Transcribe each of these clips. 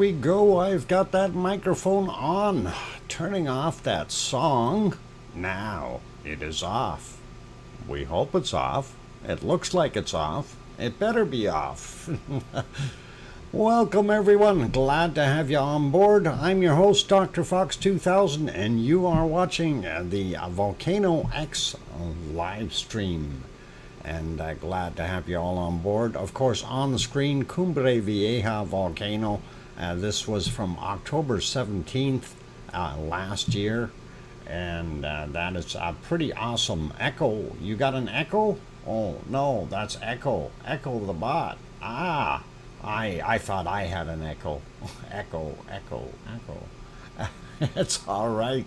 we go. I've got that microphone on. Turning off that song. Now it is off. We hope it's off. It looks like it's off. It better be off. Welcome everyone. Glad to have you on board. I'm your host, DrFox2000, and you are watching the VolcanoX live stream. And glad to have you all on board. Of course, on the screen, Cumbre Vieja Volcano. This was from October 17th last year. And that is a pretty awesome echo. You got an echo? Oh, no, that's Echo. Echo the bot. Ah, I thought I had an echo. Echo. It's all right.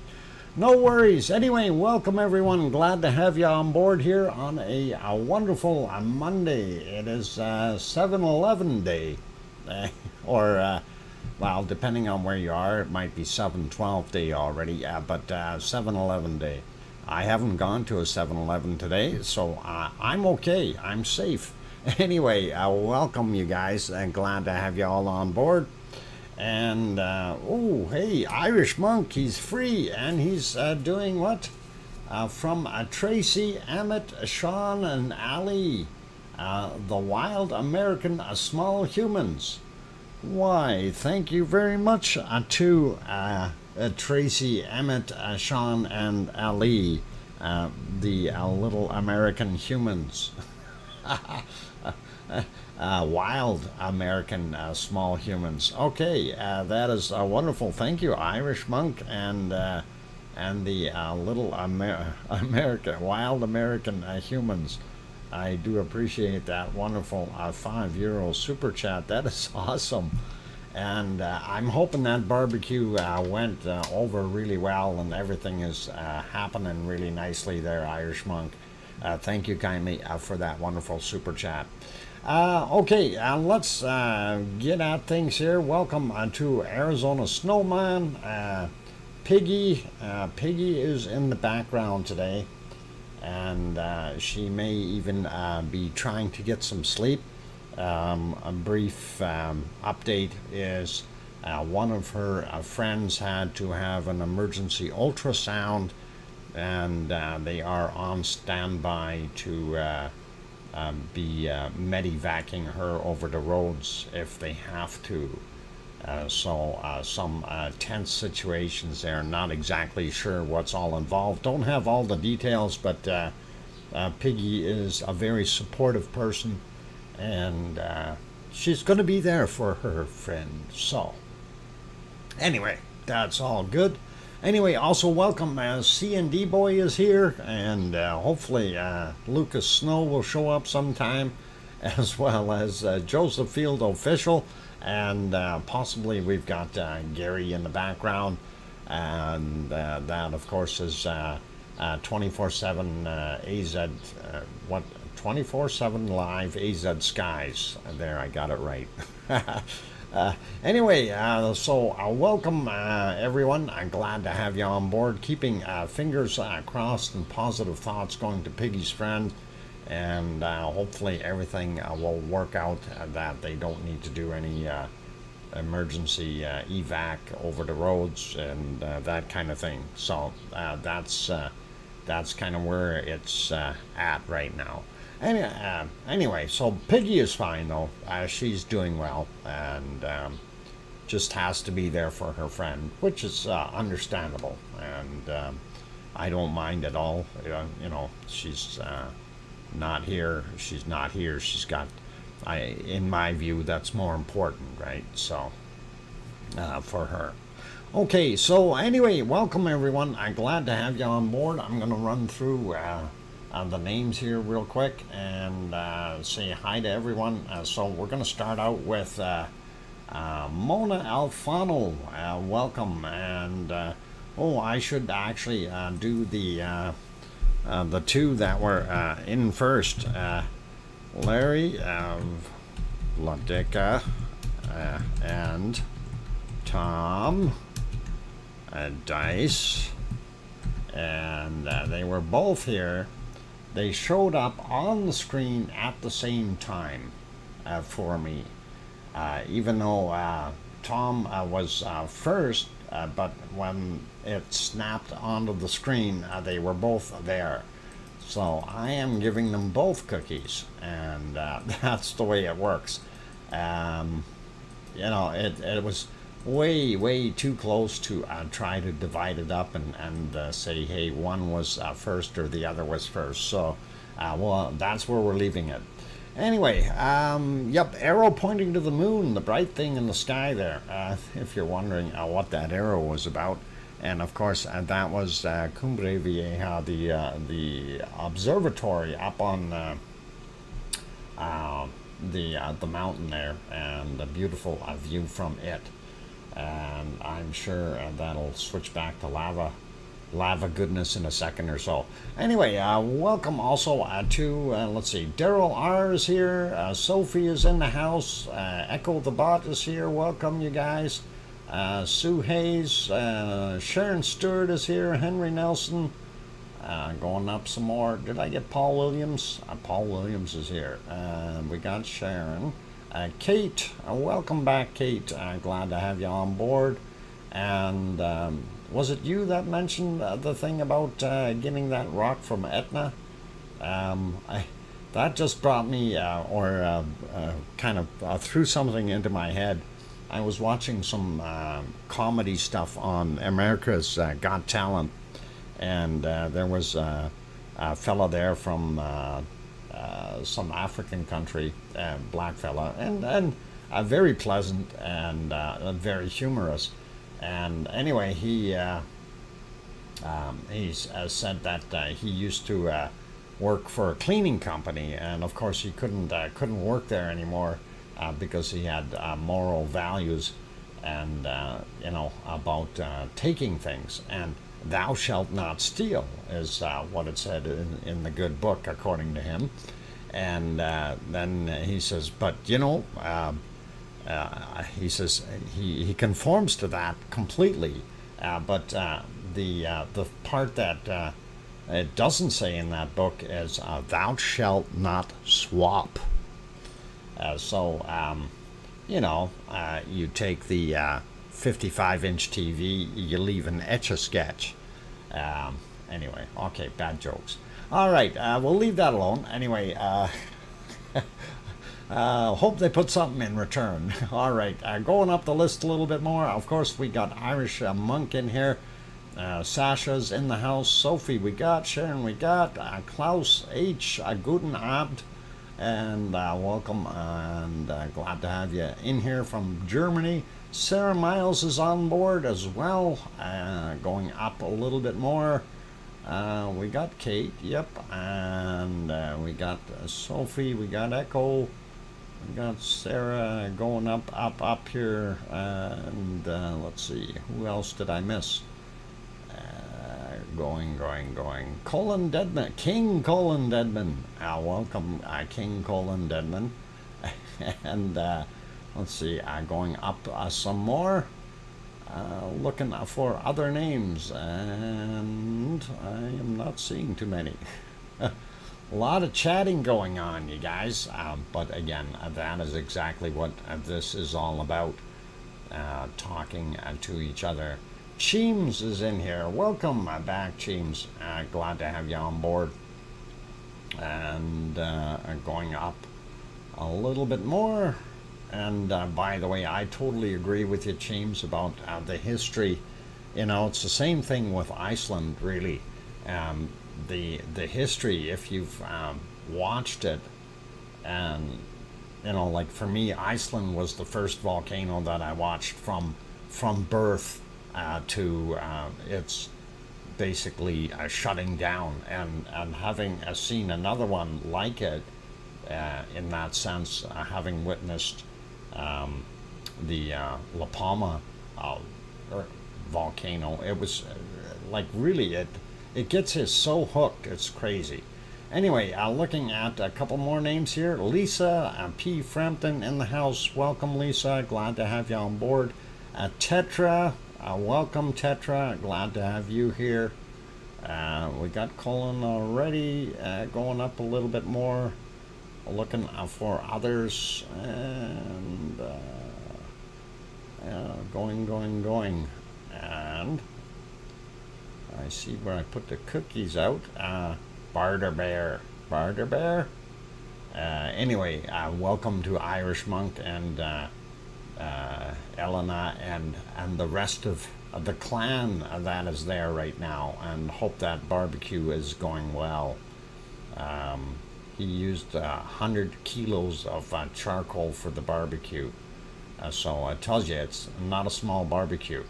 No worries. Anyway, welcome everyone. Glad to have you on board here on a wonderful Monday. It is 7-Eleven day. Well, depending on where you are, it might be 7-12 day already. But 7-Eleven day. I haven't gone to a 7-Eleven today, so I'm okay. I'm safe. Anyway, welcome you guys. Glad to have you all on board. And, oh, hey, Irish Monk, he's free, and he's doing what? From Tracy, Emmett, Sean, and Ali, the Wild American Small Humans. Why, thank you very much to Tracy, Emmett, Sean, and Ali, the Little American Humans. Wild American small humans. Okay, that is wonderful. Thank you, Irish Monk, and the little wild American humans. I do appreciate that wonderful €5 super chat. That is awesome, and I'm hoping that barbecue went over really well and everything is happening really nicely there, Irish Monk. Thank you kindly for that wonderful super chat. Okay, let's get at things here. Welcome to Arizona Snowman. Piggy is in the background today, and she may even be trying to get some sleep. A brief update is one of her friends had to have an emergency ultrasound, and they are on standby to be medevacing her over the roads if they have to. So some tense situations there. Not exactly sure what's all involved. Don't have all the details, but Piggy is a very supportive person, and she's going to be there for her friend. So anyway, that's all good. Anyway, also welcome C&D Boy is here, and hopefully Lucas Snow will show up sometime, as well as Joseph Field Official, and possibly we've got Gary in the background, and that of course is 24/7 AZ, 24/7 live AZ Skies. There, I got it right. Anyway, so welcome everyone. I'm glad to have you on board. Keeping fingers crossed and positive thoughts going to Piggy's friend, and hopefully everything will work out, that they don't need to do any emergency evac over the roads and that kind of thing. So that's kind of where it's at right now. Anyway, so Piggy is fine though. She's doing well, and just has to be there for her friend, which is understandable, and I don't mind at all. You know, she's not here. She's not here. She's got, in my view, that's more important, right? So for her. Okay, so anyway, welcome everyone. I'm glad to have you on board. I'm going to run through the names here real quick and say hi to everyone. So we're going to start out with Mona Alfano. Welcome, and oh, I should actually do the two that were in first. Larry Vladika and Tom Dice, and they were both here. They showed up on the screen at the same time for me, even though Tom was first, but when it snapped onto the screen, they were both there. So I am giving them both cookies, and that's the way it works. It was way too close to try to divide it up and say, hey, one was first or the other was first. So, well, that's where we're leaving it. Anyway, yep, arrow pointing to the moon, the bright thing in the sky there, if you're wondering what that arrow was about. And of course, that was Cumbre Vieja, the observatory up on the mountain there, and a beautiful view from it. And I'm sure that'll switch back to lava goodness in a second or so. Anyway, welcome also to, let's see, Daryl R is here, Sophie is in the house, Echo the Bot is here, welcome you guys, Sue Hayes, Sharon Stewart is here, Henry Nelson, going up some more. Did I get Paul Williams? Paul Williams is here. We got Sharon. Kate, welcome back, Kate. Glad to have you on board. And was it you that mentioned the thing about getting that rock from Etna? That just brought me, kind of threw something into my head. I was watching some comedy stuff on America's Got Talent, and there was a fella there from some African country, black fella, and very pleasant and very humorous. And anyway, he said that he used to work for a cleaning company, and of course he couldn't work there anymore because he had moral values and about taking things. And thou shalt not steal is what it said in the good book, according to him. And then he says, but he says he conforms to that completely, but the part that it doesn't say in that book is thou shalt not swap. You take the 55-inch TV, you leave an Etch-a-Sketch. Anyway, okay, bad jokes. All right, we'll leave that alone. Anyway, hope they put something in return. All right, going up the list a little bit more. Of course, we got Irish Monk in here. Sasha's in the house. Sophie we got. Sharon we got. Klaus H. Guten Abend. And welcome, and glad to have you in here from Germany. Sarah Miles is on board as well. Going up a little bit more. We got Kate, yep, and we got Sophie, we got Echo, we got Sarah going up here, and let's see, who else did I miss? Going. Colin Deadman, King Colin Deadman, welcome, King Colin Deadman, and let's see, going up some more. Looking for other names, and I am not seeing too many. A lot of chatting going on, you guys, but again, that is exactly what this is all about, talking to each other. Cheems is in here. Welcome back, Cheems. Glad to have you on board. And going up a little bit more. And by the way, I totally agree with you, James, about the history. It's the same thing with Iceland, really. The history, if you've watched it, and like for me, Iceland was the first volcano that I watched from birth to its basically shutting down, and having seen another one like it in that sense, having witnessed the La Palma volcano. It was like really it gets you so hooked, it's crazy. Anyway, looking at a couple more names here. Lisa P. Frampton in the house. Welcome, Lisa. Glad to have you on board. Tetra, welcome, Tetra. Glad to have you here. We got Colin already. Going up a little bit more. Looking for others, and Going. And I see where I put the cookies out. Barter Bear. Anyway, welcome to Irish Monk and Elena and the rest of the clan that is there right now, and hope that barbecue is going well. He used 100 kilos of charcoal for the barbecue, so it tells you it's not a small barbecue.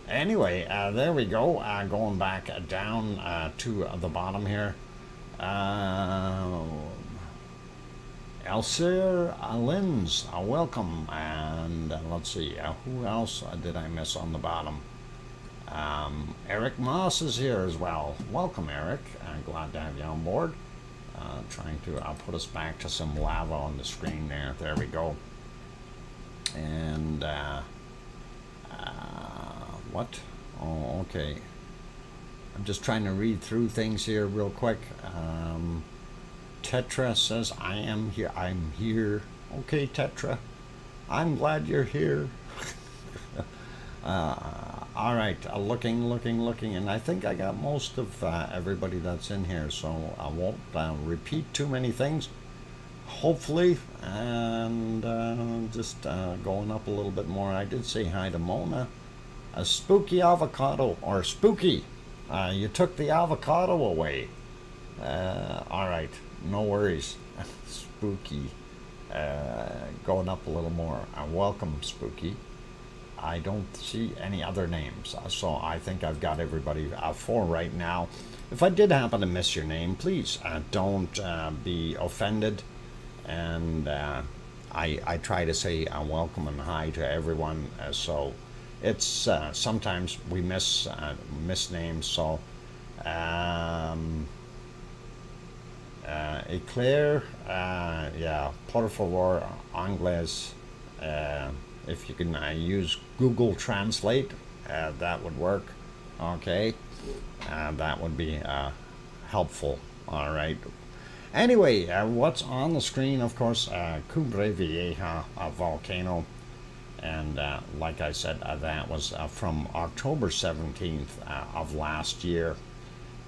Anyway, there we go. Going back down to the bottom here. Elsir Lins, welcome. And let's see, who else did I miss on the bottom? Eric Moss is here as well. Welcome, Eric. Glad to have you on board. Trying to put us back to some lava on the screen there. There we go. And what? Oh, okay. I'm just trying to read through things here real quick. Tetra says, I am here. I'm here. Okay, Tetra. I'm glad you're here. All right, looking, and I think I got most of everybody that's in here, so I won't repeat too many things, hopefully, and just going up a little bit more. I did say hi to Mona. A spooky avocado, or spooky, you took the avocado away. All right, no worries. Spooky, going up a little more. Welcome, Spooky. I don't see any other names, so I think I've got everybody for right now. If I did happen to miss your name, please don't be offended. And I try to say welcome and hi to everyone. So it's sometimes we miss names. So Eclair, yeah, por favor, Anglais. If you can use Google Translate, that would work. Okay, that would be helpful. All right. Anyway, what's on the screen, of course, Cumbre Vieja volcano. And like I said, that was from October 17th of last year.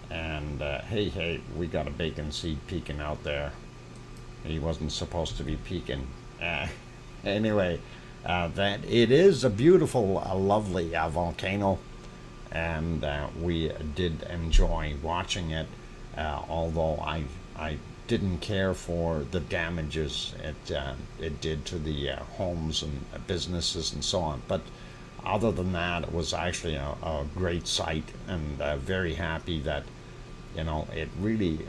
And hey, we got a bacon seed peeking out there. He wasn't supposed to be peeking. Anyway. That it is a beautiful, lovely volcano, and we did enjoy watching it, although I didn't care for the damages it did to the homes and businesses and so on. But other than that, it was actually a great sight, and very happy that, you know, it really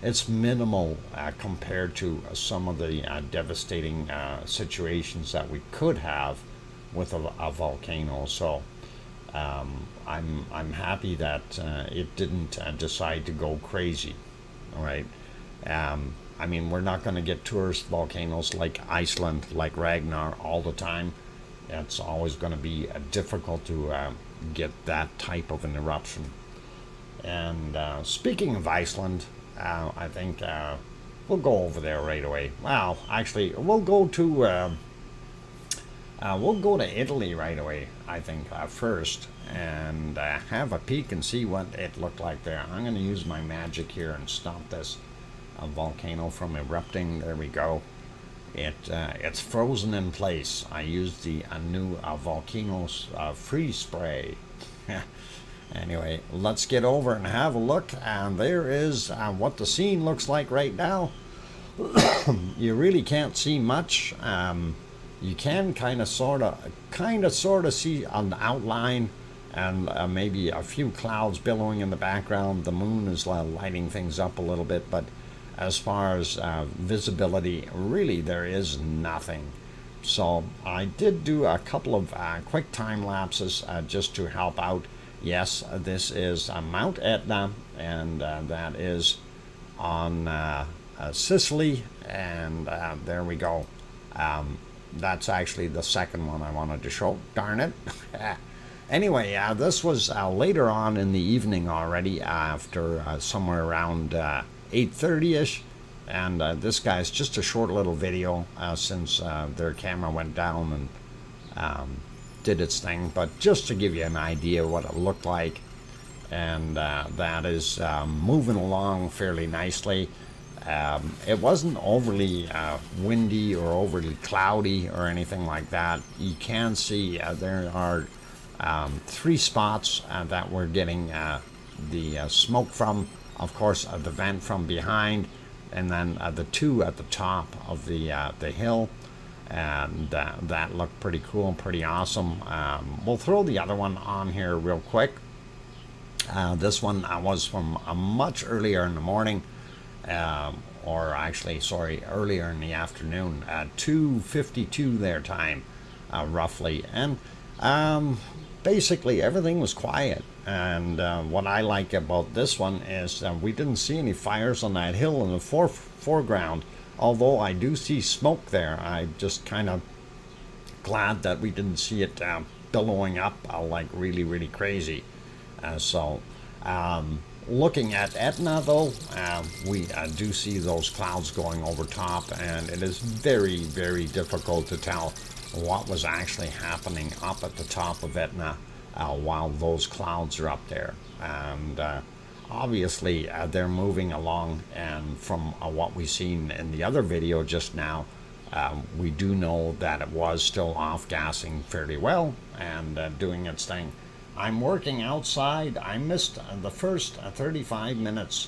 it's minimal compared to some of the devastating situations that we could have with a volcano. So I'm happy that it didn't decide to go crazy. All right. I mean, we're not going to get tourist volcanoes like Iceland, like Ragnar, all the time. It's always going to be difficult to get that type of an eruption. And speaking of Iceland, I think we'll go over there right away. Well, actually, we'll go to Italy right away, I think, first, and have a peek and see what it looked like there. I'm going to use my magic here and stop this volcano from erupting. There we go. It's frozen in place. I used the new volcanoes freeze spray. Anyway, let's get over and have a look. And there is what the scene looks like right now. You really can't see much. You can kind of sort of see an outline, and maybe a few clouds billowing in the background. The moon is lighting things up a little bit, but as far as visibility, really there is nothing. So I did do a couple of quick time lapses just to help out. Yes, this is Mount Etna, and that is on Sicily, and there we go. That's actually the second one I wanted to show. Darn it. Anyway, this was later on in the evening already, after somewhere around 8:30ish, and this guy's just a short little video since their camera went down, and did its thing. But just to give you an idea what it looked like, and that is moving along fairly nicely. It wasn't overly windy or overly cloudy or anything like that. You can see there are 3 spots that we're getting the smoke from. Of course, the vent from behind, and then the 2 at the top of the hill. And that looked pretty cool and pretty awesome. We'll throw the other one on here real quick. This one was from much earlier in the morning, or actually, sorry, earlier in the afternoon, 2:52 their time, roughly. And basically, everything was quiet. And what I like about this one is we didn't see any fires on that hill in the foreground. Although I do see smoke there, I'm just kind of glad that we didn't see it billowing up like really, really crazy. Looking at Etna, though, we do see those clouds going over top, and it is very, very difficult to tell what was actually happening up at the top of Etna while those clouds are up there. And obviously, they're moving along, and from what we've seen in the other video just now, we do know that it was still off-gassing fairly well and doing its thing. I'm working outside. I missed the first 35 minutes.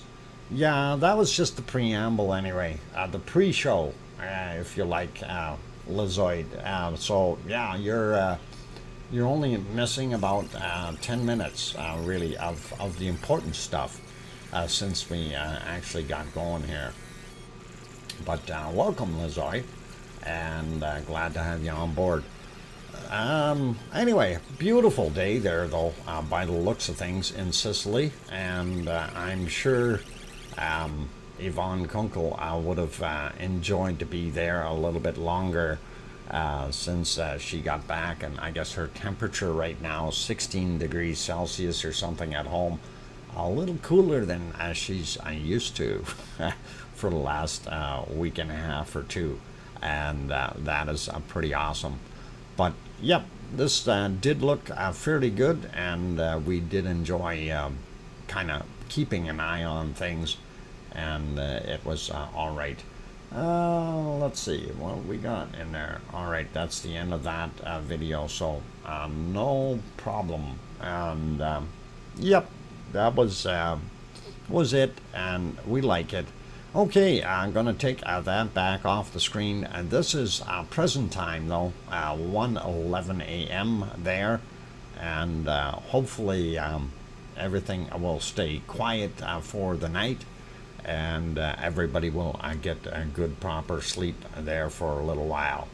Yeah, that was just the preamble anyway. The pre-show, if you like, Lizoid. So, yeah, you're only missing about 10 minutes, really, of the important stuff since we actually got going here. But welcome, Lizoid, and glad to have you on board. Anyway, beautiful day there, though, by the looks of things in Sicily, and I'm sure Yvonne Kunkel would have enjoyed to be there a little bit longer since she got back, and I guess her temperature right now is 16 degrees Celsius or something at home, a little cooler than she's used to for the last week and a half or 2, and that is pretty awesome. But yep, this did look fairly good, and we did enjoy kind of keeping an eye on things, and it was all right. Let's see what we got in there. All right, that's the end of that video, so no problem. And yep, that was it, and we like it. Okay, I'm going to take that back off the screen. And this is present time, though, 1:11 a.m. there. And hopefully everything will stay quiet for the night. And everybody will get a good, proper sleep there for a little while.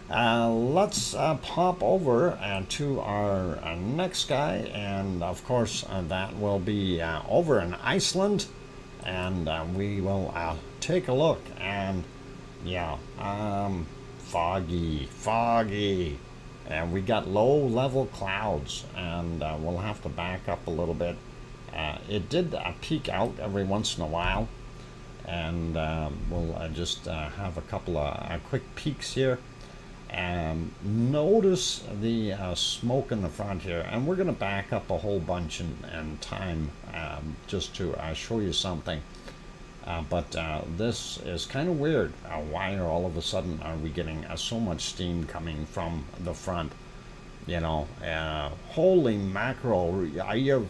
Let's pop over to our next guy. And, of course, that will be over in Iceland. And we will take a look, and yeah, foggy, and we got low-level clouds, and we'll have to back up a little bit. It did peek out every once in a while, and we'll just have a couple of quick peeks here. Notice the smoke in the front here, and we're going to back up a whole bunch in time just to show you something. But this is kind of weird. Why all of a sudden are we getting so much steam coming from the front? You know, holy mackerel! Are you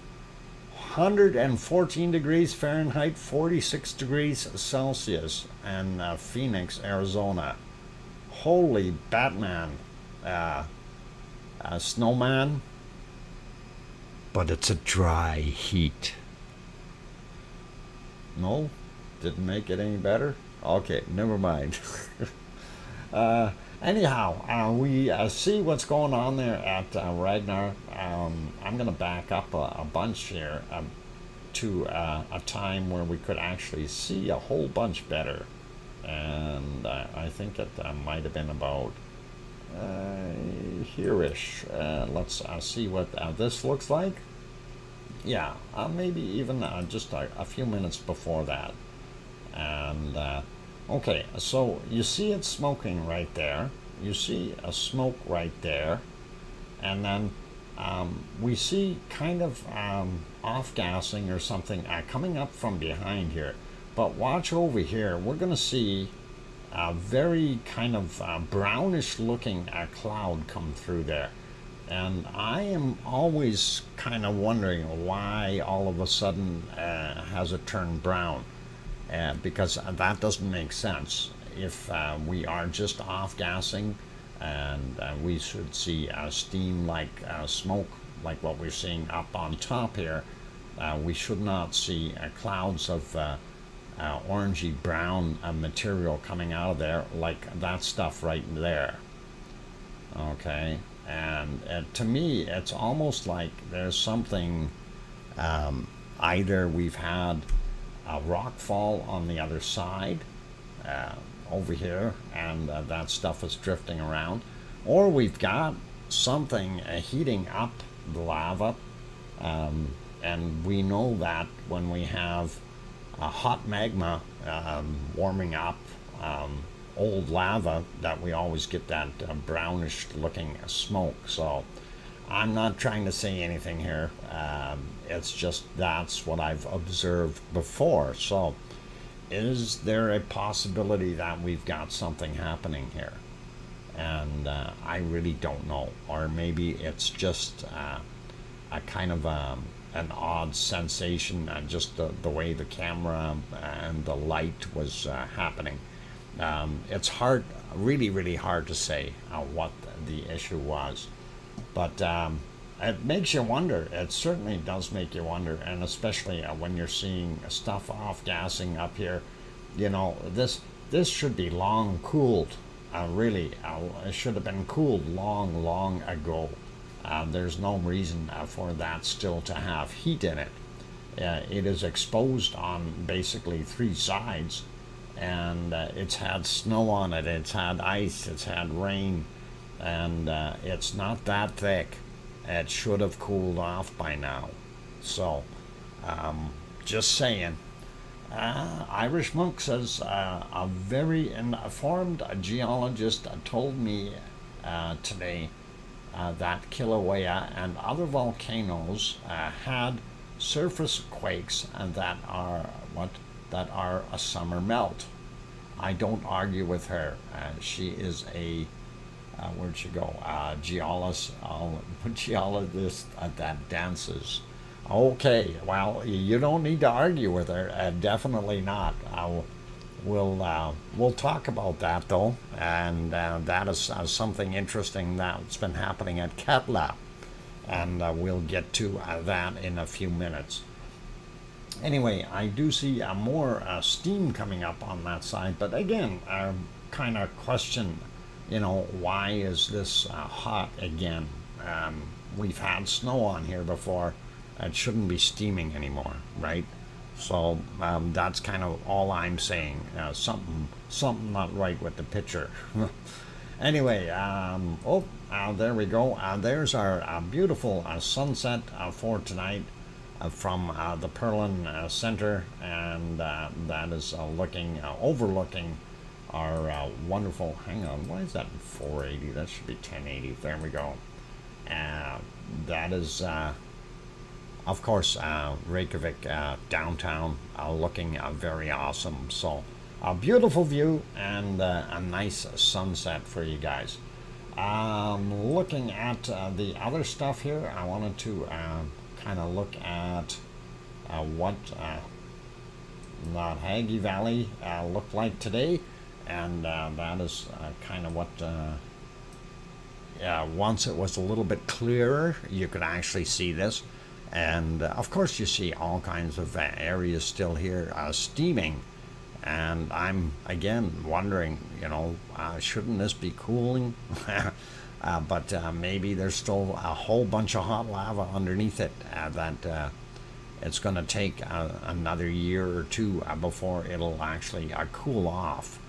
114 degrees Fahrenheit, 46 degrees Celsius, in Phoenix, Arizona? Holy Batman, snowman, but it's a dry heat. No, didn't make it any better. Okay, never mind. Anyhow, we see what's going on there at Ragnar. I'm going to back up a bunch here to a time where we could actually see a whole bunch better. And I think it might have been about here-ish. Let's see what this looks like. Yeah, maybe even just a few minutes before that. And okay, so you see it smoking right there, you see a smoke right there, and then we see kind of off-gassing or something coming up from behind here. But watch over here, we're going to see a very kind of brownish looking cloud come through there. And I am always kind of wondering why all of a sudden has it turned brown, because that doesn't make sense. If we are just off-gassing, and we should see steam like smoke like what we're seeing up on top here, we should not see clouds of orangey brown material coming out of there like that stuff right there. Okay, and to me it's almost like there's something, either we've had a rock fall on the other side over here, and that stuff is drifting around, or we've got something heating up the lava, and we know that when we have hot magma warming up old lava, that we always get that brownish looking smoke. So I'm not trying to say anything here, it's just that's what I've observed before. So is there a possibility that we've got something happening here? And I really don't know. Or maybe it's just a kind of an odd sensation, just the way the camera and the light was happening. It's hard, really, really hard to say what the issue was. But it makes you wonder. It certainly does make you wonder, and especially when you're seeing stuff off-gassing up here. You know, this should be long cooled. Really, it should have been cooled long ago. There's no reason for that still to have heat in it. It is exposed on basically three sides, and it's had snow on it, it's had ice, it's had rain, and it's not that thick. It should have cooled off by now. So, just saying. Irish Monk says, a very informed geologist told me today that Kilauea and other volcanoes had surface quakes and that are a summer melt. I don't argue with her. She is a where'd she go? Geologist that dances. Okay, well, you don't need to argue with her. Definitely not. We'll talk about that though, and that is something interesting that's been happening at Katla, and we'll get to that in a few minutes. Anyway, I do see more steam coming up on that side, but again, I kind of question, why is this hot again? We've had snow on here before. It shouldn't be steaming anymore, right? So that's kind of all I'm saying. Something not right with the picture. Anyway, there we go. There's our beautiful sunset for tonight from the Perlin Center, and that is overlooking our wonderful. Hang on, why is that 480? That should be 1080. There we go. That is. Of course, Reykjavik downtown looking very awesome. So a beautiful view and a nice sunset for you guys. Looking at the other stuff here, I wanted to kind of look at what Haggy Valley looked like today. And that is kind of what... once it was a little bit clearer, you could actually see this. And of course you see all kinds of areas still here steaming, and I'm again wondering, shouldn't this be cooling? But maybe there's still a whole bunch of hot lava underneath it that it's going to take another year or two before it'll actually cool off.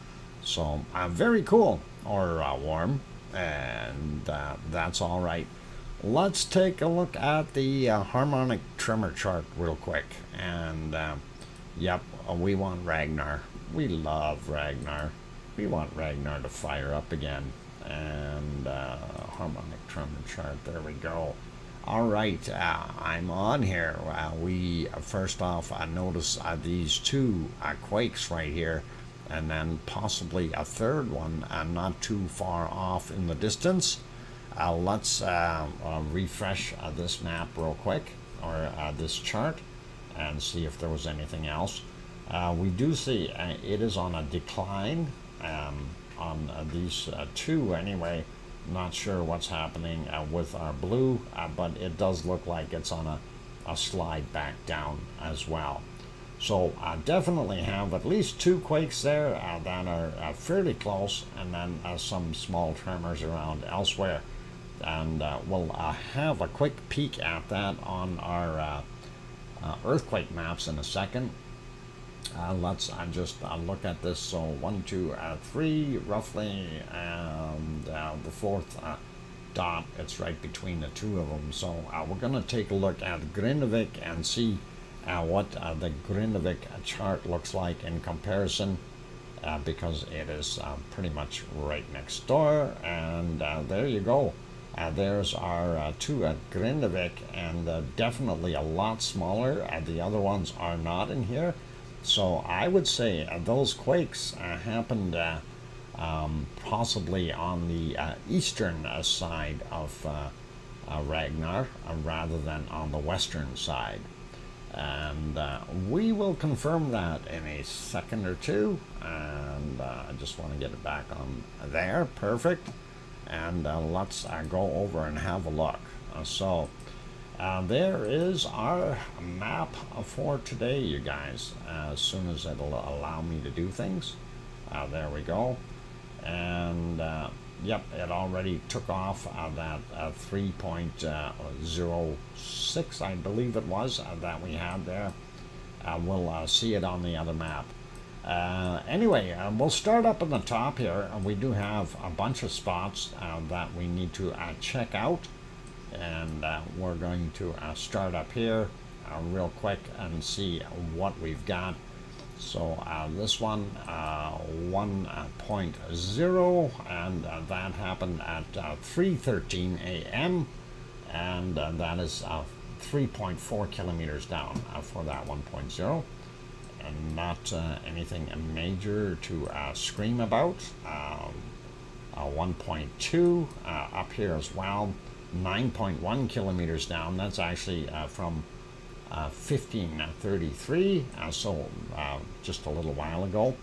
So very cool, or warm, and that's all right. Let's take a look at the harmonic tremor chart real quick. And, yep, we want Ragnar. We love Ragnar. We want Ragnar to fire up again. and harmonic tremor chart. There we go. All right, I'm on here. We first off notice these two quakes right here, and then possibly a third one not too far off in the distance. Let's refresh this map real quick, or this chart, and see if there was anything else. We do see it is on a decline on these two anyway. Not sure what's happening with our blue, but it does look like it's on a slide back down as well. So definitely have at least two quakes there that are fairly close, and then some small tremors around elsewhere. And we'll have a quick peek at that on our earthquake maps in a second. Let's just look at this. So 1, 2, 3 roughly, and the fourth dot, it's right between the two of them. So we're going to take a look at Grindavik and see what the Grindavik chart looks like in comparison, because it is pretty much right next door. And there you go. There's our two at Grindavik, and definitely a lot smaller. The other ones are not in here. So I would say those quakes happened possibly on the eastern side of Ragnar rather than on the western side. And we will confirm that in a second or two. And I just want to get it back on there. Perfect. And let's go over and have a look. There is our map for today, you guys, as soon as it'll allow me to do things. There we go. And yep, it already took off that 3.06, I believe it was, that we had there. We'll see it on the other map. Anyway, we'll start up at the top here. We do have a bunch of spots that we need to check out. And we're going to start up here real quick and see what we've got. So this one 1.0, and that happened at 3:13 a.m. and that is 3.4 kilometers down for that 1.0, and not anything major to scream about. 1.2 up here as well. 9.1 kilometers down. That's actually from 1533, so just a little while ago.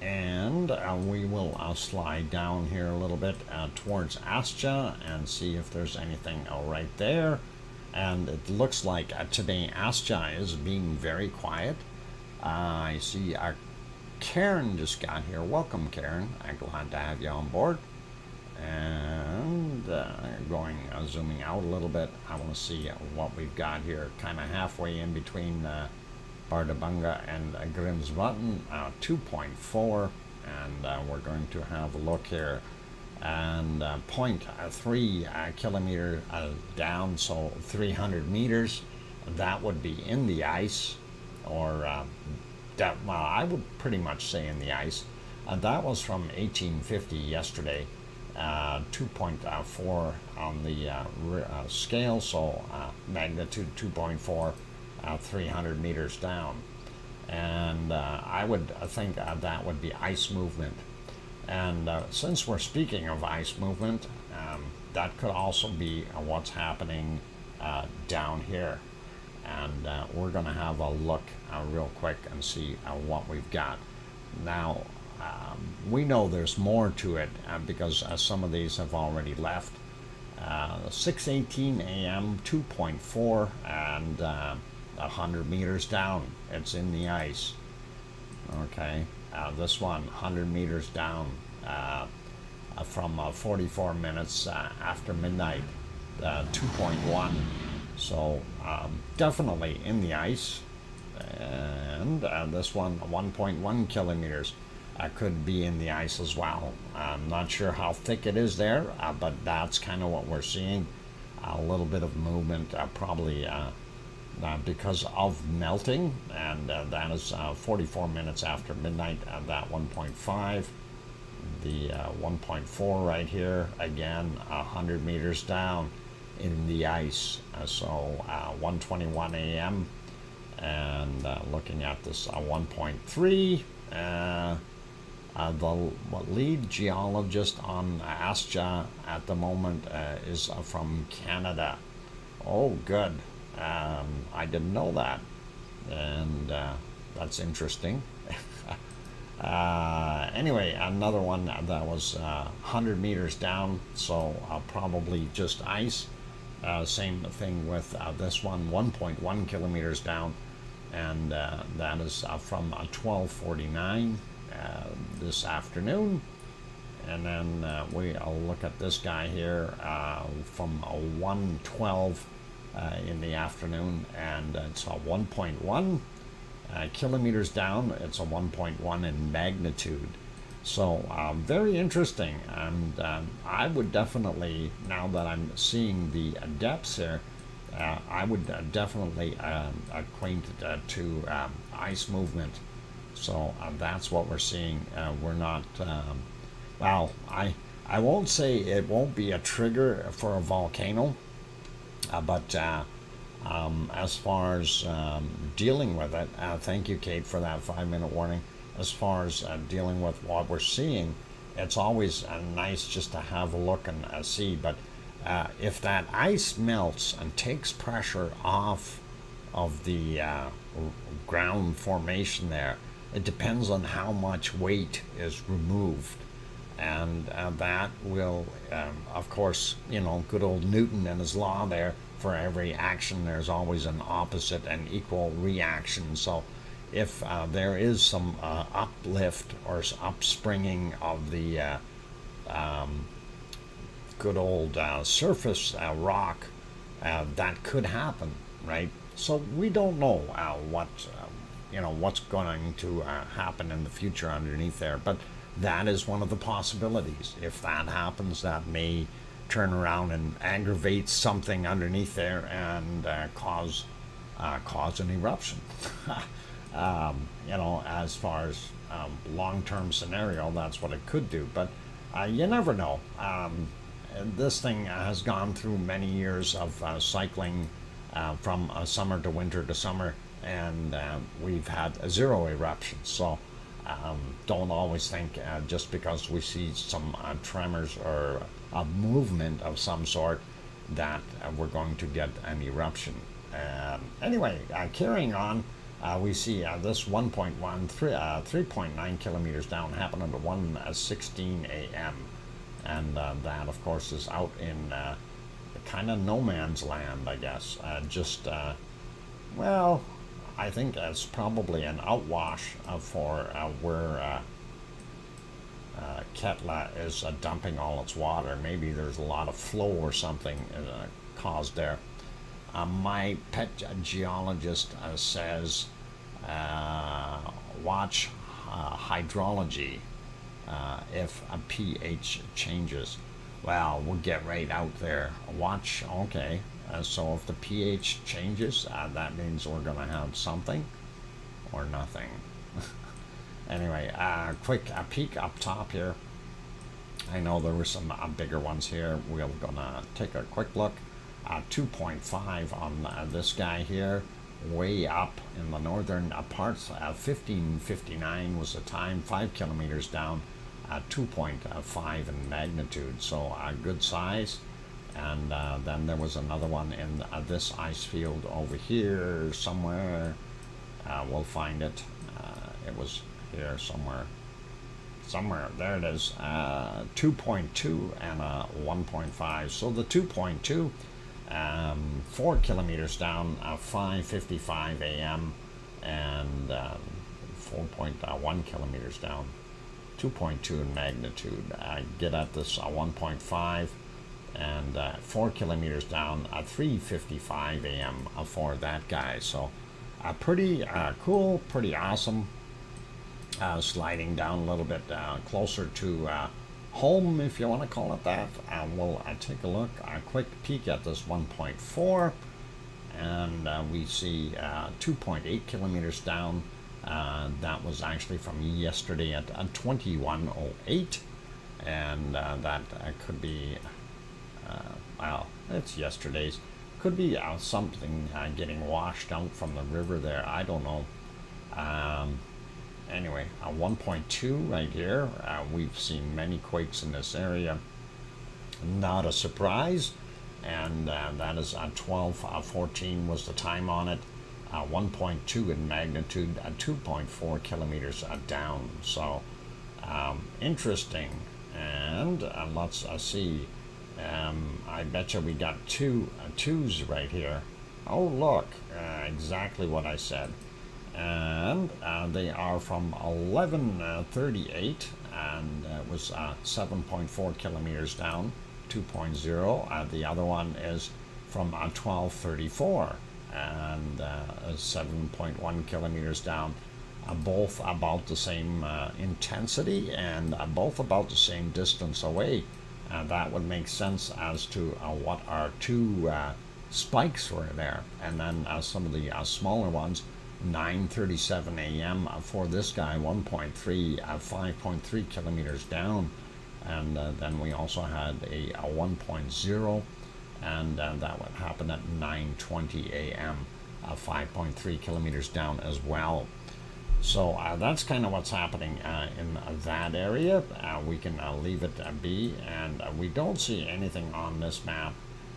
And we will slide down here a little bit towards Astja and see if there's anything right there. And it looks like today Astja is being very quiet. I see Karen just got here. Welcome, Karen. I'm glad to have you on board. And zooming out a little bit, I want to see what we've got here, kind of halfway in between Bardabunga and Grimsbotn, 2.4, and we're going to have a look here. And 0.3 kilometer down, so 300 meters, that would be in the ice, or I would pretty much say in the ice. That was from 1850 yesterday. 2.4 on the scale, so magnitude 2.4, 300 meters down. And I would think that would be ice movement. And since we're speaking of ice movement, that could also be what's happening down here. And we're going to have a look real quick and see what we've got. Now, we know there's more to it because some of these have already left. 6:18 a.m., 2.4, and 100 meters down. It's in the ice. Okay, this one, 100 meters down from 44 minutes after midnight, 2.1. So definitely in the ice. And this one, 1.1 kilometers. Could be in the ice as well. I'm not sure how thick it is there, but that's kind of what we're seeing. A little bit of movement, probably because of melting, and that is 44 minutes after midnight, that 1.5. the 1.4 right here, again 100 meters down in the ice. So 1:21 a.m. and looking at this 1.3. The lead geologist on ASJA at the moment is from Canada. Oh, good. I didn't know that, and that's interesting. Anyway, another one that was 100 meters down, so probably just ice. Same thing with this one, 1.1 kilometers down, and that is from 12:49 this afternoon. And then I'll look at this guy here from 1:12 in the afternoon, and it's a 1.1 kilometers down. It's a 1.1 in magnitude. So very interesting, and I would definitely, now that I'm seeing the depths here, I would definitely acquaint to ice movement. So that's what we're seeing. We're not, well, I won't say it won't be a trigger for a volcano, but as far as dealing with it, thank you, Kate, for that 5-minute warning. As far as dealing with what we're seeing, it's always nice just to have a look and see. But if that ice melts and takes pressure off of the ground formation there, it depends on how much weight is removed. And that will, of course, good old Newton and his law there, for every action there's always an opposite and equal reaction. So if there is some uplift or upspringing of the good old surface rock, that could happen, right? So we don't know what's going to happen in the future underneath there, but that is one of the possibilities. If that happens, that may turn around and aggravate something underneath there and cause an eruption. As far as long-term scenario, that's what it could do. But you never know. This thing has gone through many years of cycling from summer to winter to summer, and we've had 0 eruptions. So don't always think just because we see some tremors or a movement of some sort that we're going to get an eruption. Anyway, carrying on, we see this 3.9 kilometers down happened at 1:16 a.m. And that, of course, is out in kind of no man's land, I guess. Well, I think it's probably an outwash for where Ketla is dumping all its water. Maybe there's a lot of flow or something caused there. My pet geologist says watch hydrology if a pH changes. Well, we'll get right out there. Watch, okay. So if the pH changes, that means we're going to have something or nothing. Anyway, quick peek up top here. I know there were some bigger ones here. We're going to take a quick look. 2.5 on this guy here, way up in the northern parts. 15:59 was the time, 5 kilometers down, 2.5 in magnitude, so a good size. And then there was another one in this ice field over here somewhere. We'll find it. It was here somewhere. There it is. 2.2 and a 1.5. So the 2.2, 4 kilometers down, 5:55 a.m. and 4.1 kilometers down, 2.2 in magnitude. Get at this 1.5 and 4 kilometers down, 3:55 a.m. For that guy. So pretty cool, pretty awesome. Sliding down a little bit closer to home, if you want to call it that. We'll take a look, a quick peek at this 1.4, and we see 2.8 kilometers down. That was actually from yesterday at 21:08, and that could be, well, it's yesterday's. Could be something getting washed out from the river there. I don't know. Anyway, 1.2 right here. We've seen many quakes in this area. Not a surprise. And that is 12:14 was the time on it. 1.2 in magnitude, 2.4 kilometers down. So interesting. And let's see. I bet you we got two twos right here. Oh, look, exactly what I said. And they are from 11:38, and it was 7.4 kilometers down, 2.0. The other one is from 12:34 and 7.1 kilometers down. Both about the same intensity and both about the same distance away. That would make sense as to what our two spikes were there. And then some of the smaller ones, 9:37 a.m. For this guy, 5.3 kilometers down. And then we also had a 1.0, and that would happen at 9:20 a.m., 5.3 kilometers down as well. So that's kind of what's happening in that area. We can leave it be, and we don't see anything on this map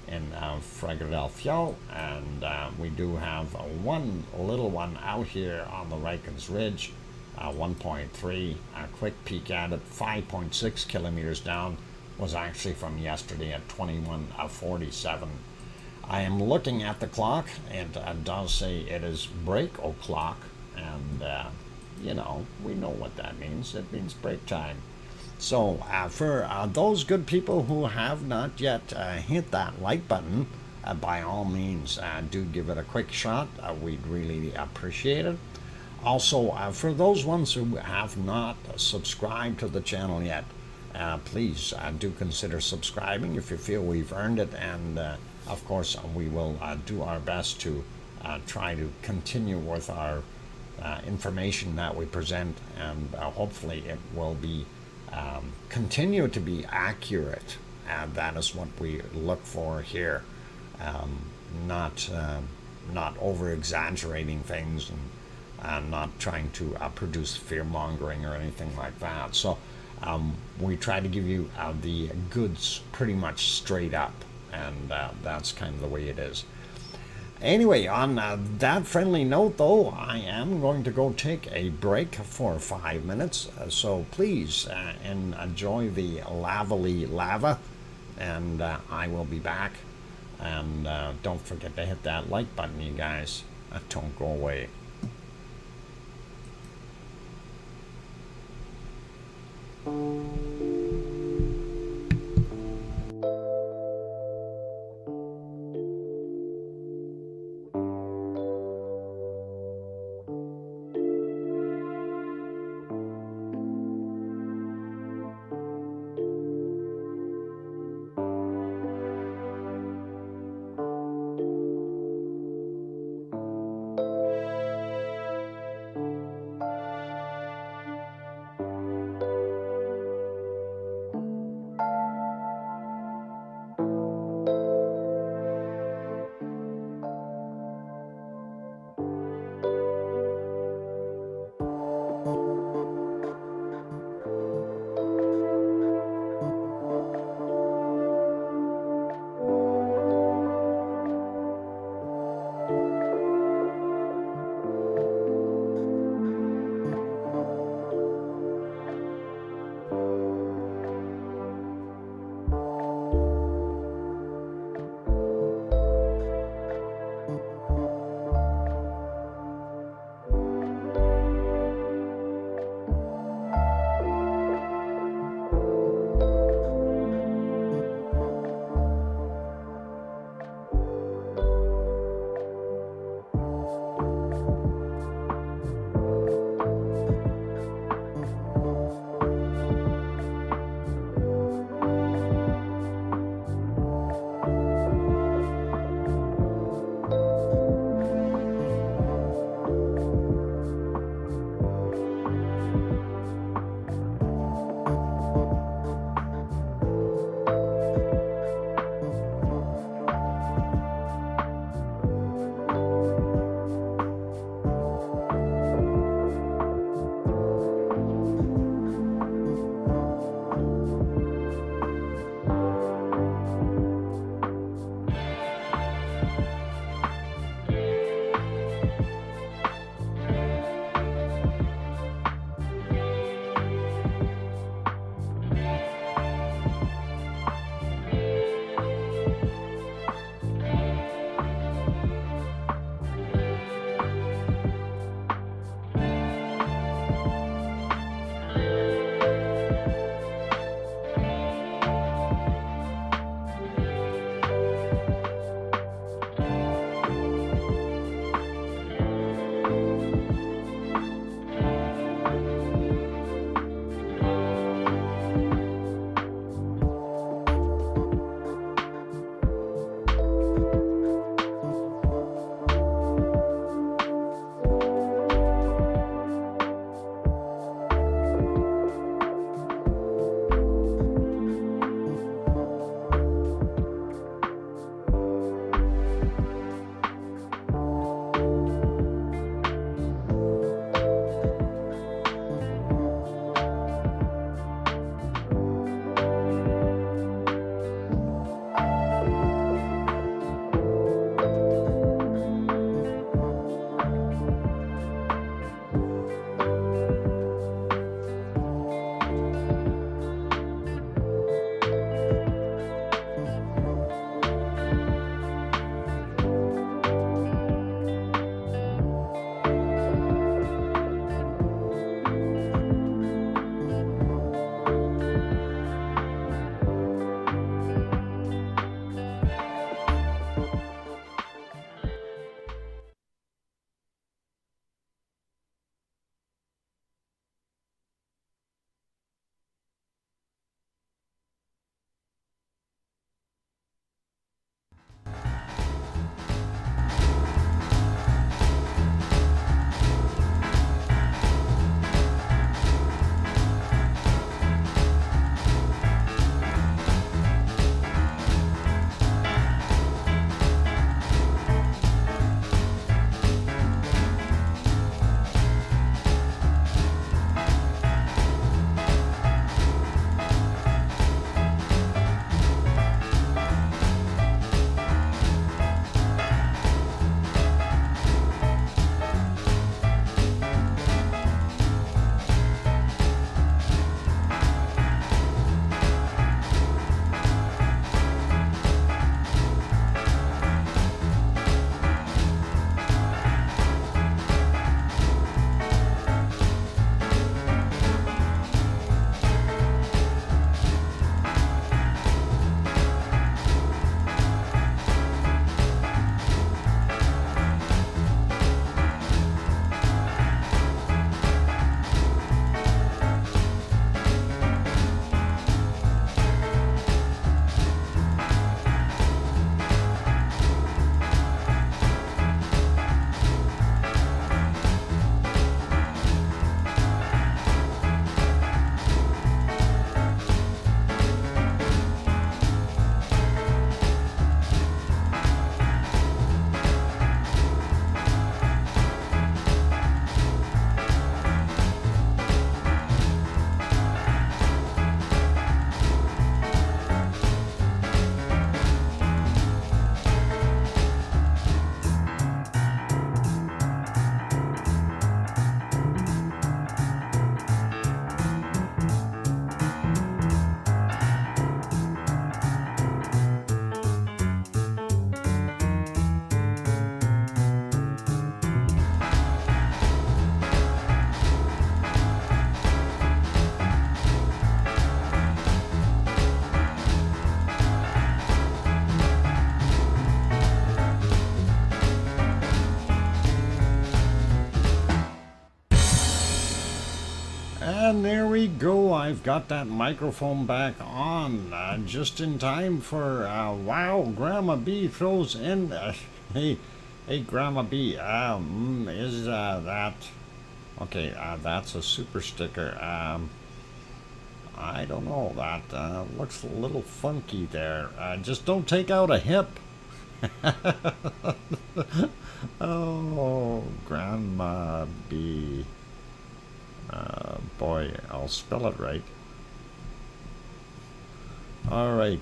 in Philadelphia, and we do have one little one out here on the Rikens Ridge, 1.3. A quick peek at it, 5.6 kilometers down, was actually from yesterday at 21:47. I am looking at the clock, and it does say it is break o'clock. And, you know, we know what that means. It means break time. So, for those good people who have not yet hit that like button, by all means, do give it a quick shot. We'd really appreciate it. Also, for those ones who have not subscribed to the channel yet, please do consider subscribing if you feel we've earned it. And, of course, we will do our best to try to continue with our information that we present, and hopefully it will be continue to be accurate, and that is what we look for here. Not over exaggerating things, and not trying to produce fear mongering or anything like that. So we try to give you the goods pretty much straight up, and that's kind of the way it is. Anyway, on that friendly note, though, I am going to go take a break for 5 minutes. So please enjoy the lava, and I will be back. And don't forget to hit that like button, you guys. Don't go away. And there we go. I've got that microphone back on just in time for wow. Grandma B throws in. Hey, Grandma B. Is that okay? That's a super sticker. I don't know. That looks a little funky there. Just don't take out a hip. Oh, Grandma B. Boy, I'll spell it right. All right.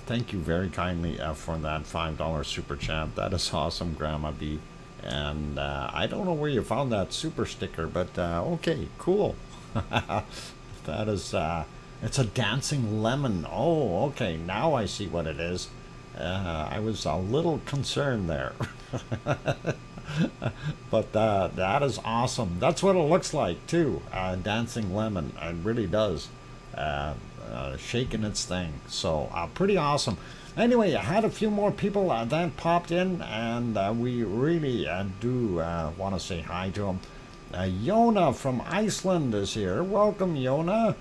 Thank you very kindly for that $5 super chat. That is awesome, Grandma B. And I don't know where you found that super sticker, but okay, cool. That is, it's a dancing lemon. Oh, okay. Now I see what it is. I was a little concerned there. But that is awesome. That's what it looks like too. Dancing lemon. It really does. Shaking its thing. So pretty awesome. Anyway, I had a few more people that popped in, and we really do want to say hi to them. Yona from Iceland is here. Welcome, Yona.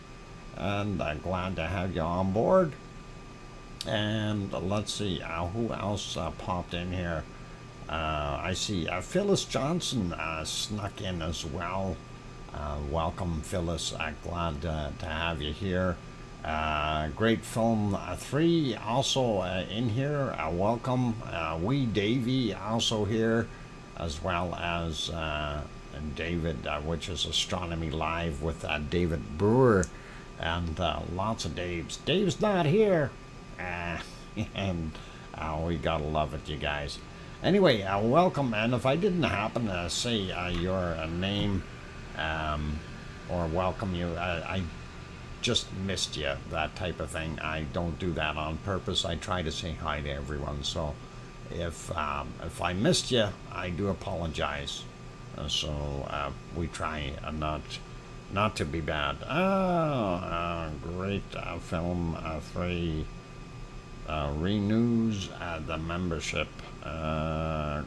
And glad to have you on board. And let's see, who else popped in here? I see Phyllis Johnson snuck in as well. Welcome, Phyllis. Glad to have you here. Great Film 3 also in here. Welcome. Wee Davey also here, as well as David, which is Astronomy Live with David Brewer. And lots of Daves. Dave's not here. And we gotta love it, you guys. Anyway, welcome. And if I didn't happen to say your name or welcome you, I just missed you, that type of thing. I don't do that on purpose. I try to say hi to everyone. So if I missed you, I do apologize. So we try not to be bad. Great Film 3 renews the membership.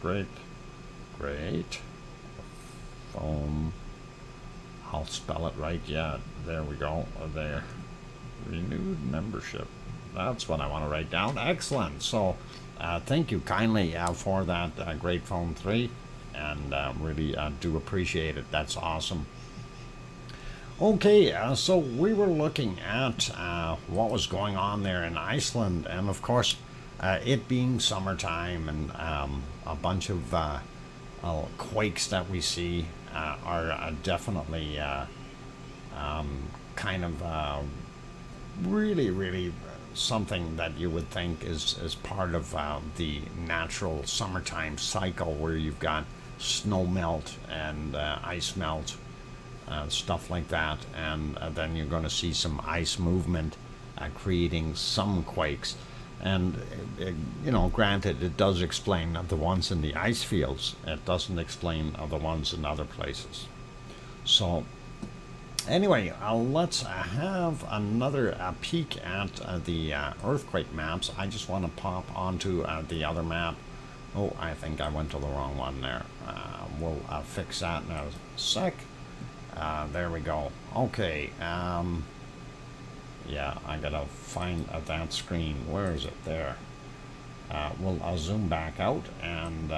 Great Film. I'll spell it right. Yeah, there we go. There. Renewed membership. That's what I want to write down. Excellent. So thank you kindly for that Great Phone 3, and really do appreciate it. That's awesome. Okay, so we were looking at what was going on there in Iceland, and of course it being summertime, and a bunch of quakes that we see are definitely kind of really something that you would think is part of the natural summertime cycle, where you've got snow melt and ice melt, stuff like that, and then you're going to see some ice movement creating some quakes. And granted, it does explain the ones in the ice fields. It doesn't explain the ones in other places. So anyway, let's have another peek at the earthquake maps. I just want to pop onto the other map. Oh, I think I went to the wrong one there. We'll fix that in a sec. There we go. Okay. Yeah, I gotta find that screen. Where is it? There. I'll zoom back out, and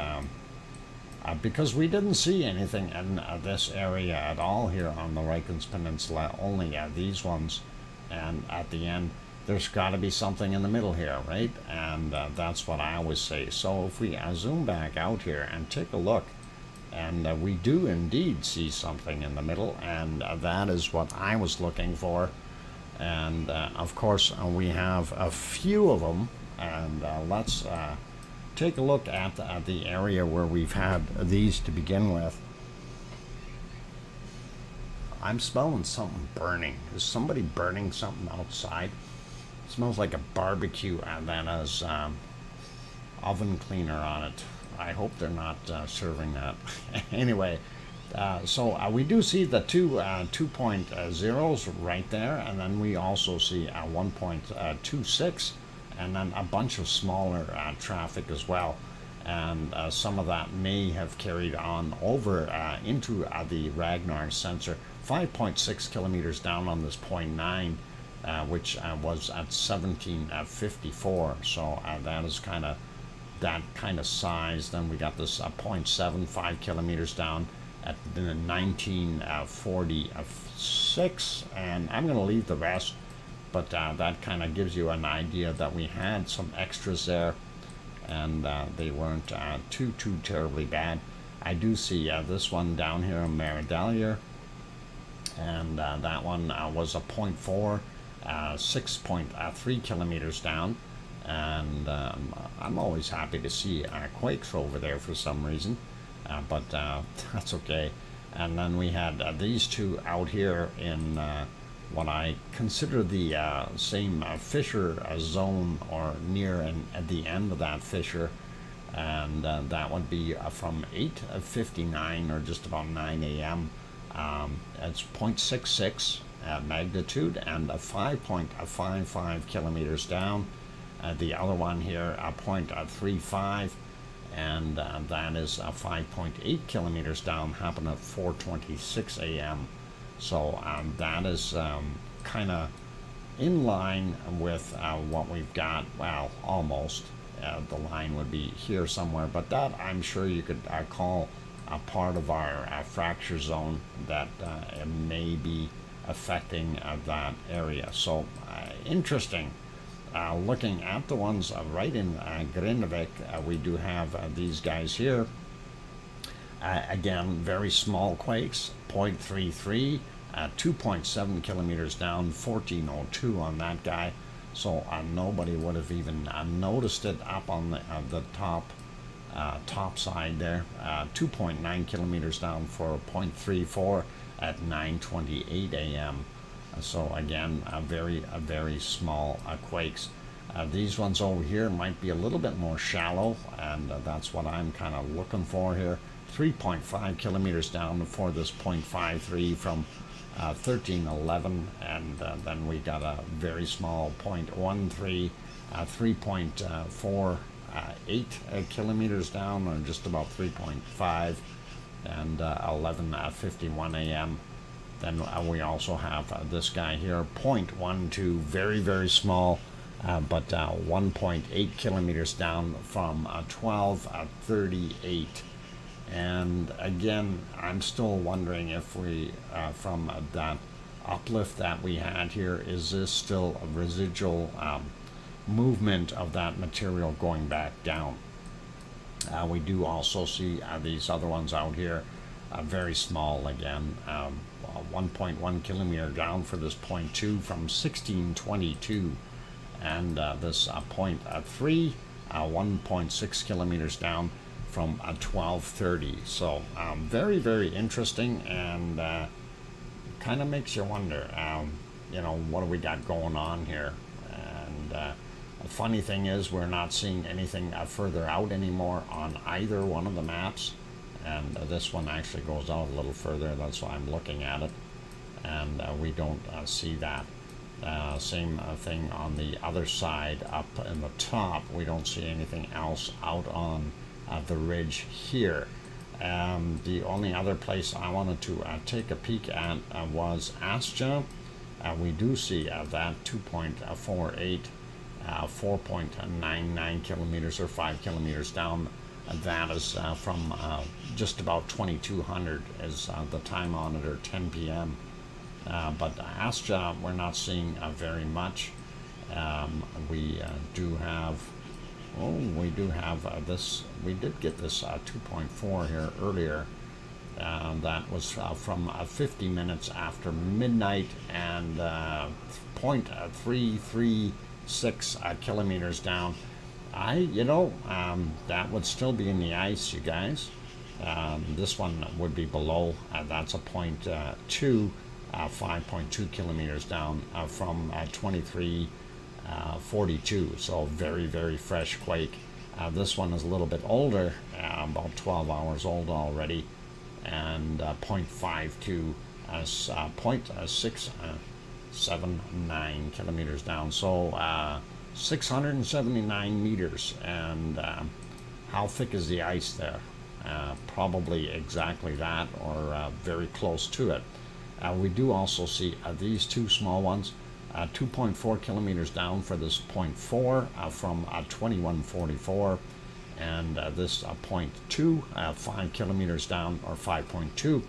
because we didn't see anything in this area at all here on the Reykjanes Peninsula, only these ones, and at the end there's got to be something in the middle here, right? And that's what I always say. So if we zoom back out here and take a look, and we do indeed see something in the middle, and that is what I was looking for. And of course we have a few of them, and let's take a look at the area where we've had these to begin with. I'm smelling something burning. Is somebody burning something outside? It smells like a barbecue, and that has oven cleaner on it. I hope they're not serving that. Anyway, so we do see the two 2.0s right there, and then we also see 1.26, and then a bunch of smaller traffic as well. and some of that may have carried on over into the Ragnar sensor. 5.6 kilometers down on this 0.9, which was at 1754. So that is that kind of size. Then we got this 0.75 kilometers down at 1946, and I'm going to leave the rest, but that kind of gives you an idea that we had some extras there, and they weren't too terribly bad. I do see this one down here in Meridalier, and that one was a 0.4, 6.3 kilometers down, and I'm always happy to see quakes over there for some reason, but that's okay. And then we had these two out here in what I consider the same fissure zone, or near and at the end of that fissure, and that would be from 8:59 or just about 9 a.m. It's 0.66 magnitude and 5.55 kilometers down. The other one here, 0.35, and that is 5.8 kilometers down, happened at 4:26 a.m. So that is kind of in line with what we've got. Well, almost. The line would be here somewhere, but that I'm sure you could call a part of our fracture zone that may be affecting that area. So interesting. Looking at the ones right in Grindavik, we do have these guys here. Again, very small quakes, 0.33, 2.7 kilometers down, 1402 on that guy. So nobody would have even noticed it up on the top side there. 2.9 kilometers down for 0.34 at 9:28 a.m. So again, very small quakes. These ones over here might be a little bit more shallow, and that's what I'm kind of looking for here. 3.5 kilometers down for this 0.53 from 1311, and then we got a very small 0.13, 3.48 kilometers down, or just about 3.5, and 11:51 a.m. Then we also have this guy here, 0.12, very small, but 1.8 kilometers down from 12:38. And again, I'm still wondering if we, from that uplift that we had here, is this still a residual movement of that material going back down? We do also see these other ones out here, very small again, 1.1 kilometer down for this 0.2 from 1622, and this 0.3, 1.6 kilometers down from 1230. So very interesting, and kind of makes you wonder, what do we got going on here? And the funny thing is, we're not seeing anything further out anymore on either one of the maps, and this one actually goes out a little further. That's why I'm looking at it, and we don't see that. Same thing on the other side up in the top. We don't see anything else out on the ridge here. The only other place I wanted to take a peek at was Astja. We do see that 2.48, 4.99 kilometers or 5 kilometers down. That is from just about 2200 is the time monitor, 10 p.m. But Astja, we're not seeing very much. We do have this. We did get this 2.4 here earlier. That was from 50 minutes after midnight, and 0.336 kilometers down. That would still be in the ice, you guys. This one would be below. That's a 0.2, 5.2 kilometers down from 2342. So very fresh quake. This one is a little bit older, about 12 hours old already, and 0.52, 0.679 kilometers down. So 679 meters, and how thick is the ice there? Probably exactly that, or very close to it. We do also see these two small ones, 2.4 kilometers down for this 0.4 from 2144, and this 0.2, 5 kilometers down, or 5.2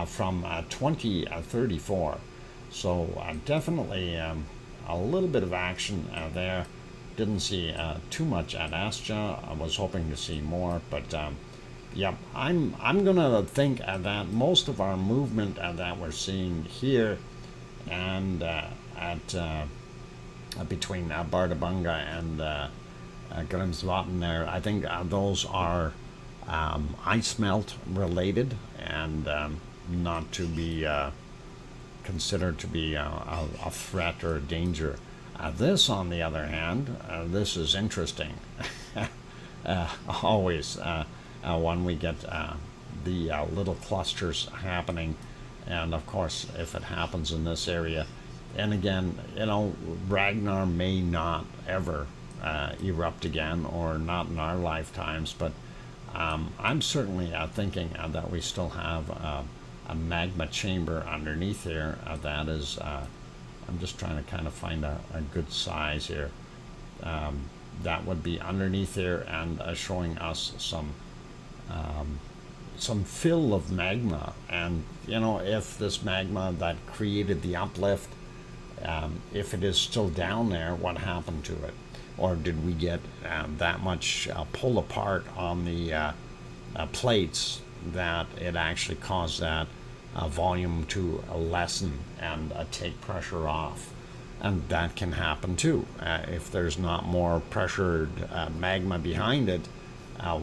from 2034. So definitely a little bit of action there. Didn't see too much at Astra. I was hoping to see more, but yeah, I'm gonna think that most of our movement that we're seeing here and at between Bardabunga and Grimsvatn there, I think those are ice melt related and not to be considered to be a threat or a danger. This, on the other hand, this is interesting. Always when we get the little clusters happening, and of course, if it happens in this area, and again, you know, Ragnar may not ever erupt again, or not in our lifetimes, but I'm certainly thinking that we still have a magma chamber underneath here that is. I'm just trying to kind of find a good size here. That would be underneath here and showing us some fill of magma. And you know, if this magma that created the uplift, if it is still down there, what happened to it? Or did we get that much pull apart on the plates that it actually caused that volume to lessen and take pressure off? And that can happen too. If there's not more pressured magma behind it,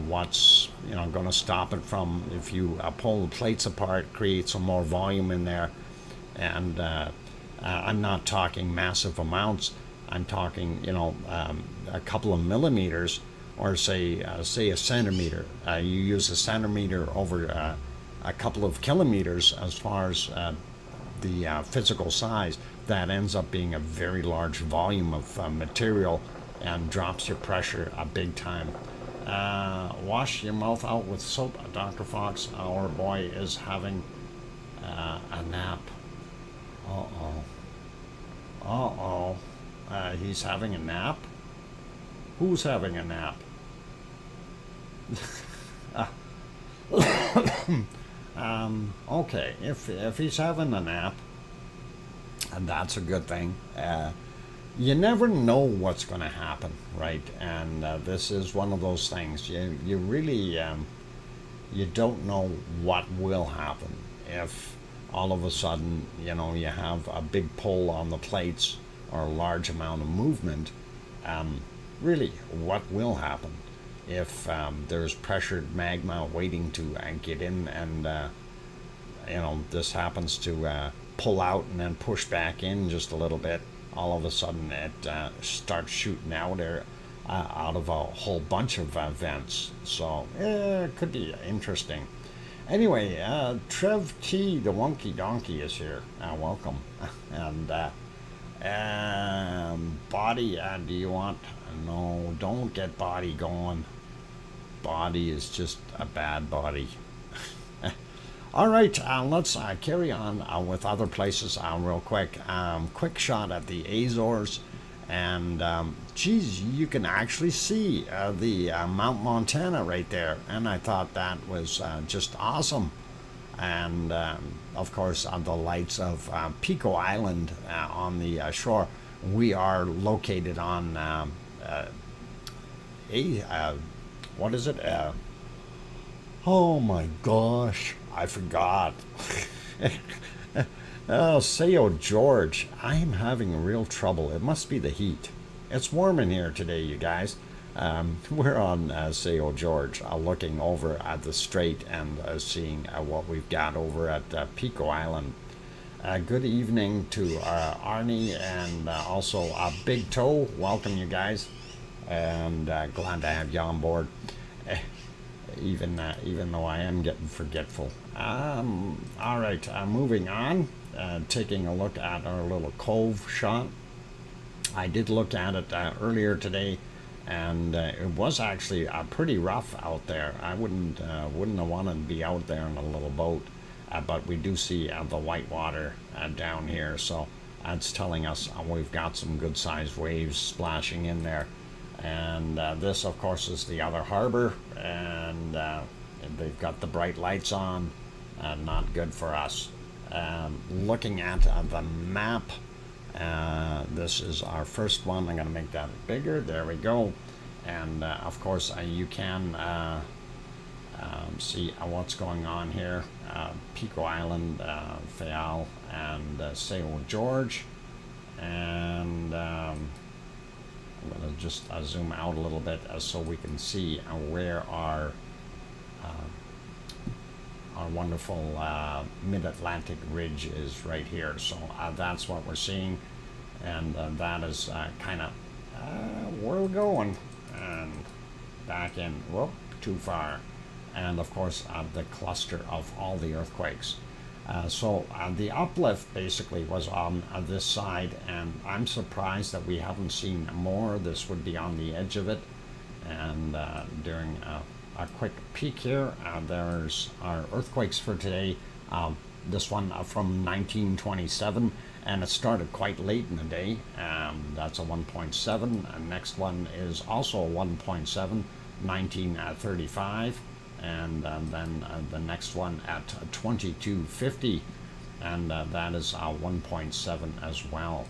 what's going to stop it from, if you pull the plates apart, create some more volume in there? And I'm not talking massive amounts. I'm talking a couple of millimeters, or say a centimeter. You use a centimeter over a couple of kilometers as far as the physical size. That ends up being a very large volume of material and drops your pressure big time. Wash your mouth out with soap, Dr. Fox. Our boy is having a nap. He's having a nap? Who's having a nap? Okay, if he's having a nap, and that's a good thing. You never know what's going to happen, right? And this is one of those things. You really you don't know what will happen if all of a sudden you have a big pull on the plates or a large amount of movement. Really, what will happen if there's pressured magma waiting to get in, and this happens to pull out and then push back in just a little bit? All of a sudden it starts shooting out of a whole bunch of vents. So it could be interesting. Anyway, Trev T, the Wonky Donkey, is here. Welcome. And Body, do you want? No, don't get Body going. Body is just a bad body. All right, let's carry on with other places real quick. Quick shot at the Azores, and geez, you can actually see the Mount Montana right there, and I thought that was just awesome. And of course, the lights of Pico Island on the shore. We are located on what is it? Oh my gosh, I forgot. Oh, Sao George. I am having real trouble. It must be the heat. It's warm in here today, you guys. We're on Sao George, looking over at the strait and seeing what we've got over at Pico Island. Good evening to Arnie and also Big Toe. Welcome, you guys. And glad to have you on board. Even though I am getting forgetful. All right, moving on. Taking a look at our little cove shot. I did look at it earlier today, and it was actually pretty rough out there. I wouldn't have wanted to be out there in a little boat, but we do see the white water down here, so that's telling us we've got some good sized waves splashing in there. And this, of course, is the other harbor, and they've got the bright lights on. Not good for us. Looking at the map, this is our first one. I'm going to make that bigger. There we go. And of course, you can see what's going on here. Pico Island, Fayal, and Seo George. And I'm going to just zoom out a little bit so we can see where our wonderful mid-Atlantic ridge is right here. So that's what we're seeing, and that is kind of where we're going, and back in, whoop, too far. And of course the cluster of all the earthquakes. So the uplift basically was on this side, and I'm surprised that we haven't seen more. This would be on the edge of it. And during a quick peek here, there's our earthquakes for today. This one from 1927, and it started quite late in the day. That's a 1.7. And next one is also a 1.7, 1935. And then the next one at 2250, and that is 1.7 as well.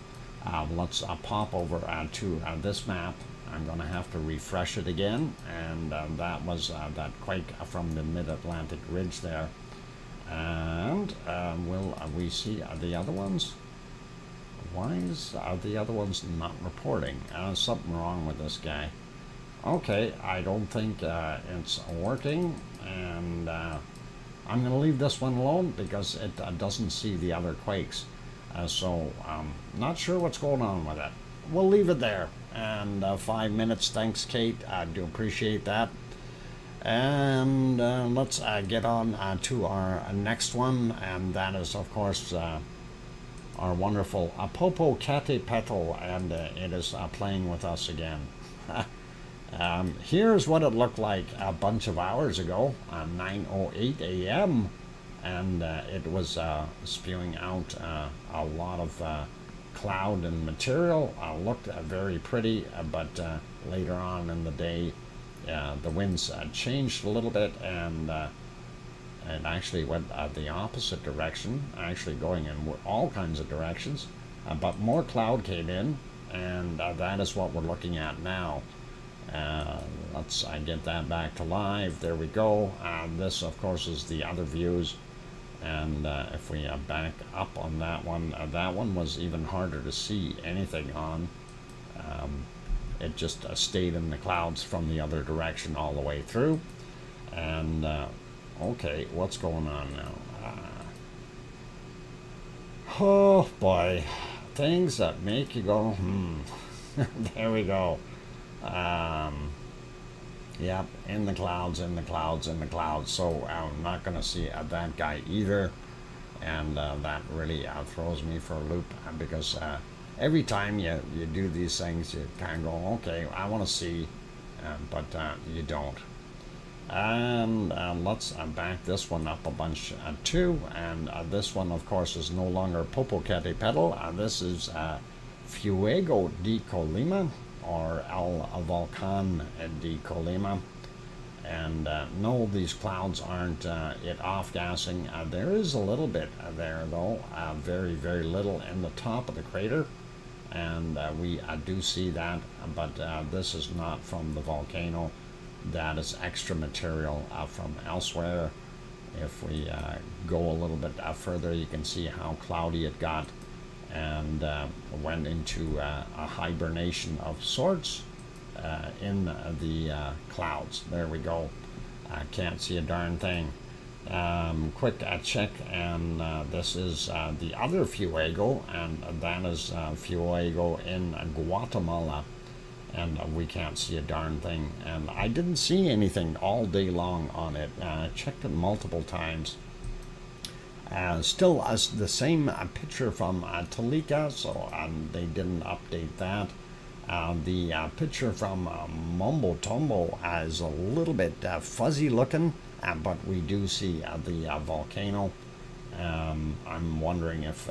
Let's pop over to this map. I'm going to have to refresh it again, and that was that quake from the mid-Atlantic ridge there. And will we see the other ones? Why is the other ones not reporting? Something wrong with this guy. Okay, I don't think it's working, and I'm going to leave this one alone because it doesn't see the other quakes. So not sure what's going on with it. We'll leave it there. And 5 minutes, thanks Kate, I do appreciate that. And let's get on to our next one, and that is of course our wonderful Popocatépetl, and it is playing with us again. Here's what it looked like a bunch of hours ago, 9:08 a.m., and it was spewing out a lot of cloud and material. Looked very pretty, but later on in the day, the winds changed a little bit, and it actually went the opposite direction, actually going in all kinds of directions, but more cloud came in, and that is what we're looking at now. Let's get that back to live. There we go. This, of course, is the other views. And if we back up on that one was even harder to see anything on. It just stayed in the clouds from the other direction all the way through. And okay, what's going on now? Oh boy, things that make you go, there we go. Yep, in the clouds, in the clouds, in the clouds. So I'm not going to see that guy either, and that really throws me for a loop, because every time you do these things, you kind of go, okay, I want to see, but you don't. And let's back this one up a bunch too, and this one of course is no longer Popocatépetl. This is Fuego de Colima, or El Volcán de Colima. And no, these clouds aren't it off-gassing. There is a little bit there though, very, very little in the top of the crater, and we do see that, but this is not from the volcano. That is extra material from elsewhere. If we go a little bit further, you can see how cloudy it got, and went into a hibernation of sorts in the clouds. There we go. I can't see a darn thing. Quick check, and this is the other Fuego, and that is Fuego in Guatemala, and we can't see a darn thing. And I didn't see anything all day long on it. I checked it multiple times. Still the same picture from Tolica, so they didn't update that. The picture from Mumbo Tumbo is a little bit fuzzy looking, but we do see the volcano. I'm wondering if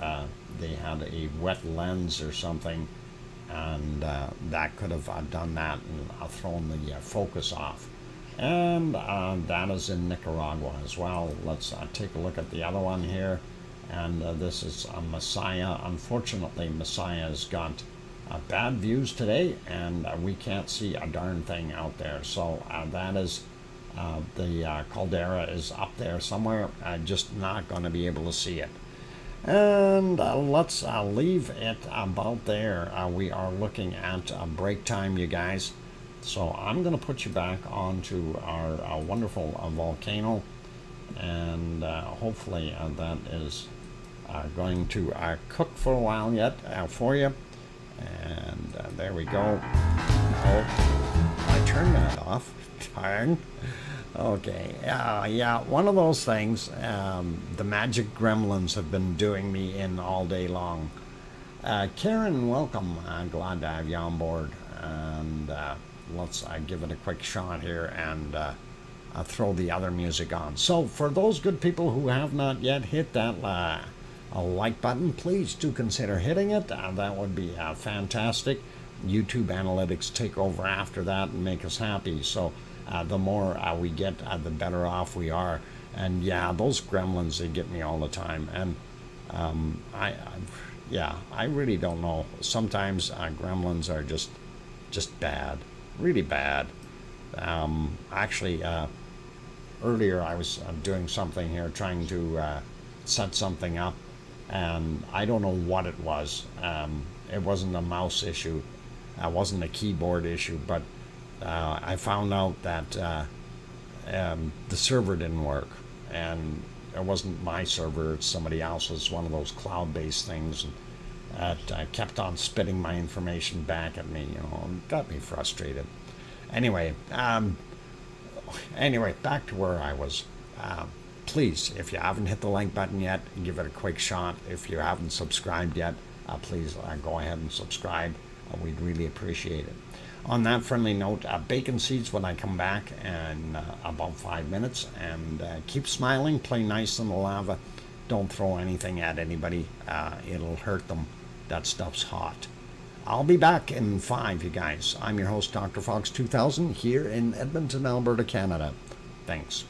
they had a wet lens or something, and that could have done that and thrown the focus off. And that is in Nicaragua as well. Let's take a look at the other one here. And this is Messiah. Unfortunately, Messiah's got bad views today, and we can't see a darn thing out there. So that is the caldera is up there somewhere. Just not going to be able to see it. And let's leave it about there. We are looking at break time, you guys. So I'm going to put you back onto our wonderful volcano, and hopefully that is going to cook for a while yet for you. And there we go. Oh, I turned that off. Darn. Okay. Yeah, one of those things. The magic gremlins have been doing me in all day long. Karen, welcome. Glad to have you on board. And let's give it a quick shot here and throw the other music on. So for those good people who have not yet hit that like button, please do consider hitting it. That would be fantastic. YouTube analytics take over after that and make us happy. So the more we get, the better off we are. And yeah, those gremlins, they get me all the time. And I really don't know. Sometimes gremlins are just bad. Really bad. Actually, earlier I was doing something here, trying to set something up, and I don't know what it was. It wasn't a mouse issue, it wasn't a keyboard issue, but I found out that the server didn't work, and it wasn't my server, it's somebody else's, one of those cloud-based things. It kept on spitting my information back at me, and got me frustrated. Anyway, back to where I was. Please, if you haven't hit the like button yet, give it a quick shot. If you haven't subscribed yet, please go ahead and subscribe. We'd really appreciate it. On that friendly note, bacon seeds when I come back in about 5 minutes. And keep smiling, play nice in the lava. Don't throw anything at anybody. It'll hurt them. That stuff's hot. I'll be back in 5, you guys. I'm your host, DrFox2000, here in Edmonton, Alberta, Canada. Thanks.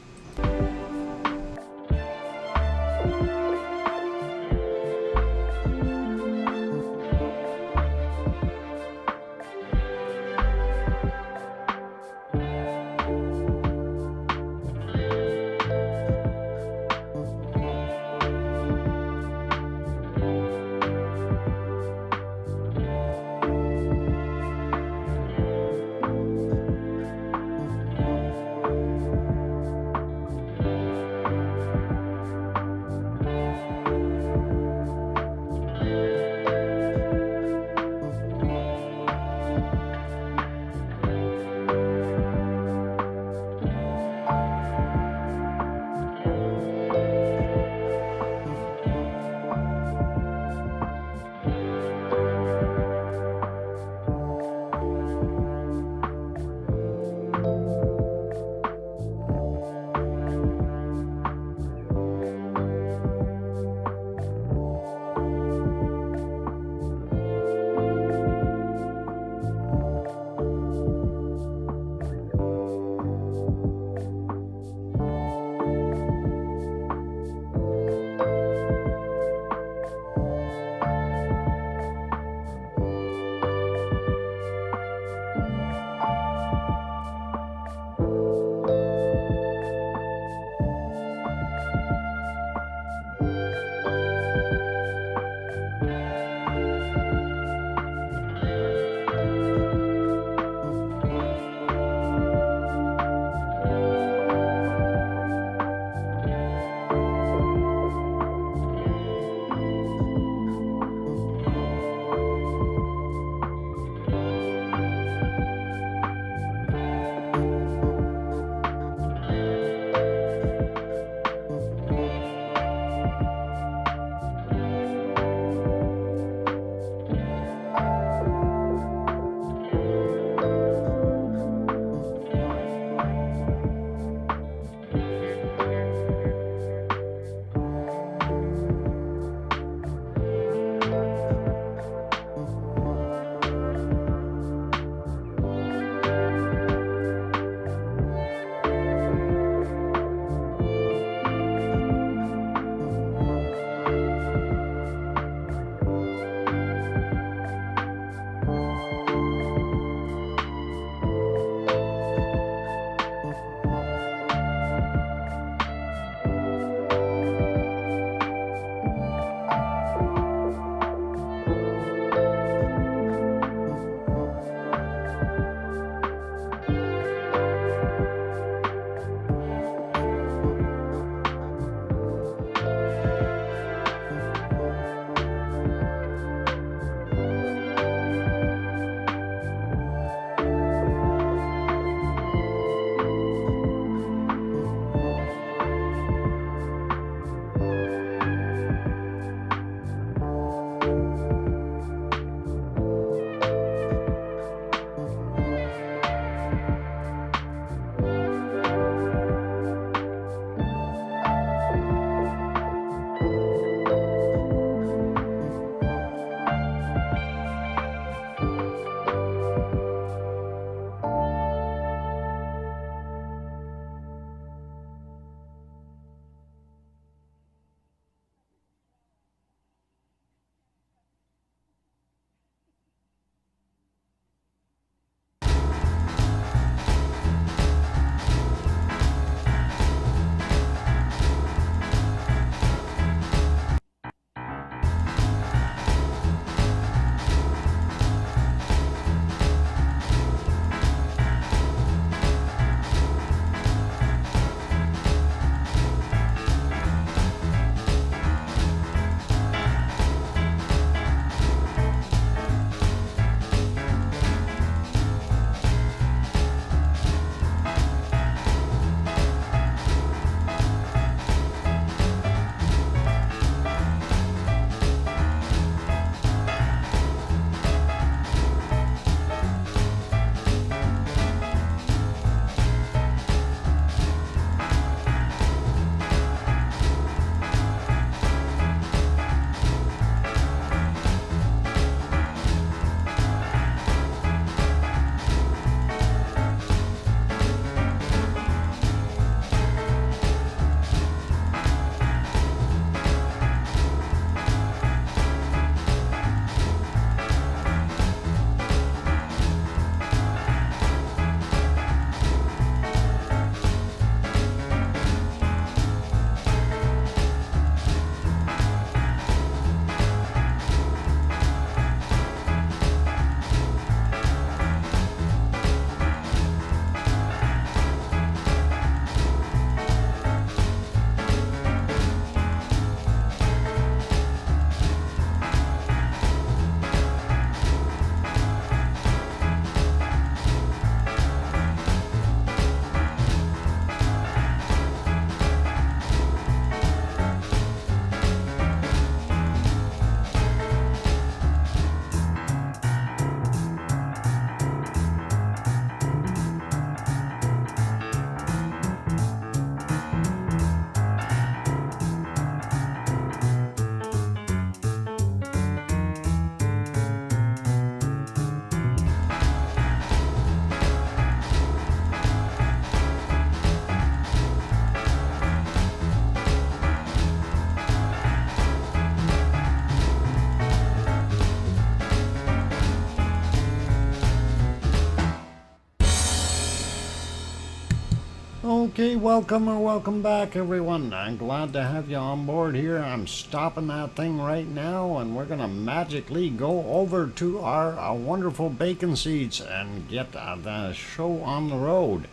Okay, welcome or welcome back, everyone. I'm glad to have you on board here. I'm stopping that thing right now, and we're gonna magically go over to our wonderful bacon seeds and get the show on the road.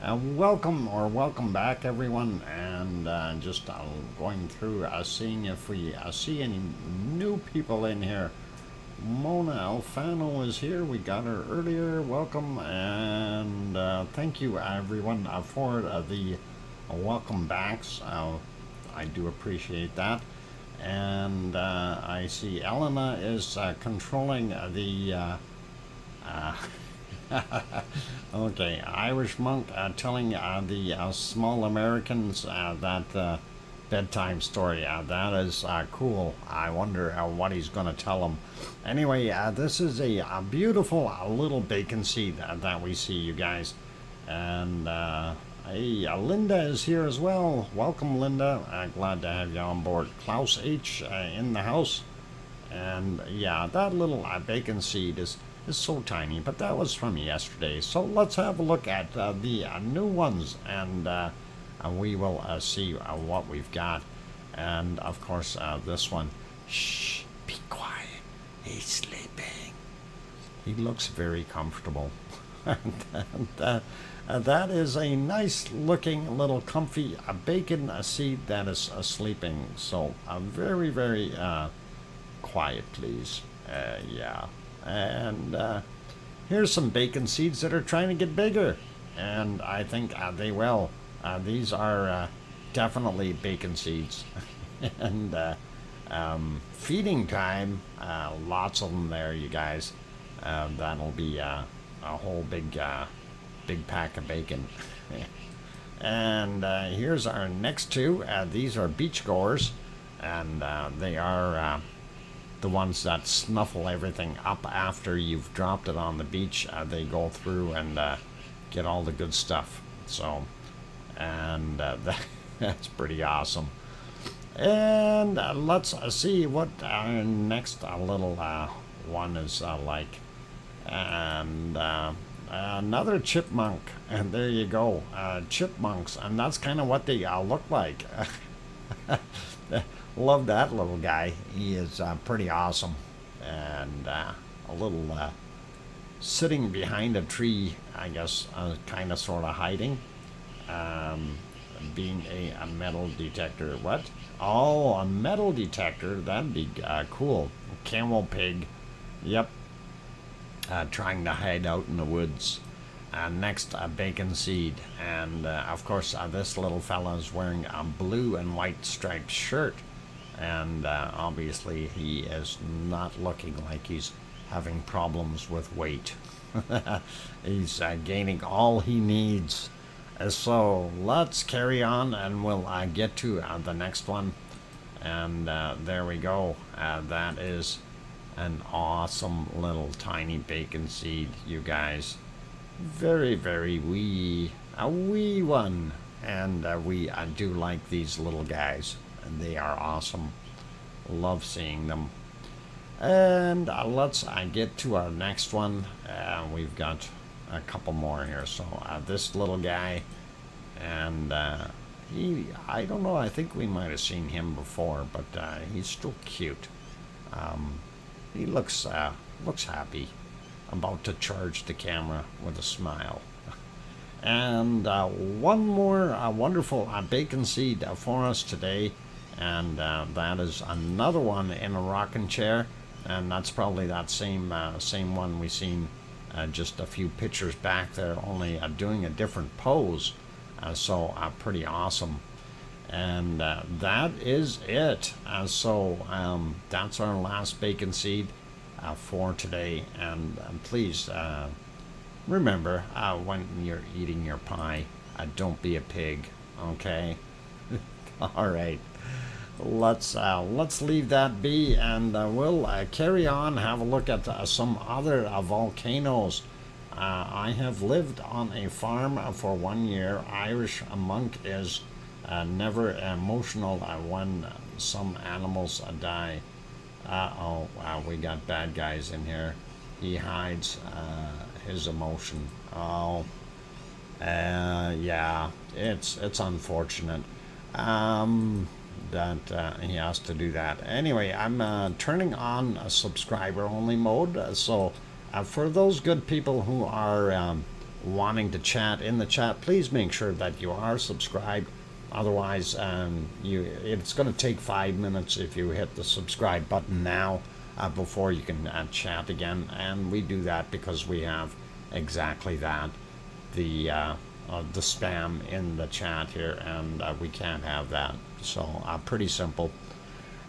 Welcome or welcome back, everyone, and just going through seeing if we see any new people in here. Mona Alfano is here. We got her earlier. Welcome, and thank you everyone for the welcome backs. I do appreciate that. And I see Elena is controlling the okay, Irish monk telling the small Americans that bedtime story. That is cool. I wonder what he's going to tell them. Anyway, this is a beautiful little bacon seed that we see, you guys. And hey, Linda is here as well. Welcome, Linda. Glad to have you on board. Klaus H in the house. And yeah, that little bacon seed is so tiny, but that was from yesterday. So let's have a look at the new ones, and we will see what we've got. And of course, this one. Shh, be quiet. He's sleeping. He looks very comfortable. That is a nice looking little comfy bacon seed that is sleeping. So very, very quiet, please. Yeah. And here's some bacon seeds that are trying to get bigger. And I think they will. These are definitely bacon seeds. And feeding time, lots of them there, you guys. That'll be a whole big pack of bacon. And here's our next two. These are beachgoers, and they are the ones that snuffle everything up after you've dropped it on the beach. They go through and get all the good stuff. So, and that's pretty awesome. And let's see what our next little one is like. And another chipmunk, and there you go, chipmunks, and that's kind of what they look like. Love that little guy. He is pretty awesome, and a little sitting behind a tree, I guess, kind of sort of hiding, being a metal detector. What? Oh, a metal detector. That'd be cool. Camel pig. Yep. Trying to hide out in the woods. Next, a bacon seed. And of course, this little fella is wearing a blue and white striped shirt. And obviously, he is not looking like he's having problems with weight. He's gaining all he needs. So let's carry on, and we'll get to the next one. And there we go. That is an awesome little tiny bacon seed, you guys. Very, very wee. A wee one. And we do like these little guys. They are awesome. Love seeing them. And let's get to our next one. We've got a couple more here. So this little guy, and I don't know, I think we might have seen him before, but he's still cute. He looks happy, about to charge the camera with a smile. And one more wonderful bacon seed for us today, and that is another one in a rocking chair, and that's probably that same one we seen just a few pictures back there, only doing a different pose. So pretty awesome. And that is it. So that's our last bacon seed for today. And please remember, when you're eating your pie, don't be a pig. Okay. All right. Let's leave that be, and we'll carry on. Have a look at some other volcanoes. I have lived on a farm for 1 year. Irish monk is never emotional when some animals die. Oh, wow, we got bad guys in here. He hides his emotion. Oh, Yeah, it's unfortunate that he has to do that. Anyway, I'm turning on a subscriber only mode. So for those good people who are wanting to chat in the chat, please make sure that you are subscribed. Otherwise, it's going to take 5 minutes if you hit the subscribe button now before you can chat again. And we do that because we have exactly that, the spam in the chat here, and we can't have that. So pretty simple.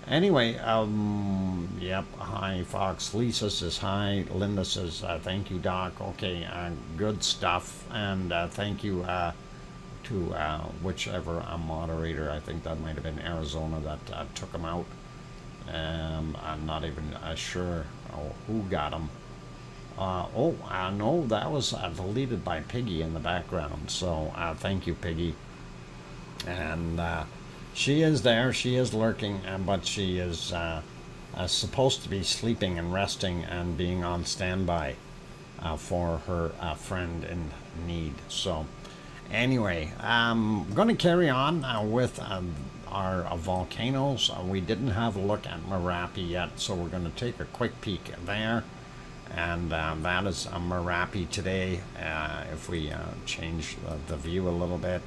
Anyway, yep, hi Fox. Lisa says hi. Linda says thank you, Doc. Okay, good stuff. And thank you to whichever moderator. I think that might have been Arizona that took them out. I'm not even sure who got them. No, that was deleted by Piggy in the background. So thank you, Piggy. And she is there. She is lurking, but she is supposed to be sleeping and resting and being on standby for her friend in need. So anyway, I'm going to carry on with our volcanoes. We didn't have a look at Merapi yet, so we're going to take a quick peek there. And that is Merapi today. If we change the view a little bit,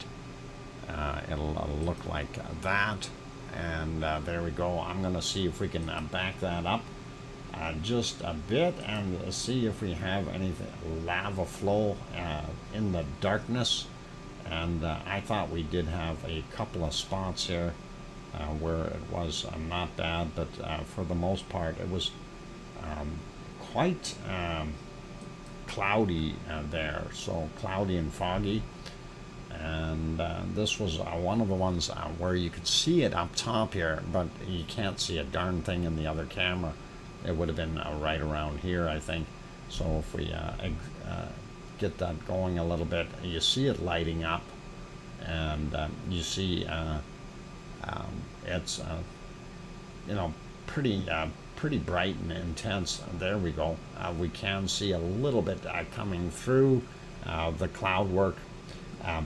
it'll look like that. And there we go. I'm going to see if we can back that up just a bit and see if we have anything lava flow in the darkness. And I thought we did have a couple of spots here where it was not bad, but for the most part it was quite cloudy there, so cloudy and foggy. And this was one of the ones where you could see it up top here, but you can't see a darn thing in the other camera. It would have been right around here, I think. So if we get that going a little bit, you see it lighting up, and you see it's pretty bright and intense. There we go. We can see a little bit coming through the cloud work,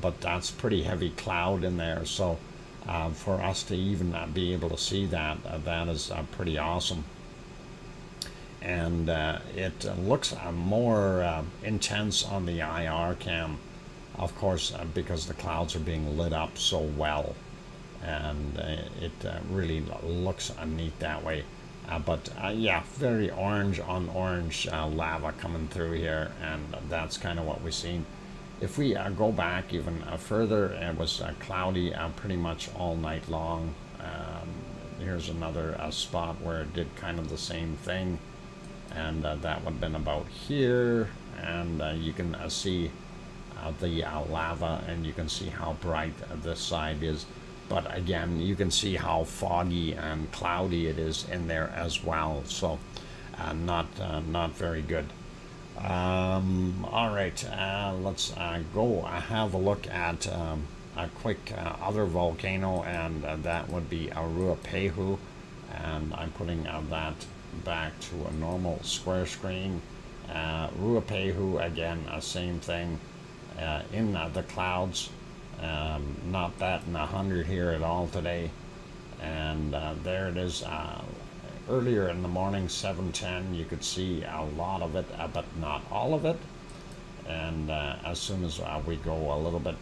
but that's pretty heavy cloud in there. So for us to even be able to see that, that is pretty awesome. And it looks more intense on the IR cam, of course, because the clouds are being lit up so well, and it really looks neat that way. But yeah, very orange on orange lava coming through here, and that's kind of what we've seen. If we go back even further, it was cloudy pretty much all night long. Here's another spot where it did kind of the same thing, and that would have been about here. And you can see the lava, and you can see how bright this side is. But again, you can see how foggy and cloudy it is in there as well. So not very good. All right, let's go have a look at a quick other volcano, and that would be Ruapehu. And I'm putting that back to a normal square screen. Ruapehu, again, same thing, in the clouds. Not batting 100 here at all today. And there it is. Earlier in the morning, 7:10, you could see a lot of it, but not all of it. And as soon as we go a little bit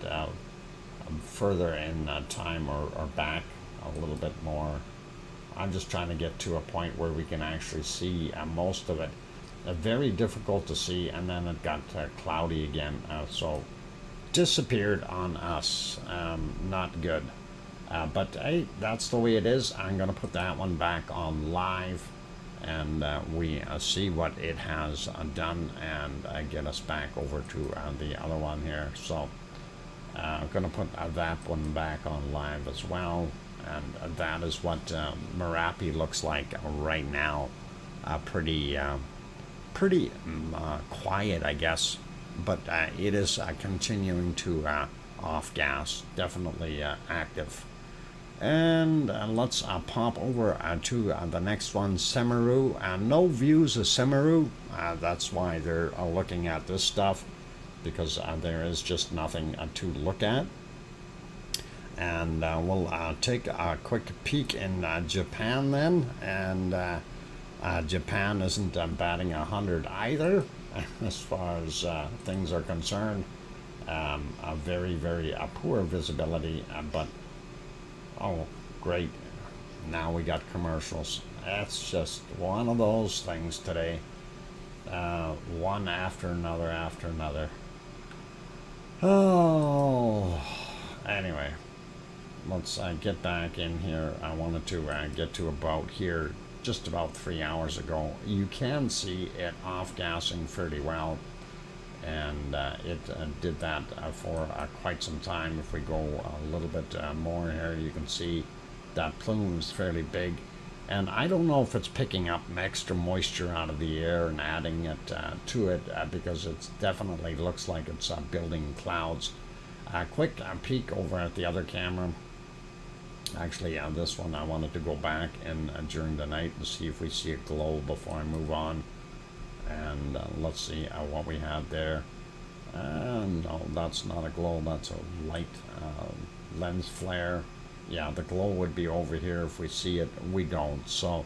further in time, or back a little bit more, I'm just trying to get to a point where we can actually see most of it. Very difficult to see, and then it got cloudy again, so disappeared on us. Not good. But hey, that's the way it is. I'm going to put that one back on live, and we see what it has done, and get us back over to the other one here. So I'm going to put that one back on live as well, and that is what Merapi looks like right now. Pretty quiet, I guess, but it is continuing to off gas, definitely active. And let's pop over to the next one, Semeru. No views of Semeru. That's why they're looking at this stuff. because there is just nothing to look at. And we'll take a quick peek in Japan then, and Japan isn't batting 100 either as far as things are concerned. A very, very poor visibility, but oh, great. Now we got commercials. That's just one of those things today. One after another after another. Oh, anyway, let's get back in here. I wanted to get to about here just about 3 hours ago. You can see it off-gassing fairly well, and it did that for quite some time. If we go a little bit more here, you can see that plume is fairly big. And I don't know if it's picking up extra moisture out of the air and adding it to it, because it definitely looks like it's building clouds. Quick peek over at the other camera. Actually, this one I wanted to go back and during the night and see if we see a glow before I move on. And let's see what we have there. No, that's not a glow, that's a light lens flare. Yeah, the glow would be over here if we see it. We don't, so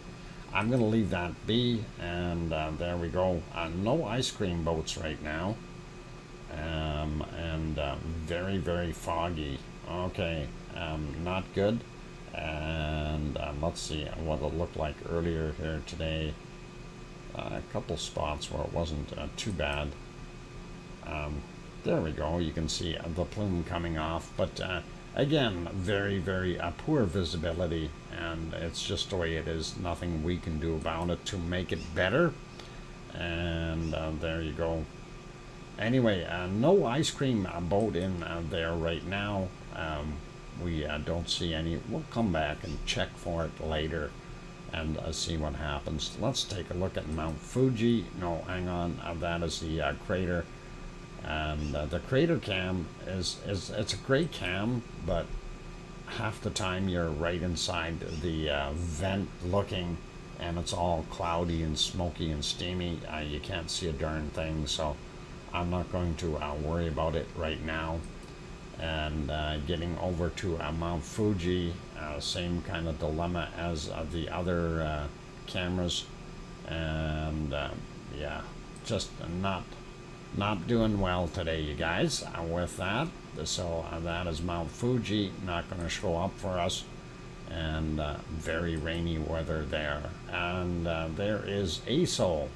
I'm going to leave that be. And there we go. No ice cream boats right now. And very, very foggy. Okay, not good. And let's see what it looked like earlier here today. A couple spots where it wasn't too bad. There we go. You can see the plume coming off, but again, very, very poor visibility, and it's just the way it is. Nothing we can do about it to make it better. And there you go. Anyway, no ice cream boat in there right now. We don't see any. We'll come back and check for it later and see what happens. Let's take a look at Mount Fuji. No, hang on. That is the crater. And the crater cam it's a great cam, but half the time you're right inside the vent looking, and it's all cloudy and smoky and steamy. You can't see a darn thing, so I'm not going to worry about it right now. And getting over to Mount Fuji, same kind of dilemma as the other cameras, and yeah, just not doing well today, you guys, with that. So that is Mount Fuji, not going to show up for us, and very rainy weather there. And there is ASO,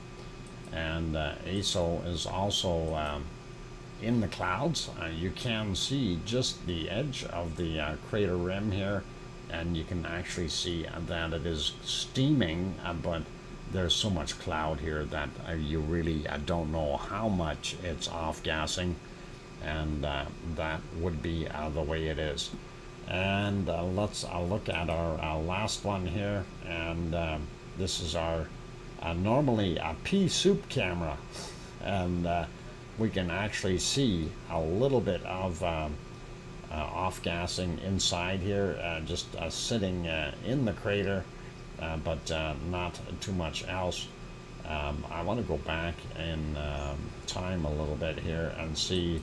and ASO is also in the clouds. You can see just the edge of the crater rim here, and you can actually see that it is steaming, but there's so much cloud here that you really don't know how much it's off-gassing, and that would be the way it is. And let's look at our last one here, and this is our normally a pea soup camera, and we can actually see a little bit of off-gassing inside here, just sitting in the crater. But not too much else. I want to go back in time a little bit here and see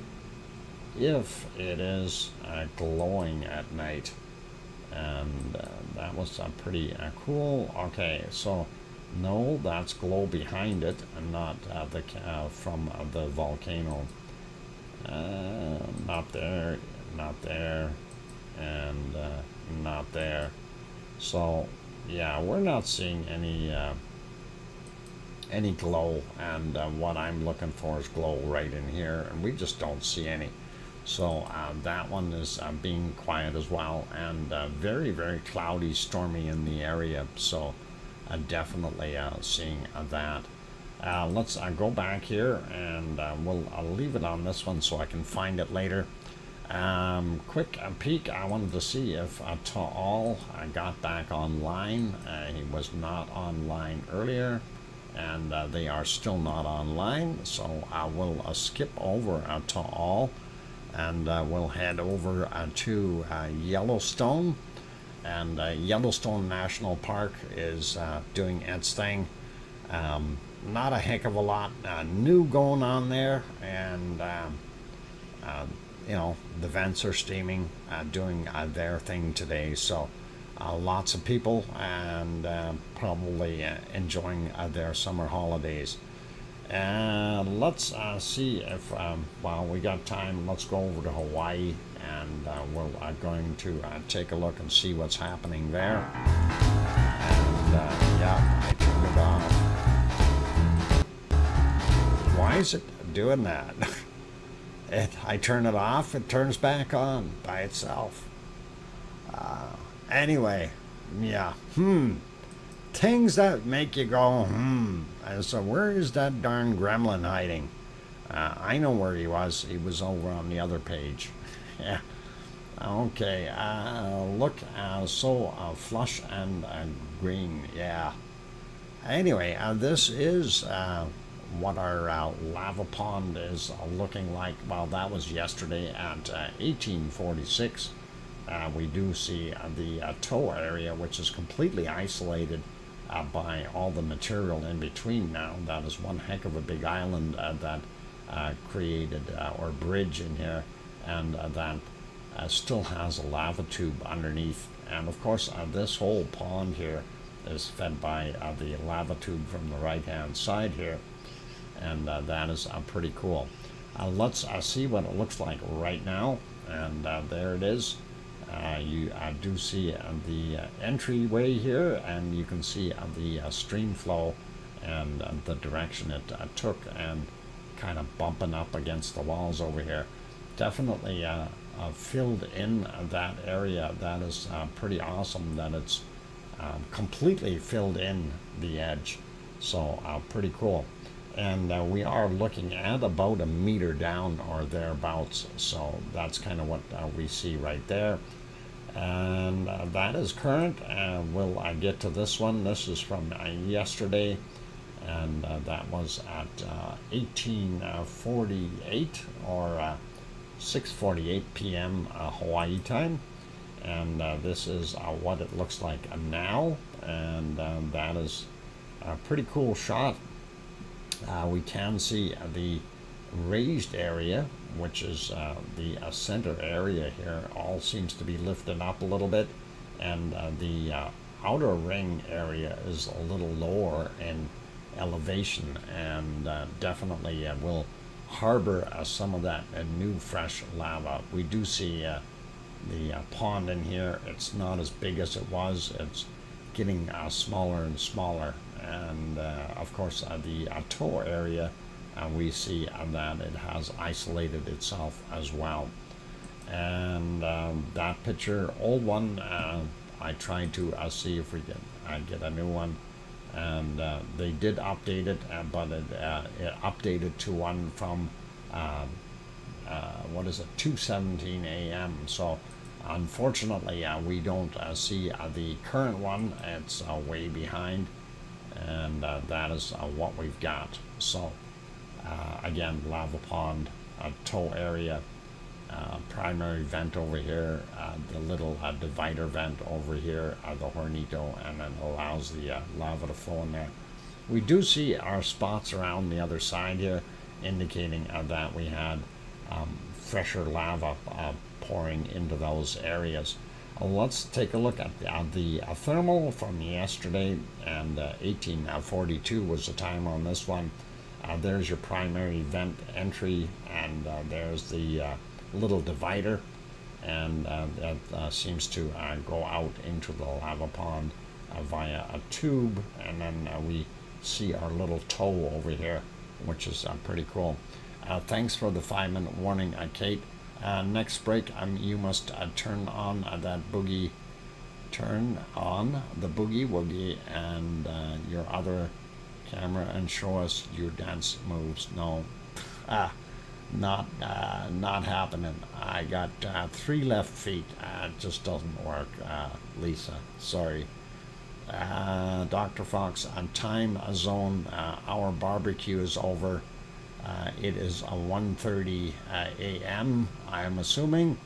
if it is glowing at night. And that was pretty cool. Okay, so no, that's glow behind it, and not from the volcano. Not there, not there, and not there. So yeah, we're not seeing any glow, and what I'm looking for is glow right in here, and we just don't see any. So that one is being quiet as well, and very, very cloudy, stormy in the area. So definitely seeing that. Let's go back here, and I'll leave it on this one so I can find it later. Quick peek. I wanted to see if Taal got back online. He was not online earlier, and they are still not online. So I will skip over Taal, and we'll head over to Yellowstone. And Yellowstone National Park is doing its thing. Not a heck of a lot new going on there, and you know, the vents are steaming, doing their thing today. So lots of people and probably enjoying their summer holidays. And let's see if, while we got time, let's go over to Hawaii and we're going to take a look and see what's happening there. And yeah, I turned it off. Why is it doing that? I turn it off, it turns back on by itself. Anyway, yeah, things that make you go, So where is that darn gremlin hiding? I know where he was. He was over on the other page. Yeah. Okay, look, so flush and green, yeah. Anyway, this is what our lava pond is looking like. Well, that was yesterday at 1846. We do see the toe area, which is completely isolated by all the material in between now. That is one heck of a big island that created, or bridge in here, and that still has a lava tube underneath. And of course, this whole pond here is fed by the lava tube from the right hand side here, and that is pretty cool. Let's see what it looks like right now, and there it is. You do see the entryway here, and you can see the stream flow and the direction it took, and kind of bumping up against the walls over here. Definitely filled in that area. That is pretty awesome that it's completely filled in the edge. So pretty cool. And we are looking at about a meter down or thereabouts. So that's kind of what we see right there. And that is current. Will I get to this one? This is from yesterday, and that was at 1848 or 6:48 p.m. Hawaii time. And this is what it looks like now, and that is a pretty cool shot. We can see the raised area, which is the center area here, all seems to be lifted up a little bit, and the outer ring area is a little lower in elevation, and definitely will harbor some of that new fresh lava. We do see the pond in here. It's not as big as it was. It's getting smaller and smaller, and of course the toe area, we see that it has isolated itself as well. And that picture, old one, I tried to see if we can get a new one, and they did update it, but it updated to one from what is it, 2:17 a.m. So unfortunately we don't see the current one. It's way behind, and that is what we've got. So again, lava pond, toe area, primary vent over here, the little divider vent over here, the hornito, and then allows the lava to flow in there. We do see our spots around the other side here, indicating that we had fresher lava pouring into those areas. Let's take a look at the thermal from yesterday, and 1842 was the time on this one. There's your primary vent entry, and there's the little divider, and that seems to go out into the lava pond via a tube, and then we see our little toe over here, which is pretty cool. Thanks for the 5-minute warning, Kate. Next break, you must turn on that boogie, turn on the boogie woogie and your other camera and show us your dance moves. No, not happening. I got 3 left feet. It just doesn't work, Lisa. Sorry. Dr. Fox, on time zone, our barbecue is over. It is 1:30 a.m. I am assuming,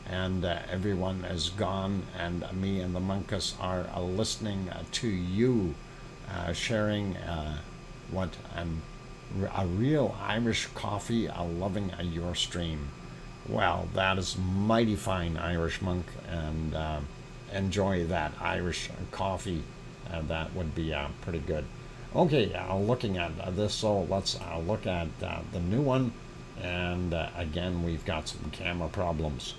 and everyone is gone, and me and the monkus are listening to you, sharing what a real Irish coffee, loving your stream. Well, that is mighty fine, Irish monk, and enjoy that Irish coffee. That would be pretty good. Okay, looking at this, so let's look at the new one. And again, we've got some camera problems.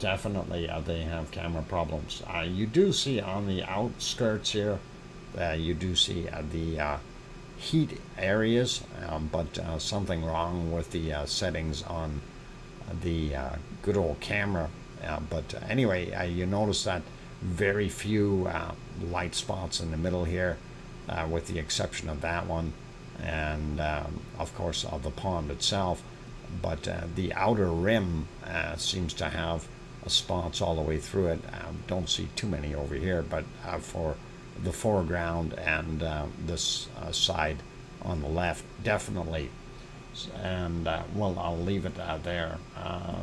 Definitely, they have camera problems. You do see on the outskirts here, you do see the heat areas, but something wrong with the settings on the good old camera. But anyway, you notice that very few light spots in the middle here, with the exception of that one, and of course of the pond itself. But the outer rim seems to have spots all the way through it. Don't see too many over here, but for the foreground and this side on the left, definitely. And well, I'll leave it there.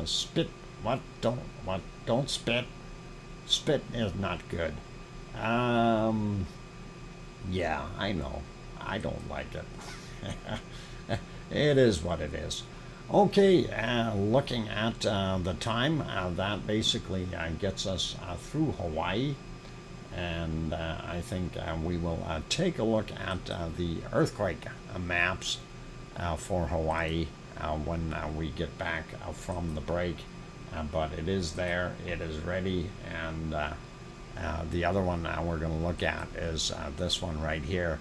Spit? What? Don't spit. Spit is not good. Yeah, I know. I don't like it. It is what it is. Okay, looking at the time, that basically gets us through Hawaii. And I think we will take a look at the earthquake maps for Hawaii when we get back from the break. But it is there, it is ready, and the other one we're going to look at is this one right here,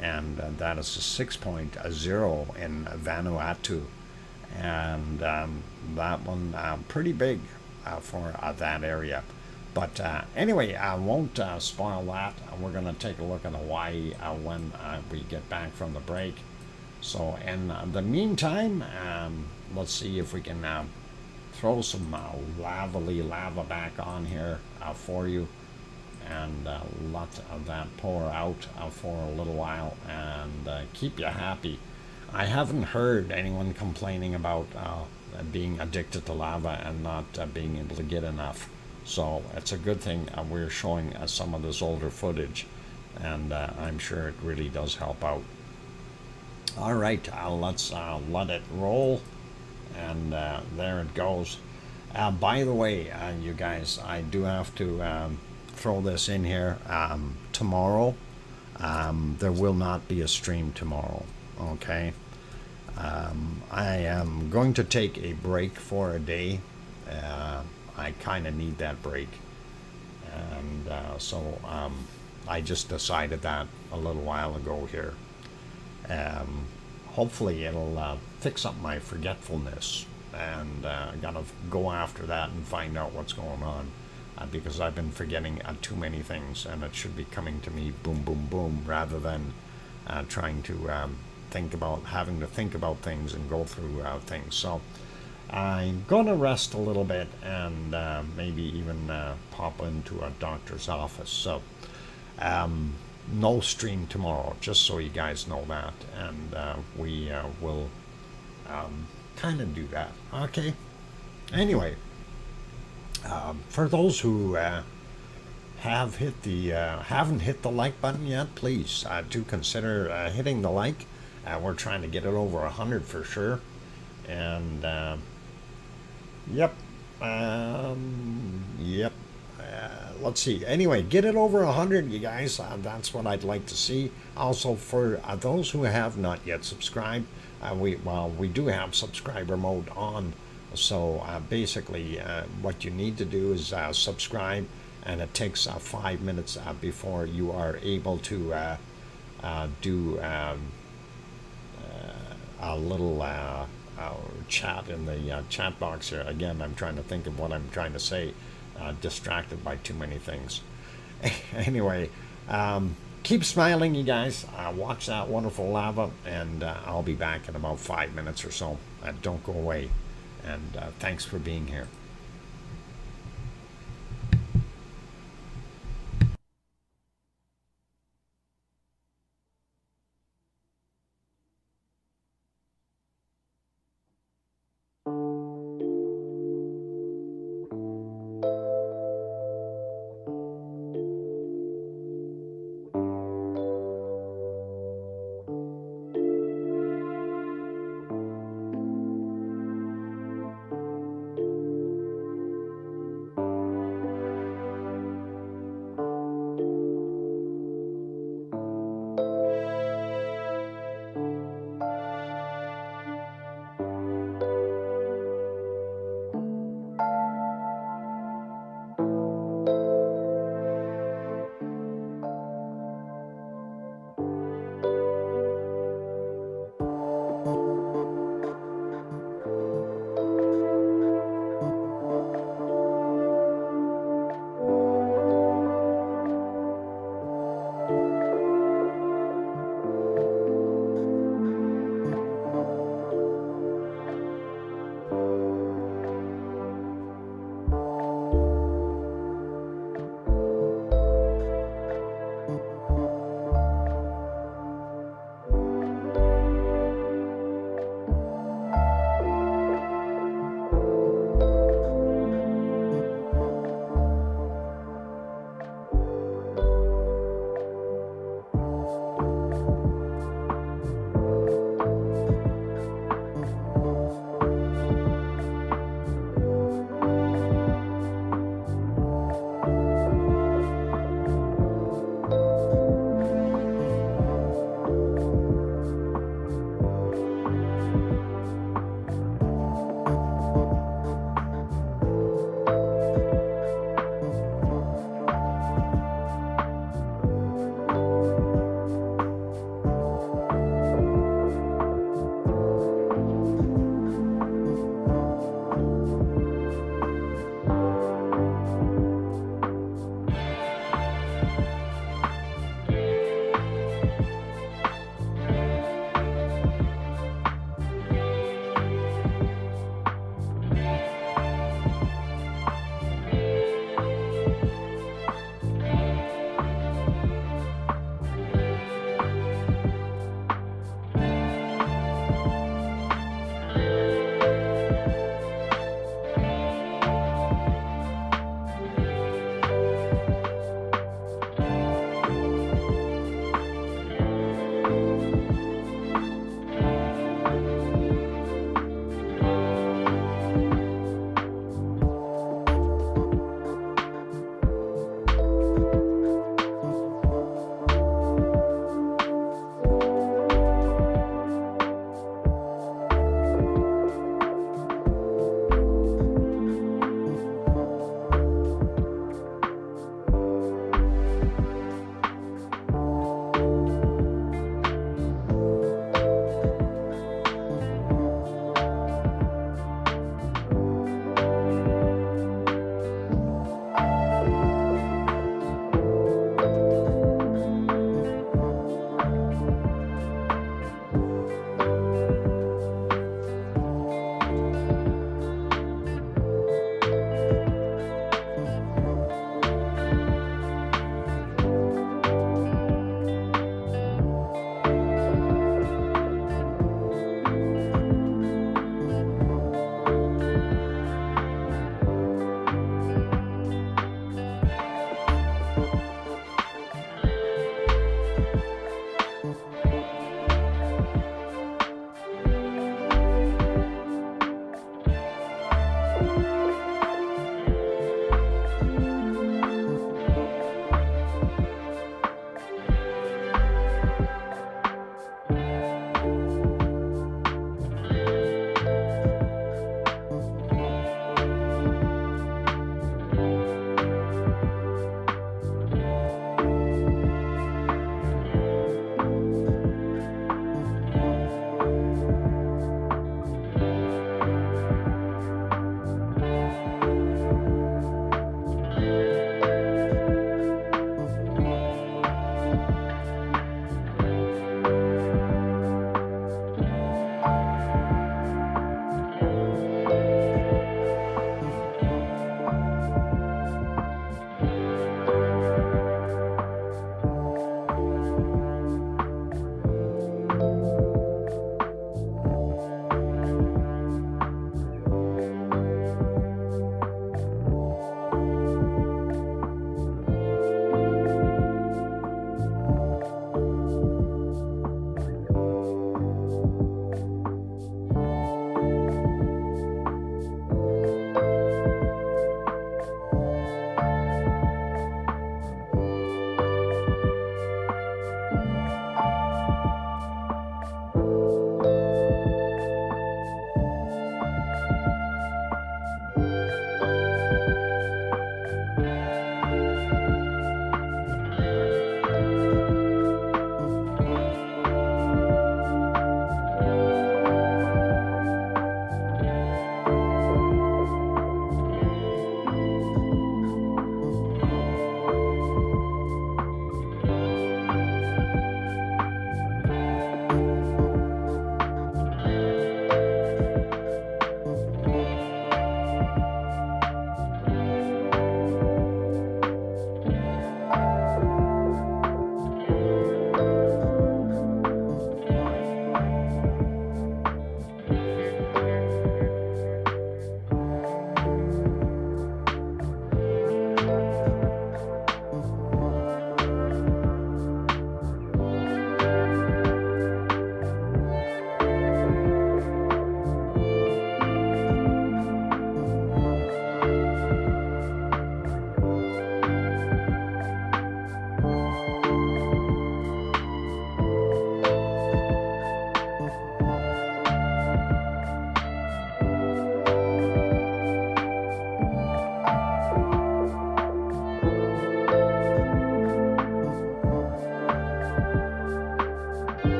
and that is a 6.0 in Vanuatu, and that one pretty big for that area. But anyway, I won't spoil that. We're going to take a look at Hawaii when we get back from the break. So in the meantime, let's see if we can throw some lava back on here for you, and let that pour out for a little while, and keep you happy. I haven't heard anyone complaining about being addicted to lava and not being able to get enough. So it's a good thing we're showing some of this older footage, and I'm sure it really does help out. All right, let's let it roll, and there it goes. By the way, you guys, I do have to throw this in here. Tomorrow, there will not be a stream tomorrow, okay? I am going to take a break for a day. I kind of need that break, and so I just decided that a little while ago here. Hopefully it'll fix up my forgetfulness, and I gotta go after that and find out what's going on, because I've been forgetting too many things, and it should be coming to me boom boom boom, rather than trying to having to think about things and go through things. So I'm gonna rest a little bit, and maybe even pop into a doctor's office. So no stream tomorrow, just so you guys know that, and we will kind of do that. Okay. Anyway, for those who haven't hit the like button yet, please do consider hitting the like. We're trying to get it over 100 for sure, and yep. Let's see. Anyway, get it over 100, you guys. That's what I'd like to see. Also, for those who have not yet subscribed, we do have subscriber mode on. So basically, what you need to do is subscribe, and it takes 5 minutes before you are able to do a little chat in the chat box here. Again, I'm trying to think of what I'm trying to say. Distracted by too many things. Anyway, keep smiling, you guys. Watch that wonderful lava, and I'll be back in about 5 minutes or so. Don't go away, and thanks for being here.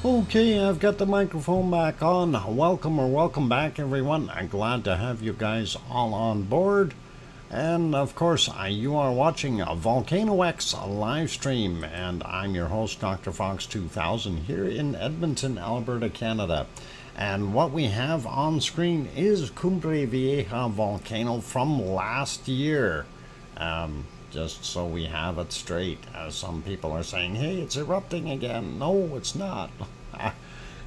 Okay, I've got the microphone back on. Welcome back, everyone. I'm glad to have you guys all on board. And of course, you are watching a VolcanoX live stream, and I'm your host, DrFox2000, here in Edmonton, Alberta, Canada. And what we have on screen is Cumbre Vieja volcano from last year. Just so we have it straight. Some people are saying, hey, it's erupting again. No, it's not.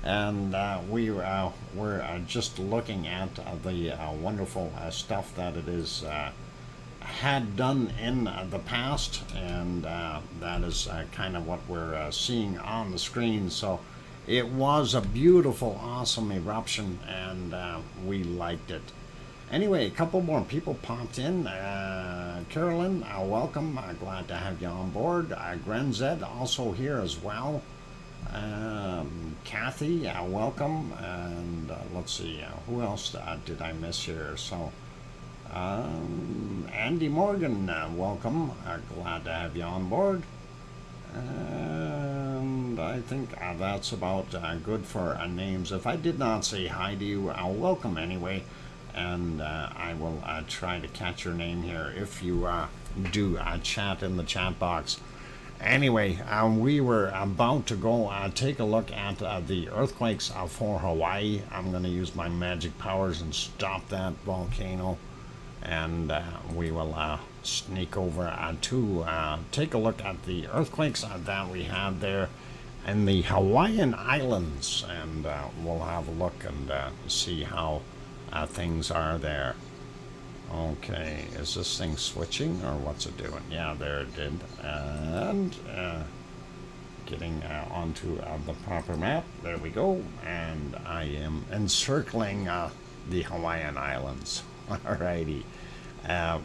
And we're just looking at the wonderful stuff that it is had done in the past, and that is kind of what we're seeing on the screen. So it was a beautiful, awesome eruption, and we liked it. Anyway, a couple more people popped in. Carolyn, welcome. Glad to have you on board. Grenzed also here as well. Kathy, welcome. And let's see, who else did I miss here? So, Andy Morgan, welcome. Glad to have you on board. And I think that's about good for names. If I did not say hi to you, welcome anyway. And I will try to catch your name here if you do chat in the chat box. Anyway, we were about to go take a look at the earthquakes for Hawaii. I'm going to use my magic powers and stop that volcano. And we will sneak over to take a look at the earthquakes that we had there in the Hawaiian Islands. And we'll have a look and see how things are there. Okay, is this thing switching or what's it doing? Yeah, there it did. And getting onto the proper map. There we go. And I am encircling the Hawaiian Islands. Alrighty.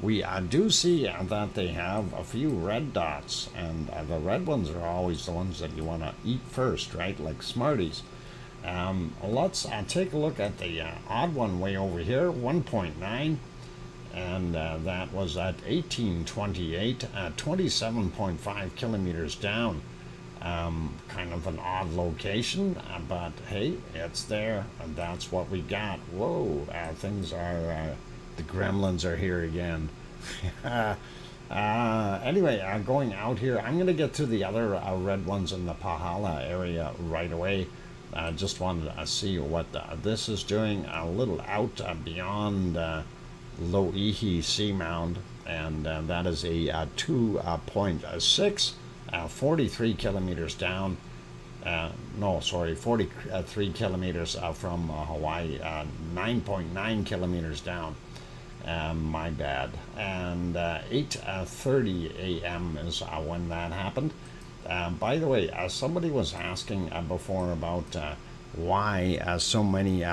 We do see that they have a few red dots, and the red ones are always the ones that you want to eat first, right? Like Smarties. Let's take a look at the odd one way over here, 1.9, and that was at 1828, 27.5 kilometers down. Kind of an odd location, but hey, it's there, and that's what we got. Whoa, things are, the gremlins are here again. Anyway, going out here, I'm going to get to the other red ones in the Pahala area right away. I just wanted to see what this is doing a little out beyond Loihi Seamound, and that is a 2.6, 43 kilometers down. No, sorry, 43 kilometers from Hawaii, 9.9 kilometers down. My bad. And 8:30 a.m. is when that happened. By the way, somebody was asking before about why so many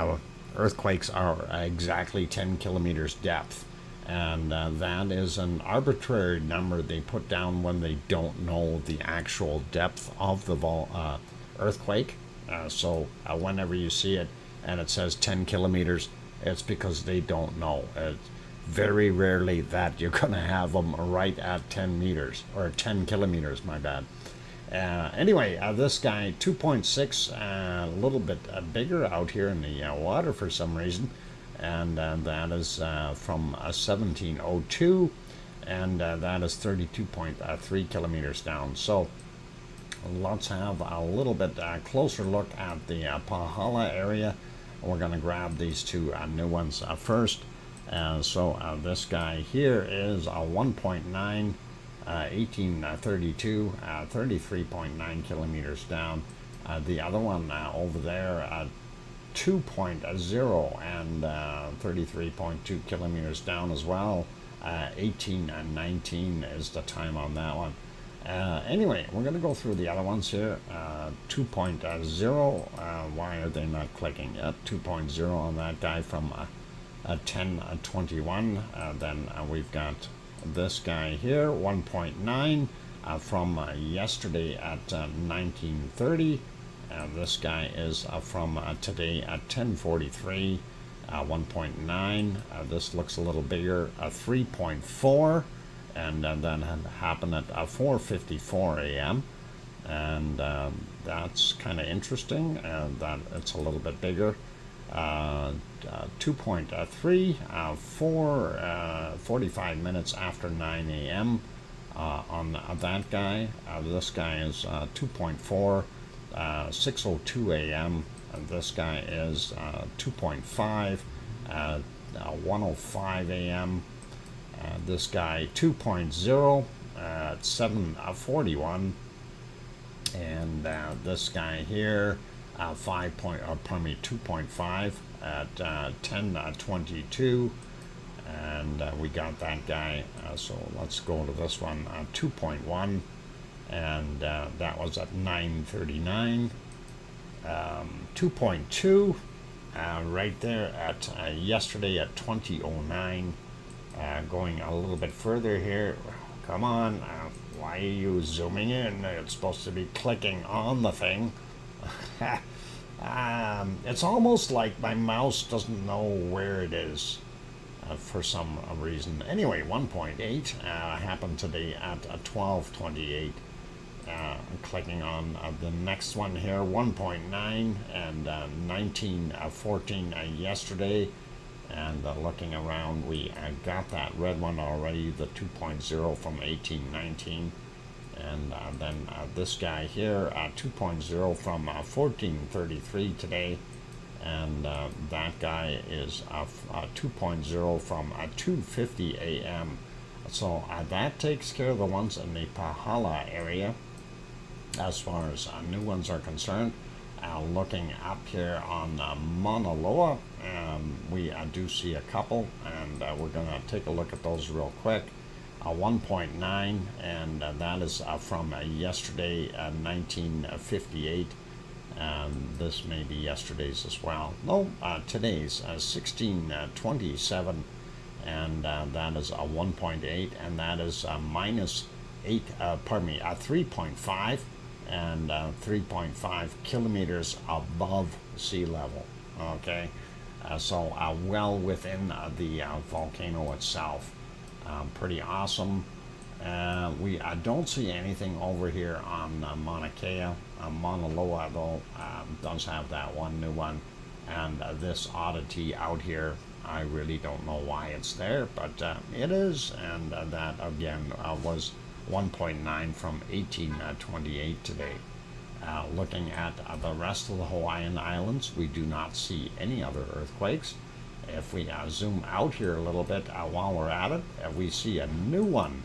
earthquakes are exactly 10 kilometers depth. And that is an arbitrary number they put down when they don't know the actual depth of the earthquake. So whenever you see it and it says 10 kilometers, it's because they don't know. It's very rarely that you're going to have them right at 10 meters, or 10 kilometers, my bad. Anyway, this guy, 2.6, a little bit bigger out here in the water for some reason, and that is from 1702, and that is 32.3 kilometers down. So let's have a little bit closer look at the Pahala area. We're going to grab these two new ones first. So this guy here is a 1.9. 1832, 33.9 kilometers down. The other one over there, 2.0 and 33.2 kilometers down as well. 1819 is the time on that one. Anyway, we're going to go through the other ones here. 2.0, why are they not clicking? 2.0 on that guy from 1021. Then we've got this guy here, 1.9 from yesterday at 1930. This guy is from today at 1043, 1.9. This looks a little bigger, 3.4, and then happened at 4:54 a.m. and that's kind of interesting. That it's a little bit bigger. 2.3 45 minutes after 9 a.m. On that guy. This guy is 2.4 6:02 a.m. This guy is 2.5 1:05 a.m. This guy 2.0 at 7:41, and this guy here 2.5 at 10:22, and we got that guy. So let's go to this one, 2.1, and that was at 9:39. 2.2 right there at yesterday at 20:09. Going a little bit further here. Come on, why are you zooming in? It's supposed to be clicking on the thing. It's almost like my mouse doesn't know where it is for some reason. Anyway, 1.8 happened today at 12:28. Clicking on the next one here, 1.9 and 19:14 yesterday. And looking around, we got that red one already, the 2.0 from 1819. And then this guy here, 2.0 from 1433 today. And that guy is 2.0 from 2:50 a.m. So that takes care of the ones in the Pahala area as far as new ones are concerned. Looking up here on Mauna Loa, we do see a couple, and we're going to take a look at those real quick. 1.9, and that is from yesterday, 1958. This may be yesterday's as well. No, today's 1627, and that is a 1.8, and that is minus 3.5. And 3.5 kilometers above sea level. Okay, so well within the volcano itself. Pretty awesome. We don't see anything over here on Mauna Kea. Mauna Loa, though, does have that one new one. And this oddity out here, I really don't know why it's there, but it is. And that, again, was 1.9 from 1828 today. Looking at the rest of the Hawaiian Islands, we do not see any other earthquakes. If we zoom out here a little bit while we're at it, we see a new one,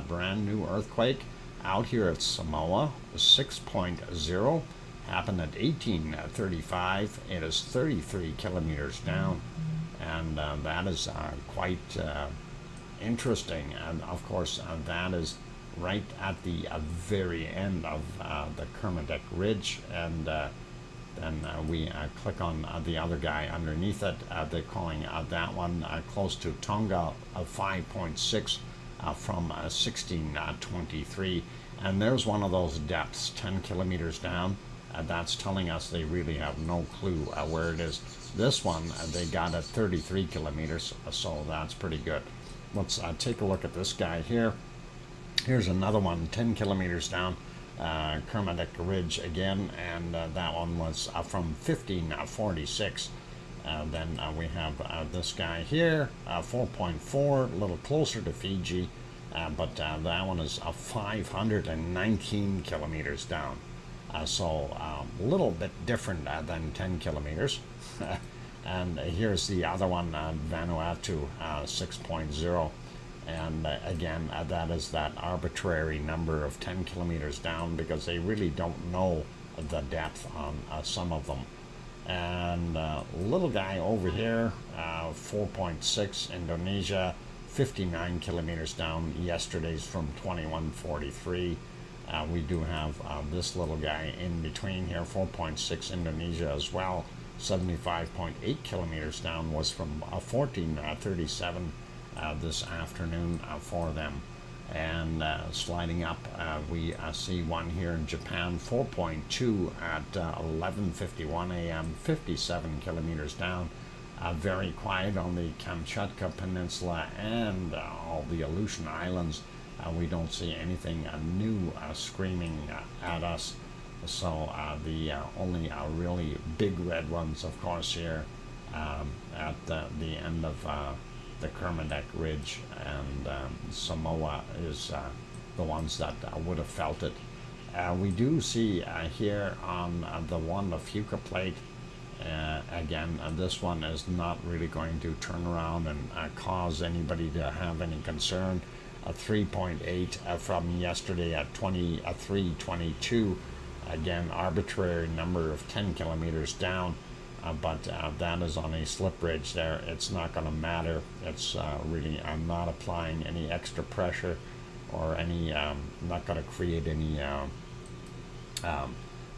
brand new earthquake out here at Samoa, 6.0, happened at 1835. It is 33 kilometers down, and that is quite interesting. And of course, that is right at the very end of the Kermadec Ridge, and then we click on the other guy underneath it. They're calling that one close to Tonga, 5.6 from 1623, and there's one of those depths, 10 kilometers down. That's telling us they really have no clue where it is. This one, they got at 33 kilometers, so that's pretty good. Let's take a look at this guy here. Here's another one, 10 kilometers down, Kermadec Ridge again, and that one was from 1546. Then we have this guy here, 4.4, a little closer to Fiji, but that one is 519 kilometers down. So a little bit different than 10 kilometers. And here's the other one, Vanuatu, 6.0. And again, that is that arbitrary number of 10 kilometers down, because they really don't know the depth on some of them. And little guy over here, 4.6, Indonesia, 59 kilometers down. Yesterday's from 2143. We do have this little guy in between here, 4.6, Indonesia as well. 75.8 kilometers down was from 1437 this afternoon for them. And sliding up, we see one here in Japan, 4.2 at 11:51 a.m., 57 kilometers down. Very quiet on the Kamchatka Peninsula and all the Aleutian Islands. we don't see anything new screaming at us. So the only really big red ones, of course, here at the end of the Kermadec Ridge, and Samoa is the ones that would have felt it. We do see here on the one, the Fuca plate, again, this one is not really going to turn around and cause anybody to have any concern. 3.8 from yesterday at 23:22. Again, arbitrary number of 10 kilometers down, but that is on a slip ridge there. It's not going to matter. It's really not applying any extra pressure or any, not going to create any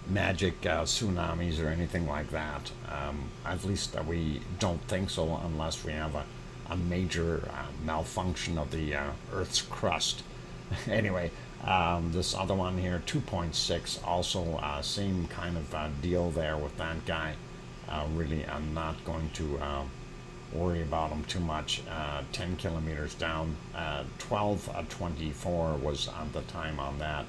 magic tsunamis or anything like that. At least we don't think so, unless we have a major malfunction of the Earth's crust. Anyway, this other one here, 2.6, also same kind of deal there with that guy. Really, I'm not going to worry about him too much. 10 kilometers down, 12:24 was the time on that.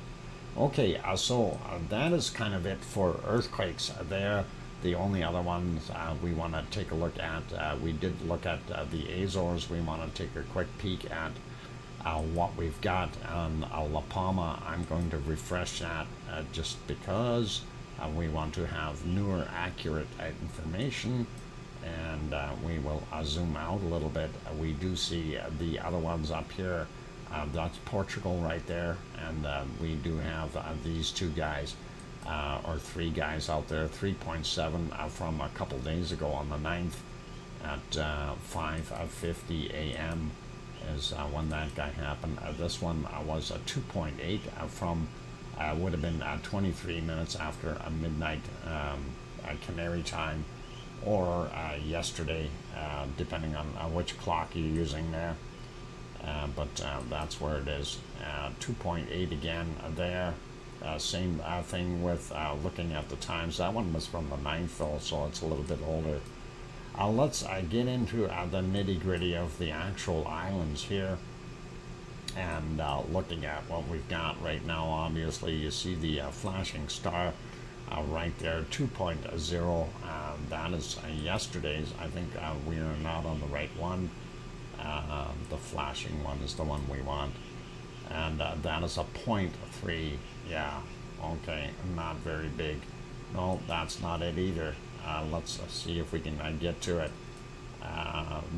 Okay, so that is kind of it for earthquakes there. The only other ones we want to take a look at, we did look at the Azores. We want to take a quick peek at what we've got on La Palma. I'm going to refresh that just because we want to have newer, accurate information, and we will zoom out a little bit. We do see the other ones up here. That's Portugal right there, and we do have these two guys, or three guys out there, 3.7 from a couple days ago on the 9th at 5:50 a.m. is when that guy happened. This one was a 2.8 from, would have been 23 minutes after midnight Canary time, or yesterday, depending on which clock you're using there. But that's where it is. 2.8 again there. Same thing with looking at the times. That one was from the 9th though, so it's a little bit older. Let's get into the nitty-gritty of the actual islands here, and looking at what we've got right now. Obviously, you see the flashing star right there, 2.0. That is yesterday's. I think we are not on the right one. The flashing one is the one we want, and that is a 0.3. Yeah, okay, not very big. No, that's not it either. Let's see if we can get to it.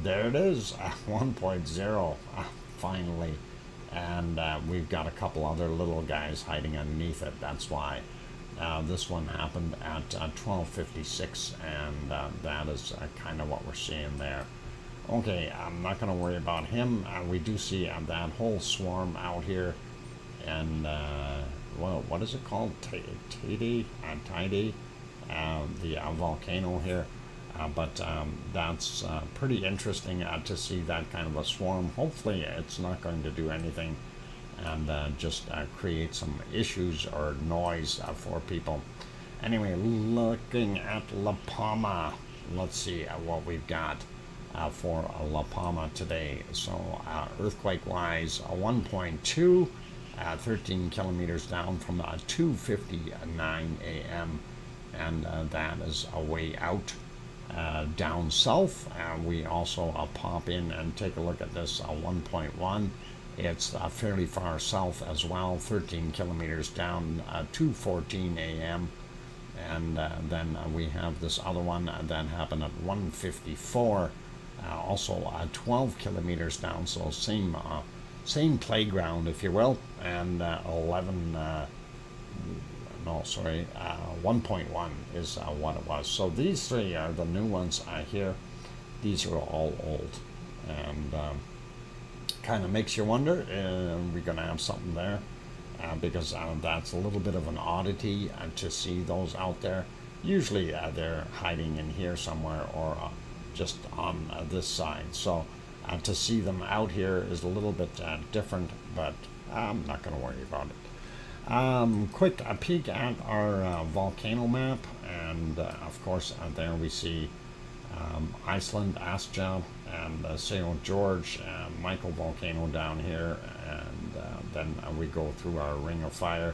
There it is, 1.0, finally. And we've got a couple other little guys hiding underneath it. That's why this one happened at 12:56, and that is kind of what we're seeing there. Okay, I'm not going to worry about him. We do see that whole swarm out here, and well, what is it called? Tidey, the volcano here. But that's pretty interesting to see that kind of a swarm. Hopefully it's not going to do anything and just create some issues or noise for people. Anyway, looking at La Palma, let's see what we've got for La Palma today. So earthquake wise, 1.2, 13 kilometers down from 2:59 a.m. and that is a way out. Down south, we also pop in and take a look at this 1.1. It's fairly far south as well, 13 kilometers down, 2:14 a.m. And then we have this other one that happened at 1:54, also 12 kilometers down, so same playground, if you will, and 1.1 is what it was. So these three are the new ones here. These are all old, and kind of makes you wonder, we're going to have something there, because that's a little bit of an oddity to see those out there. Usually they're hiding in here somewhere, or just on this side. So to see them out here is a little bit different, but I'm not going to worry about it. Quick peek at our volcano map, and of course there we see Iceland, Asja, and St. George, Michael Volcano down here, and then we go through our Ring of Fire.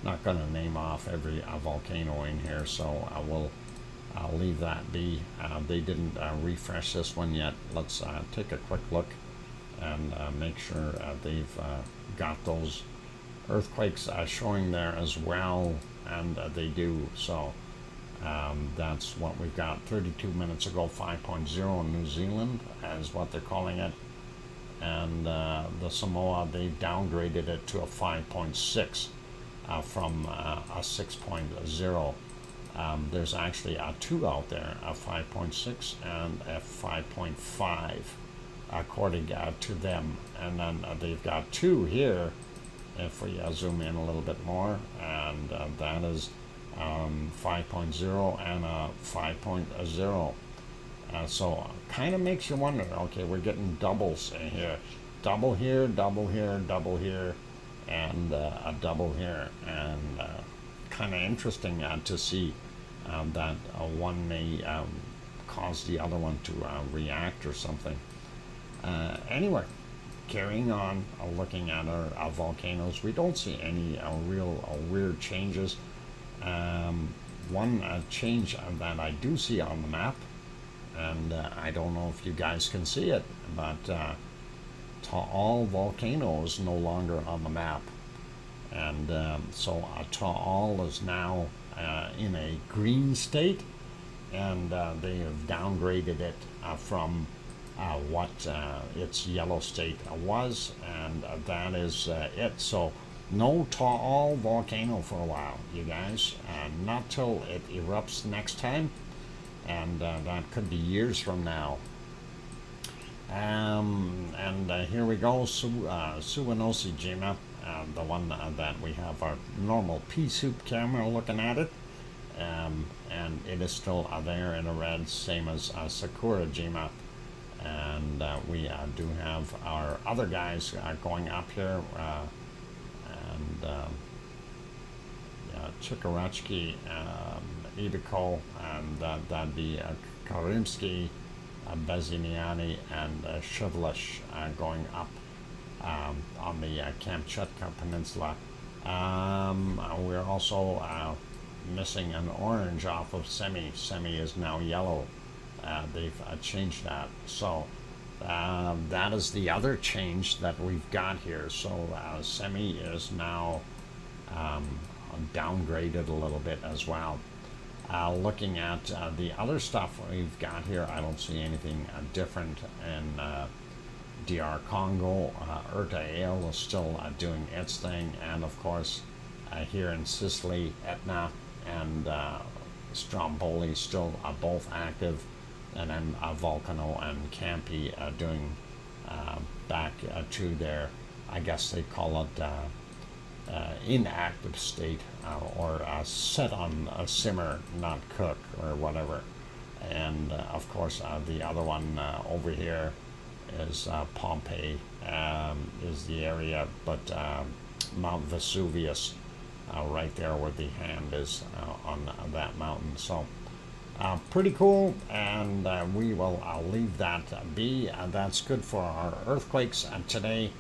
Not going to name off every volcano in here, so I'll leave that be. They didn't refresh this one yet. Let's take a quick look and make sure they've got those earthquakes showing there as well, and they do. So that's what we've got. 32 minutes ago, 5.0 in New Zealand is what they're calling it, and the Samoa, they downgraded it to a 5.6 from a 6.0. There's actually a 2 out there, a 5.6 and a 5.5 according to them, and then they've got 2 here if we zoom in a little bit more, and that is 5.0 and a 5.0. So kind of makes you wonder, okay, we're getting doubles in here. Double here, double here, double here, and a double here. And kind of interesting to see that one may cause the other one to react or something. Anyway, carrying on, looking at our volcanoes, we don't see any real weird changes. One change that I do see on the map, and I don't know if you guys can see it, but Taal volcano is no longer on the map, and so Taal is now in a green state, and they have downgraded it from what its yellow state was, and that is it. So no Taal volcano for a while, you guys, not till it erupts next time, and that could be years from now. And here we go, Suwanosi Jima, the one that we have our normal pea soup camera looking at it, and it is still there in a red, same as Sakura Jima. And we do have our other guys going up here, and Chikarachi, Ibiko, and that'd be Karimsky, Bezimiani, and Shivlish going up on the Kamchatka Peninsula. We're also missing an orange off of Semi. Semi is now yellow. They've changed that. So that is the other change that we've got here. So Semi is now downgraded a little bit as well. Looking at the other stuff we've got here, I don't see anything different in DR Congo. RTVE is still doing its thing, and of course here in Sicily, Etna and Stromboli still both active, and then Volcano and Campi doing back to their, I guess they call it inactive state, or set on a simmer, not cook or whatever. And of course the other one over here is Pompeii, is the area, but Mount Vesuvius right there where the hand is on that mountain. So pretty cool, and we will leave that be. That's good for our earthquakes today.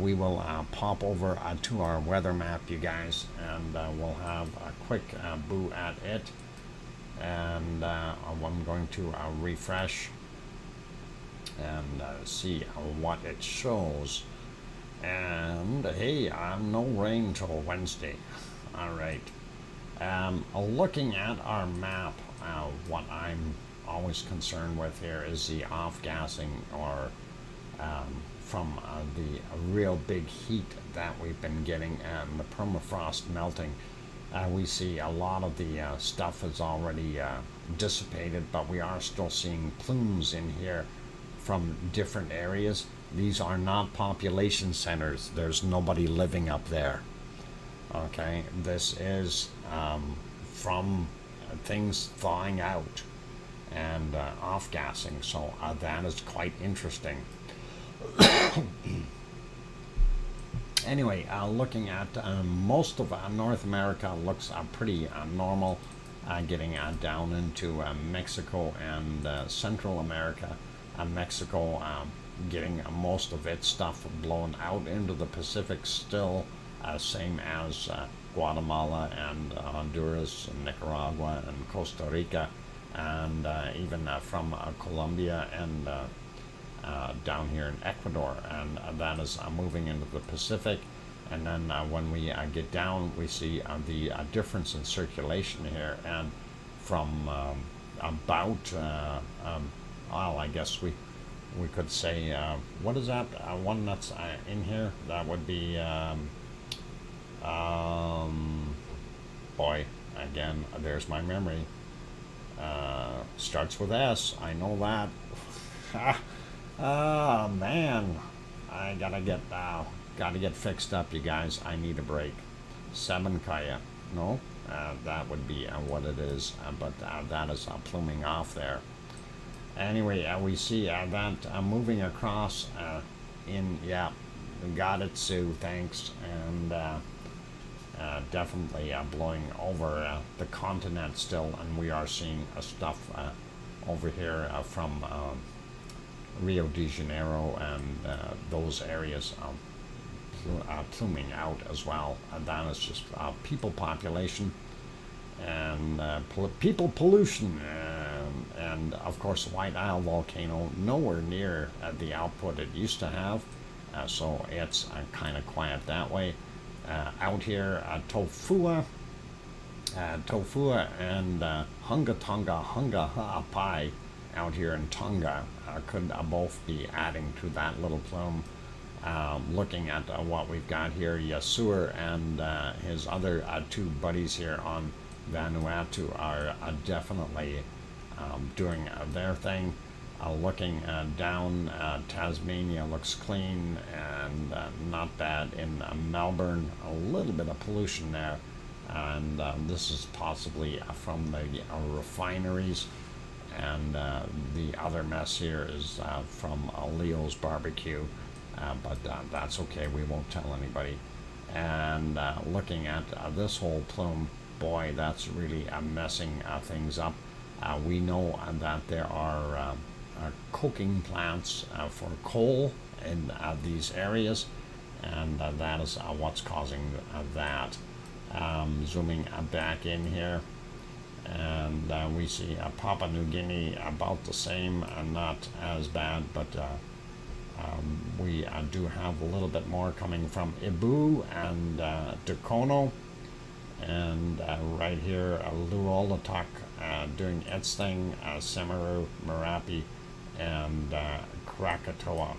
We will pop over to our weather map, you guys, and we'll have a quick boo at it. And I'm going to refresh and see what it shows. And hey, no rain till Wednesday. All right. Looking at our map, what I'm always concerned with here is the off-gassing, or from the real big heat that we've been getting and the permafrost melting. We see a lot of the stuff is already dissipated, but we are still seeing plumes in here from different areas. These are not population centers. There's nobody living up there. Okay, this is from things thawing out and off-gassing, so that is quite interesting. Anyway, looking at most of North America looks pretty normal. getting down into Mexico and Central America. Mexico getting most of its stuff blown out into the Pacific still, same as Guatemala and Honduras and Nicaragua and Costa Rica, and even from Colombia and down here in Ecuador, and that is moving into the Pacific. And then when we get down, we see the difference in circulation here, and from about, well, I guess we could say, what is that one that's in here? That would be, boy, again, there's my memory. Starts with S, I know that. Oh man, I gotta get fixed up, you guys. I need a break. Seven Kaya, no, that would be what it is, but that is pluming off there. Anyway, we see that moving across in, yeah, got it, Sue, thanks, and definitely blowing over the continent still, and we are seeing stuff over here from Rio de Janeiro and those areas pluming out as well. That is just people population and people pollution, and of course White Isle volcano nowhere near the output it used to have, so it's kind of quiet that way. Out here, Tofua and Hunga Tonga Hunga Ha'apai out here in Tonga could both be adding to that little plume. Looking at what we've got here, Yasur and his other two buddies here on Vanuatu are definitely doing their thing. Looking down, Tasmania looks clean and not bad. In Melbourne, a little bit of pollution there, and this is possibly from the refineries. And the other mess here is from Leo's barbecue, but that's okay, we won't tell anybody. And looking at this whole plume, boy, that's really messing things up. We know that there are coking plants for coal in these areas, and that is what's causing that. Zooming back in here, and we see Papua New Guinea about the same, not as bad, but we do have a little bit more coming from Ibu and Dukono, and right here Luolatak doing its thing, Semeru, Merapi, and Krakatoa,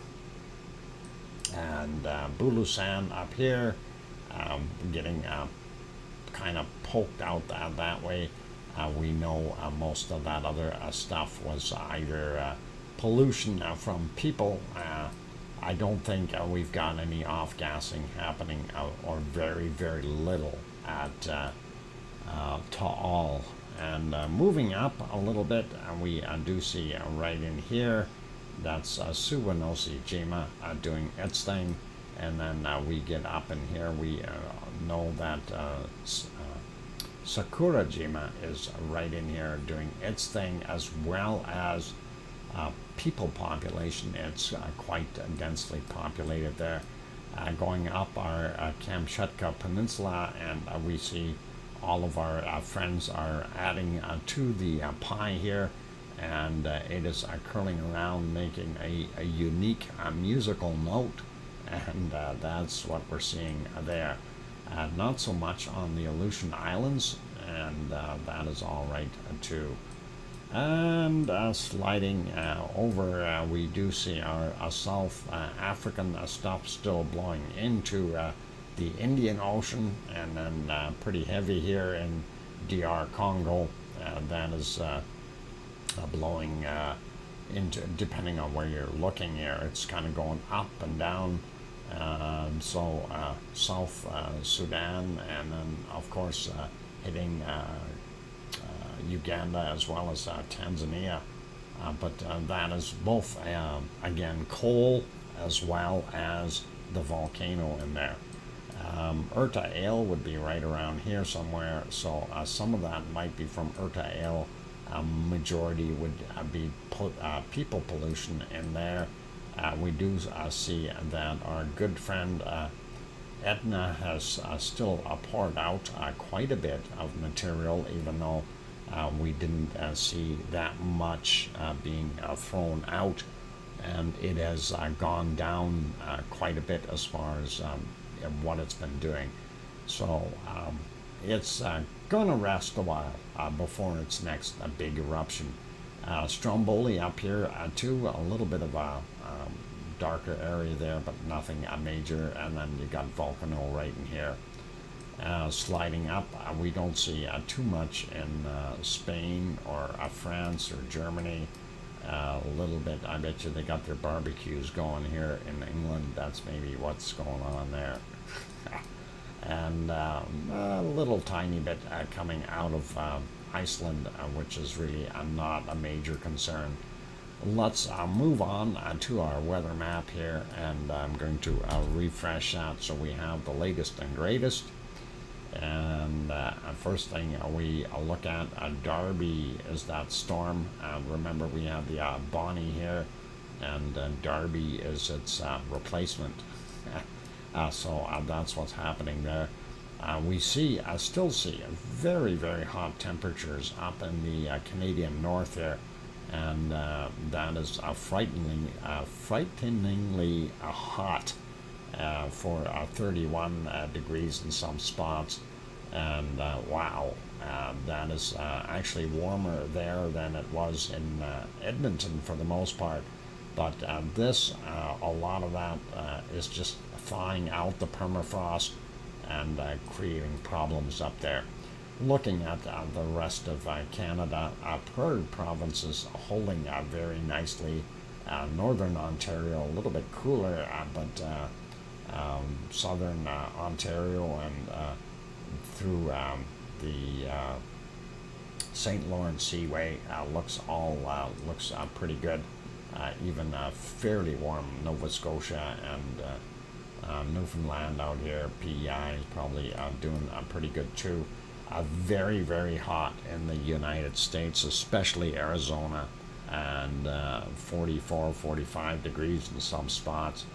and Bulusan up here getting kind of poked out that way. We know most of that other stuff was either pollution from people. I don't think we've got any off-gassing happening, or very, very little at Ta'al. And moving up a little bit, we do see right in here, that's Suwanosi Jima doing its thing. And then we get up in here, we know that Sakura Jima is right in here doing its thing, as well as people population. It's quite densely populated there. Going up our Kamchatka Peninsula, and we see all of our friends are adding to the pie here, and it is curling around, making a unique musical note, and that's what we're seeing there. Not so much on the Aleutian Islands, and that is all right too. And sliding over, we do see our South African stuff still blowing into the Indian Ocean, and then pretty heavy here in DR Congo. That is blowing into, depending on where you're looking here, it's kind of going up and down. So South Sudan, and then of course hitting Uganda as well as Tanzania, but that is both again coal as well as the volcano in there. Erta would be right around here somewhere, so some of that might be from Erta. Majority would be people pollution in there. We do see that our good friend Etna has still poured out quite a bit of material, even though we didn't see that much being thrown out, and it has gone down quite a bit as far as what it's been doing. So it's gonna rest a while before its next big eruption. Stromboli up here too, a little bit of a darker area there, but nothing major. And then you got Volcano right in here. Sliding up, we don't see too much in Spain or France or Germany. A little bit, I bet you they got their barbecues going here in England. That's maybe what's going on there. And a little tiny bit coming out of Iceland, which is really not a major concern. Let's move on to our weather map here, and I'm going to refresh that so we have the latest and greatest. And first thing we look at, Darby is that storm. Remember, we have the Bonnie here, and Darby is its replacement. So that's what's happening there. We still see very, very hot temperatures up in the Canadian north here, and that is frighteningly hot for 31 degrees in some spots. And wow, that is actually warmer there than it was in Edmonton for the most part. But a lot of that is just thawing out the permafrost and creating problems up there. Looking at the rest of Canada, prairie provinces holding very nicely. Northern Ontario a little bit cooler, but southern Ontario and through the St. Lawrence Seaway looks pretty good. Even fairly warm Nova Scotia and Newfoundland out here. PEI is probably doing pretty good too. Very, very hot in the United States, especially Arizona, and 44, 45 degrees in some spots,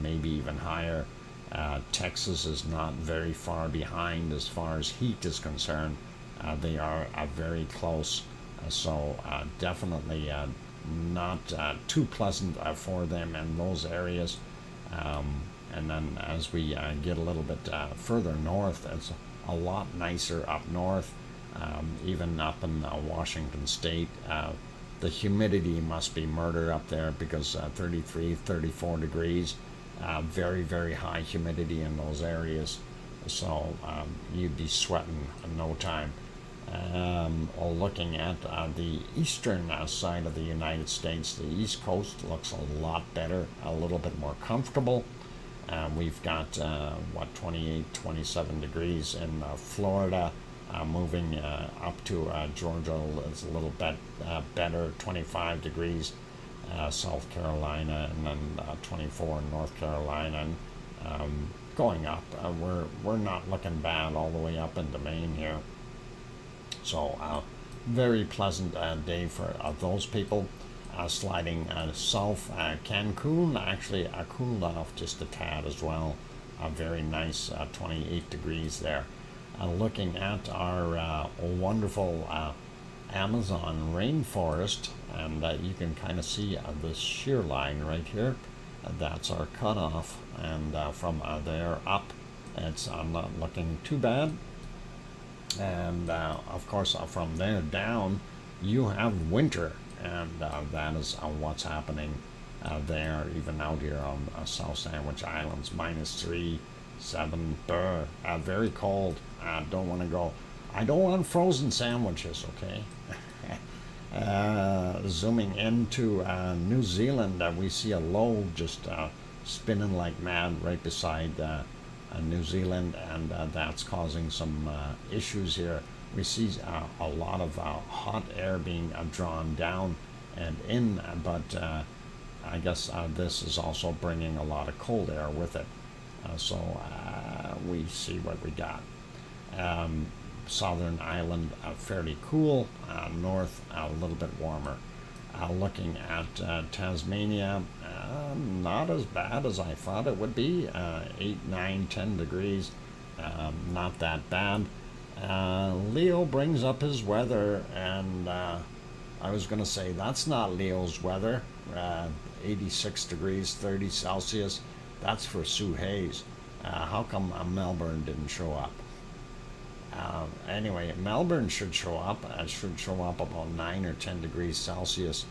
maybe even higher. Texas is not very far behind as far as heat is concerned. They are very close, so definitely not too pleasant for them in those areas. And then as we get a little bit further north, it's a lot nicer up north, even up in Washington State. The humidity must be murder up there because 33, 34 degrees, very, very high humidity in those areas. So you'd be sweating in no time. Looking at the eastern side of the United States, the East Coast looks a lot better, a little bit more comfortable. We've got 28, 27 degrees in Florida, moving up to Georgia is a little bit better, 25 degrees. South Carolina, and then 24 in North Carolina, and going up. We're not looking bad all the way up into Maine here. So very pleasant day for those people. Sliding south, Cancun actually cooled off just a tad as well. Very nice, 28 degrees there. Looking at our wonderful Amazon rainforest, and you can kind of see this shear line right here. That's our cutoff, and from there up, it's not looking too bad. And of course, from there down, you have winter, and that is what's happening there, even out here on South Sandwich Islands, -3, 7, very cold. I don't want to go. I don't want frozen sandwiches, okay? Zooming into New Zealand, we see a low just spinning like mad right beside New Zealand, and that's causing some issues here. We see a lot of hot air being drawn down and in, but I guess this is also bringing a lot of cold air with it. So we see what we got. Southern island fairly cool, north a little bit warmer. Looking at Tasmania, not as bad as I thought it would be. 8, 9, 10 degrees, not that bad. Leo brings up his weather, and I was going to say that's not Leo's weather. 86 degrees, 30 Celsius. That's for Sue Hayes. How come Melbourne didn't show up? Anyway, Melbourne should show up. It should show up about 9 or 10 degrees Celsius.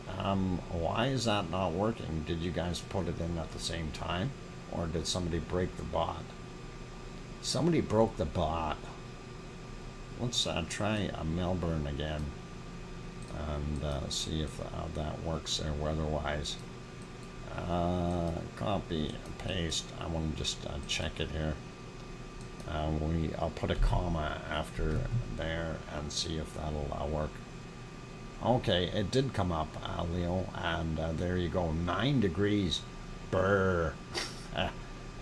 Why is that not working? Did you guys put it in at the same time? Or did somebody break the bot? Somebody broke the bot. Let's try Melbourne again and see if that works there weather-wise. Copy, paste. I want to just check it here. I'll put a comma after there and see if that'll work. Okay, it did come up, Leo, and there you go, 9 degrees. Brr.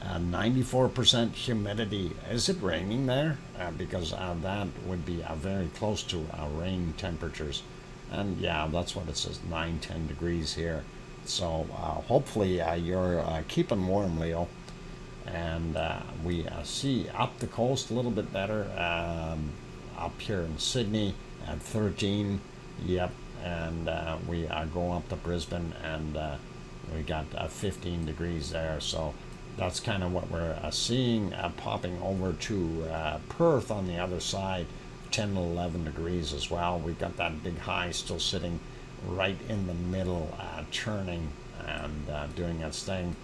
94% humidity. Is it raining there? Because that would be very close to rain temperatures. And yeah, that's what it says, 9, 10 degrees here. So hopefully you're keeping warm, Leo. And we see up the coast a little bit better. Up here in Sydney at 13. Yep. And we go up to Brisbane, and we got 15 degrees there. So that's kind of what we're seeing. Popping over to Perth on the other side, 10 to 11 degrees as well. We've got that big high still sitting right in the middle, churning and doing its thing.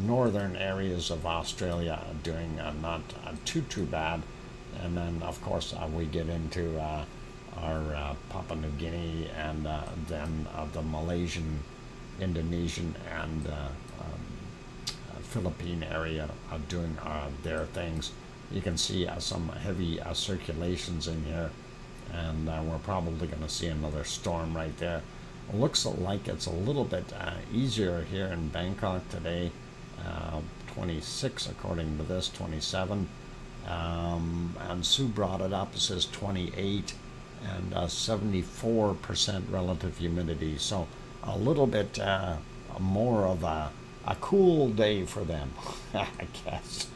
Northern areas of Australia doing not too bad, and then of course we get into our Papua New Guinea, and then the Malaysian, Indonesian, and Philippine area doing their things. You can see some heavy circulations in here, and we're probably going to see another storm right there. It looks like it's a little bit easier here in Bangkok today. 26 according to this, 27. And Sue brought it up. It says 28 and 74% relative humidity. So a little bit more of a cool day for them, I guess.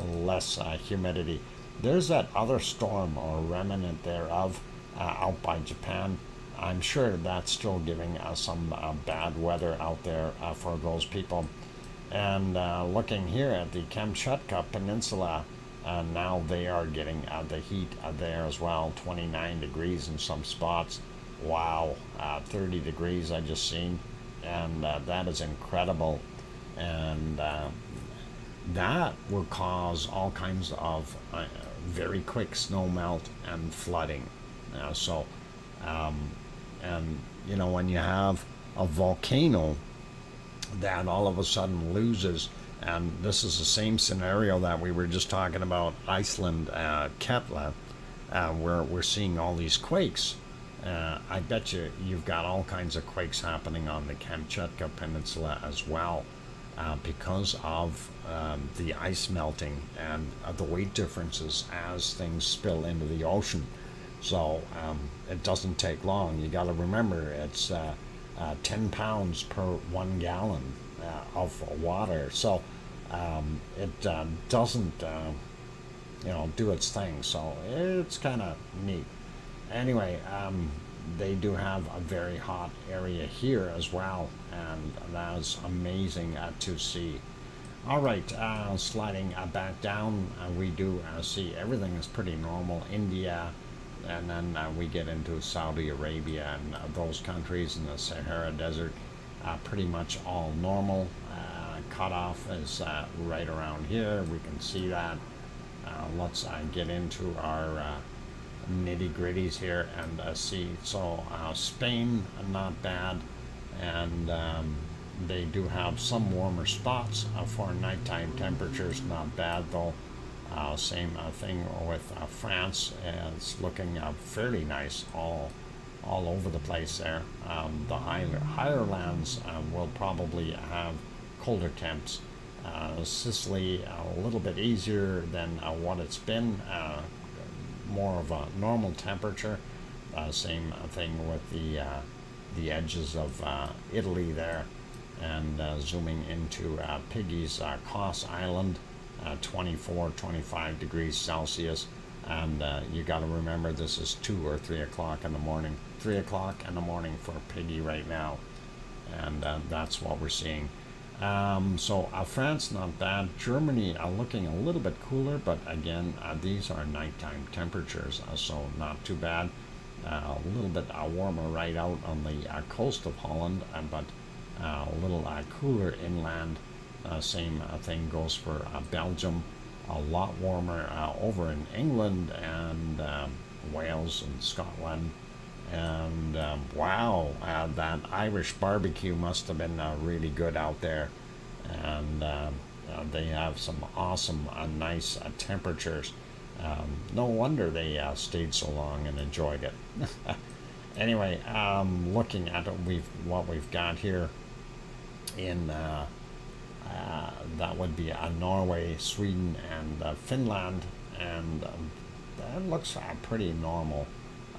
Less humidity. There's that other storm or remnant thereof out by Japan. I'm sure that's still giving some bad weather out there for those people. And looking here at the Kamchatka Peninsula, now they are getting the heat there as well, 29 degrees in some spots. Wow, 30 degrees I just seen, and that is incredible. And that will cause all kinds of very quick snow melt and flooding. And you know, when you have a volcano that all of a sudden loses, and this is the same scenario that we were just talking about, Iceland, Ketla, where we're seeing all these quakes. I bet you've got all kinds of quakes happening on the Kamchatka Peninsula as well, because of the ice melting and the weight differences as things spill into the ocean. So it doesn't take long. You got to remember, it's 10 pounds per 1 gallon of water. So it doesn't, do its thing. So it's kind of neat. Anyway, they do have a very hot area here as well, and that is amazing to see. All right, sliding back down, we do see everything is pretty normal. India, and then we get into Saudi Arabia and those countries in the Sahara Desert, pretty much all normal. Cutoff is right around here. We can see that. Let's get into our nitty-gritties here and see. So Spain, not bad, and they do have some warmer spots for nighttime temperatures, not bad though. Same thing with France. It's looking fairly nice all over the place there. The higher lands will probably have colder temps. Sicily a little bit easier than what it's been, more of a normal temperature. Same thing with the edges of Italy there, and zooming into Piggy's Kos Island, 24, 25 degrees Celsius. And you got to remember this is 2 or 3 o'clock in the morning. 3 o'clock in the morning for Piggy right now, and that's what we're seeing. So France, not bad. Germany looking a little bit cooler, but again, these are nighttime temperatures, so not too bad. A little bit warmer right out on the coast of Holland, but a little cooler inland. Same thing goes for Belgium. A lot warmer over in England and Wales and Scotland. And wow, that Irish barbecue must have been really good out there. And they have some awesome, nice temperatures. No wonder they stayed so long and enjoyed it. Anyway, looking at what we've got here in that would be Norway, Sweden, and Finland, and that looks pretty normal.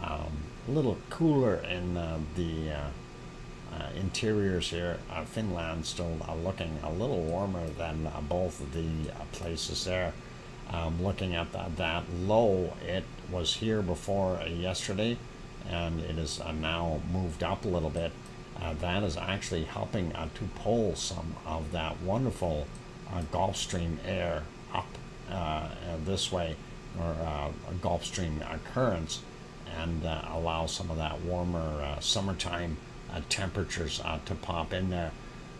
A little cooler in the interiors here. Finland still looking a little warmer than both of the places there. Looking at that low, it was here before yesterday, and it is now moved up a little bit. That is actually helping to pull some of that wonderful Gulf Stream air up this way, or Gulf Stream currents, and allow some of that warmer summertime temperatures to pop in there.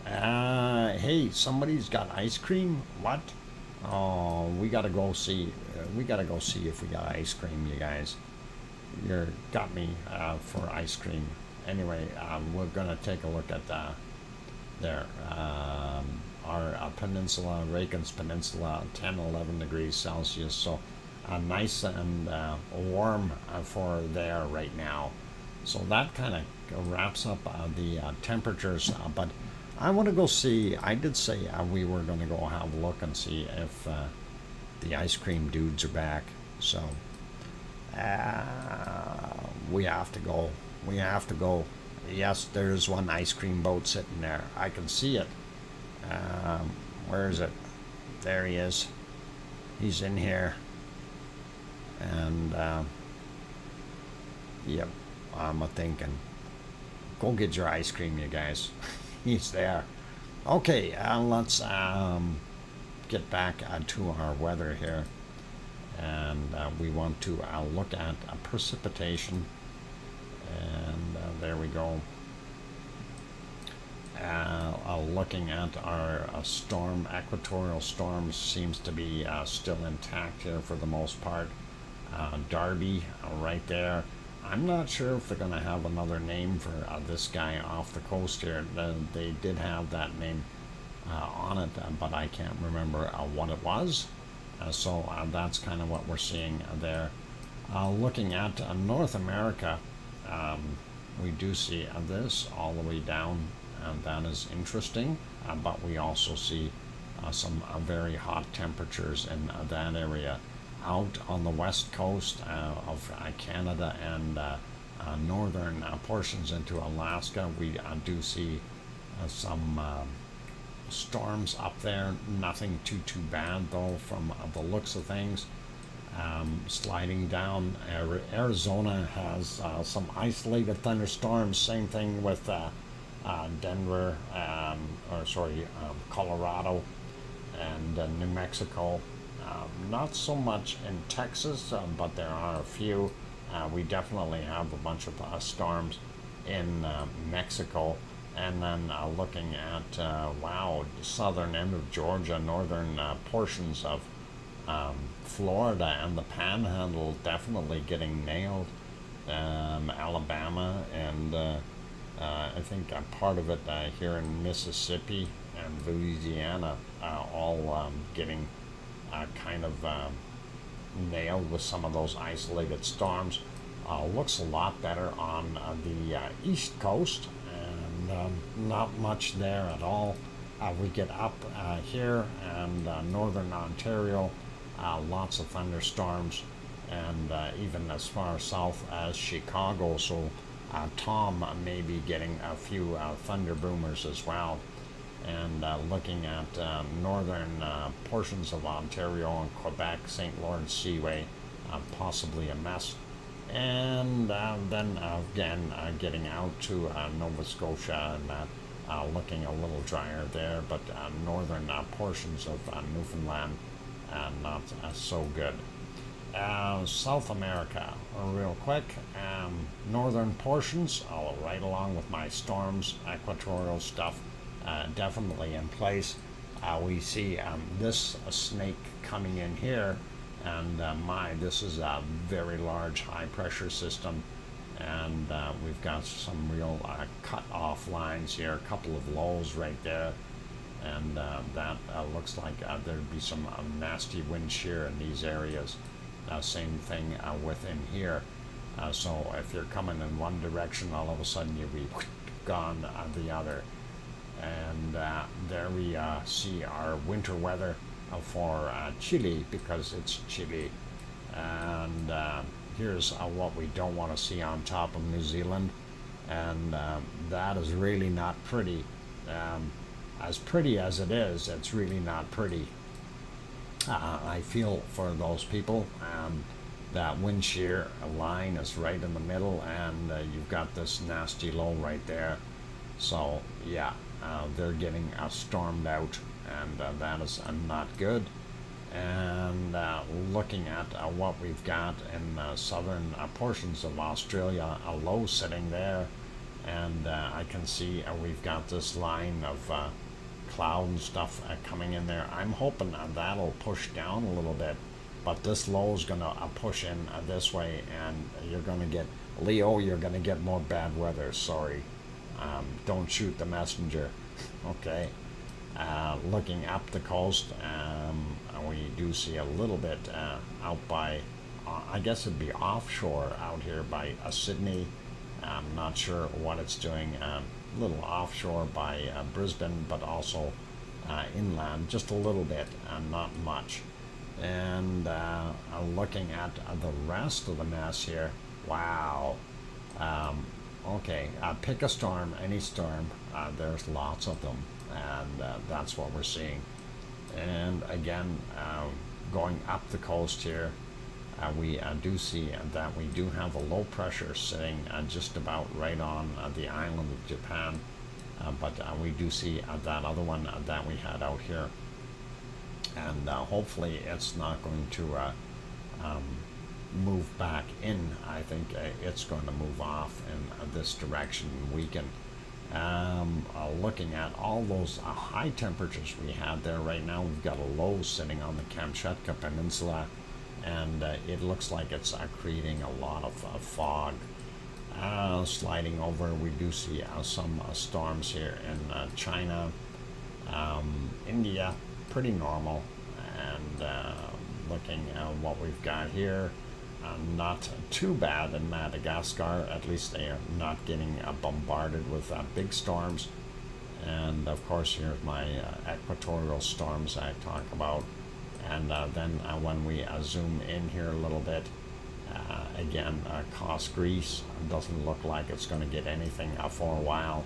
Hey, somebody's got ice cream? What? Oh, we gotta go see. We gotta go see if we got ice cream, you guys. You got me for ice cream. Anyway, we're gonna take a look at there. Our peninsula, Reykjanes Peninsula, 10, 11 degrees Celsius. So nice and warm for there right now. So that kind of wraps up the temperatures. But I want to go see. I did say we were going to go have a look and see if the ice cream dudes are back. So we have to go. We have to go. Yes, there's one ice cream boat sitting there. I can see it. Where is it? There he is. He's in here. And yep, I'm thinking, go get your ice cream, you guys. He's there. Okay, let's get back to our weather here, and we want to look at precipitation, and there we go. Looking at our storm, equatorial storms seems to be still intact here for the most part. Darby right there. I'm not sure if they're going to have another name for this guy off the coast here. They did have that name on it, but I can't remember what it was. So that's kind of what we're seeing there. Looking at North America, we do see this all the way down, and that is interesting. But we also see some very hot temperatures in that area. Out on the west coast of Canada and northern portions into Alaska, we do see some storms up there. Nothing too bad though from the looks of things. Sliding down, Arizona has some isolated thunderstorms. Same thing with Denver, Colorado and New Mexico. Not so much in Texas, but there are a few. We definitely have a bunch of storms in Mexico. And then looking at, the southern end of Georgia, northern portions of Florida and the Panhandle definitely getting nailed. Alabama and I think part of it here in Mississippi and Louisiana, all getting kind of nailed with some of those isolated storms. Looks a lot better on the east coast, and not much there at all. we get up here and northern Ontario, lots of thunderstorms, and even as far south as Chicago. So Tom may be getting a few thunder boomers as well. And looking at northern portions of Ontario and Quebec, St. Lawrence Seaway, possibly a mess. And then again, getting out to Nova Scotia and looking a little drier there, but northern portions of Newfoundland not so good. South America, real quick, northern portions, right along with my storms, equatorial stuff, definitely in place. We see this snake coming in here, and this is a very large high pressure system, and we've got some real cut off lines here, a couple of lows right there, and that looks like there'd be some nasty wind shear in these areas. Same thing within here. So if you're coming in one direction, all of a sudden you'll be gone the other. And there we see our winter weather for Chile, because it's Chile. And here's what we don't want to see on top of New Zealand, and that is really not pretty. As pretty as it is, it's really not pretty. I feel for those people. That wind shear line is right in the middle, and you've got this nasty low right there. So yeah, they're getting stormed out, and that is not good. And looking at what we've got in southern portions of Australia, a low sitting there, and I can see we've got this line of cloud and stuff coming in there. I'm hoping that'll push down a little bit, but this low is going to push in this way, and you're going to get, Leo, you're going to get more bad weather. Sorry. Don't shoot the messenger. Okay. Looking up the coast, we do see a little bit out by, I guess it'd be offshore out here by Sydney. I'm not sure what it's doing. A little offshore by Brisbane, but also inland, just a little bit, not much. And looking at the rest of the mess here, wow. Okay, pick a storm, any storm. There's lots of them, and that's what we're seeing. And again, going up the coast here, we do see that we do have a low pressure sitting just about right on the island of Japan, but we do see that other one that we had out here, and hopefully it's not going to move back in. I think it's going to move off in this direction and weaken. Looking at all those high temperatures we had there right now, we've got a low sitting on the Kamchatka Peninsula, and it looks like it's creating a lot of fog. Sliding over, we do see some storms here in China, India, pretty normal, and looking at what we've got here, not too bad in Madagascar. At least they are not getting bombarded with big storms. And of course, here's my equatorial storms I talk about. And then when we zoom in here a little bit, again, Kos, Greece, doesn't look like it's going to get anything for a while.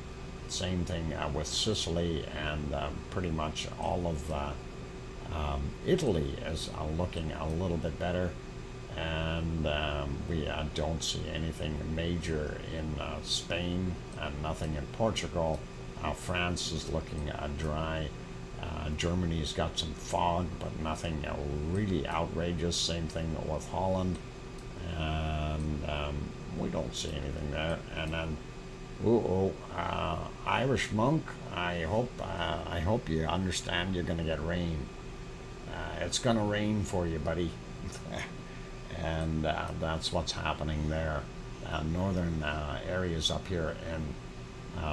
Same thing with Sicily, and pretty much all of Italy is looking a little bit better. And we don't see anything major in Spain, and nothing in Portugal. France is looking dry. Germany's got some fog, but nothing really outrageous. Same thing with Holland, and we don't see anything there. And then, Irish monk, I hope you understand you're going to get rain. It's going to rain for you, buddy. And that's what's happening there. Northern areas up here in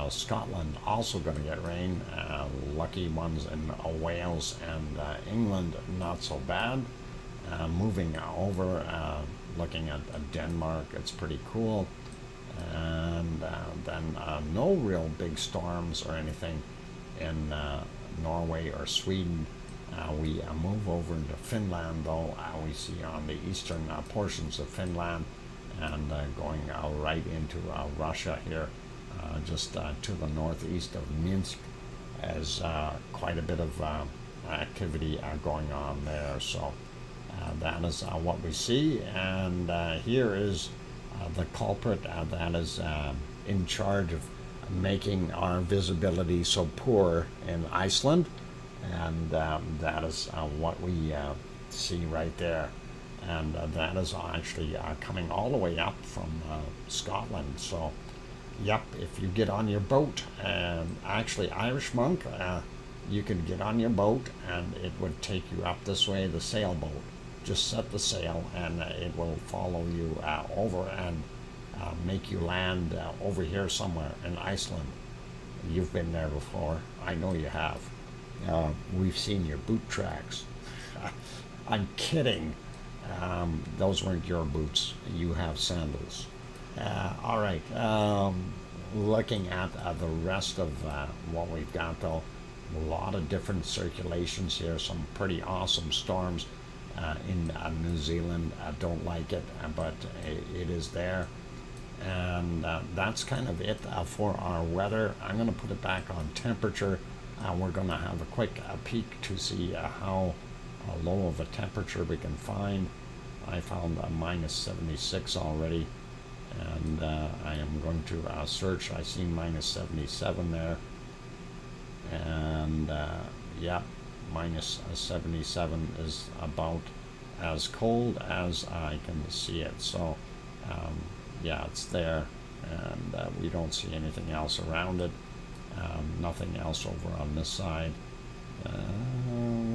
Scotland also going to get rain. Lucky ones in Wales and England, not so bad. Moving over, looking at Denmark, it's pretty cool. And then no real big storms or anything in Norway or Sweden. We move over into Finland, though. We see on the eastern portions of Finland, and going right into Russia here, just to the northeast of Minsk, as quite a bit of activity going on there. So that is what we see, and here is the culprit that is in charge of making our visibility so poor in Iceland, and that is what we see right there. And that is actually coming all the way up from Scotland. So, yep, if you get on your boat, actually, Irish Monk, you can get on your boat and it would take you up this way, the sailboat. Just set the sail and it will follow you over and make you land over here somewhere in Iceland. You've been there before. I know you have. We've seen your boot tracks. I'm kidding. Those weren't your boots. You have sandals. All right. Looking at the rest of what we've got, though, a lot of different circulations here. Some pretty awesome storms in New Zealand. I don't like it, but it is there. And that's kind of it for our weather. I'm going to put it back on temperature. We're going to have a quick peek to see how low of a temperature we can find. I found minus 76 already, and I am going to search. I see minus 77 there, and yeah, minus 77 is about as cold as I can see it. So yeah, it's there, and we don't see anything else around it. Nothing else over on this side.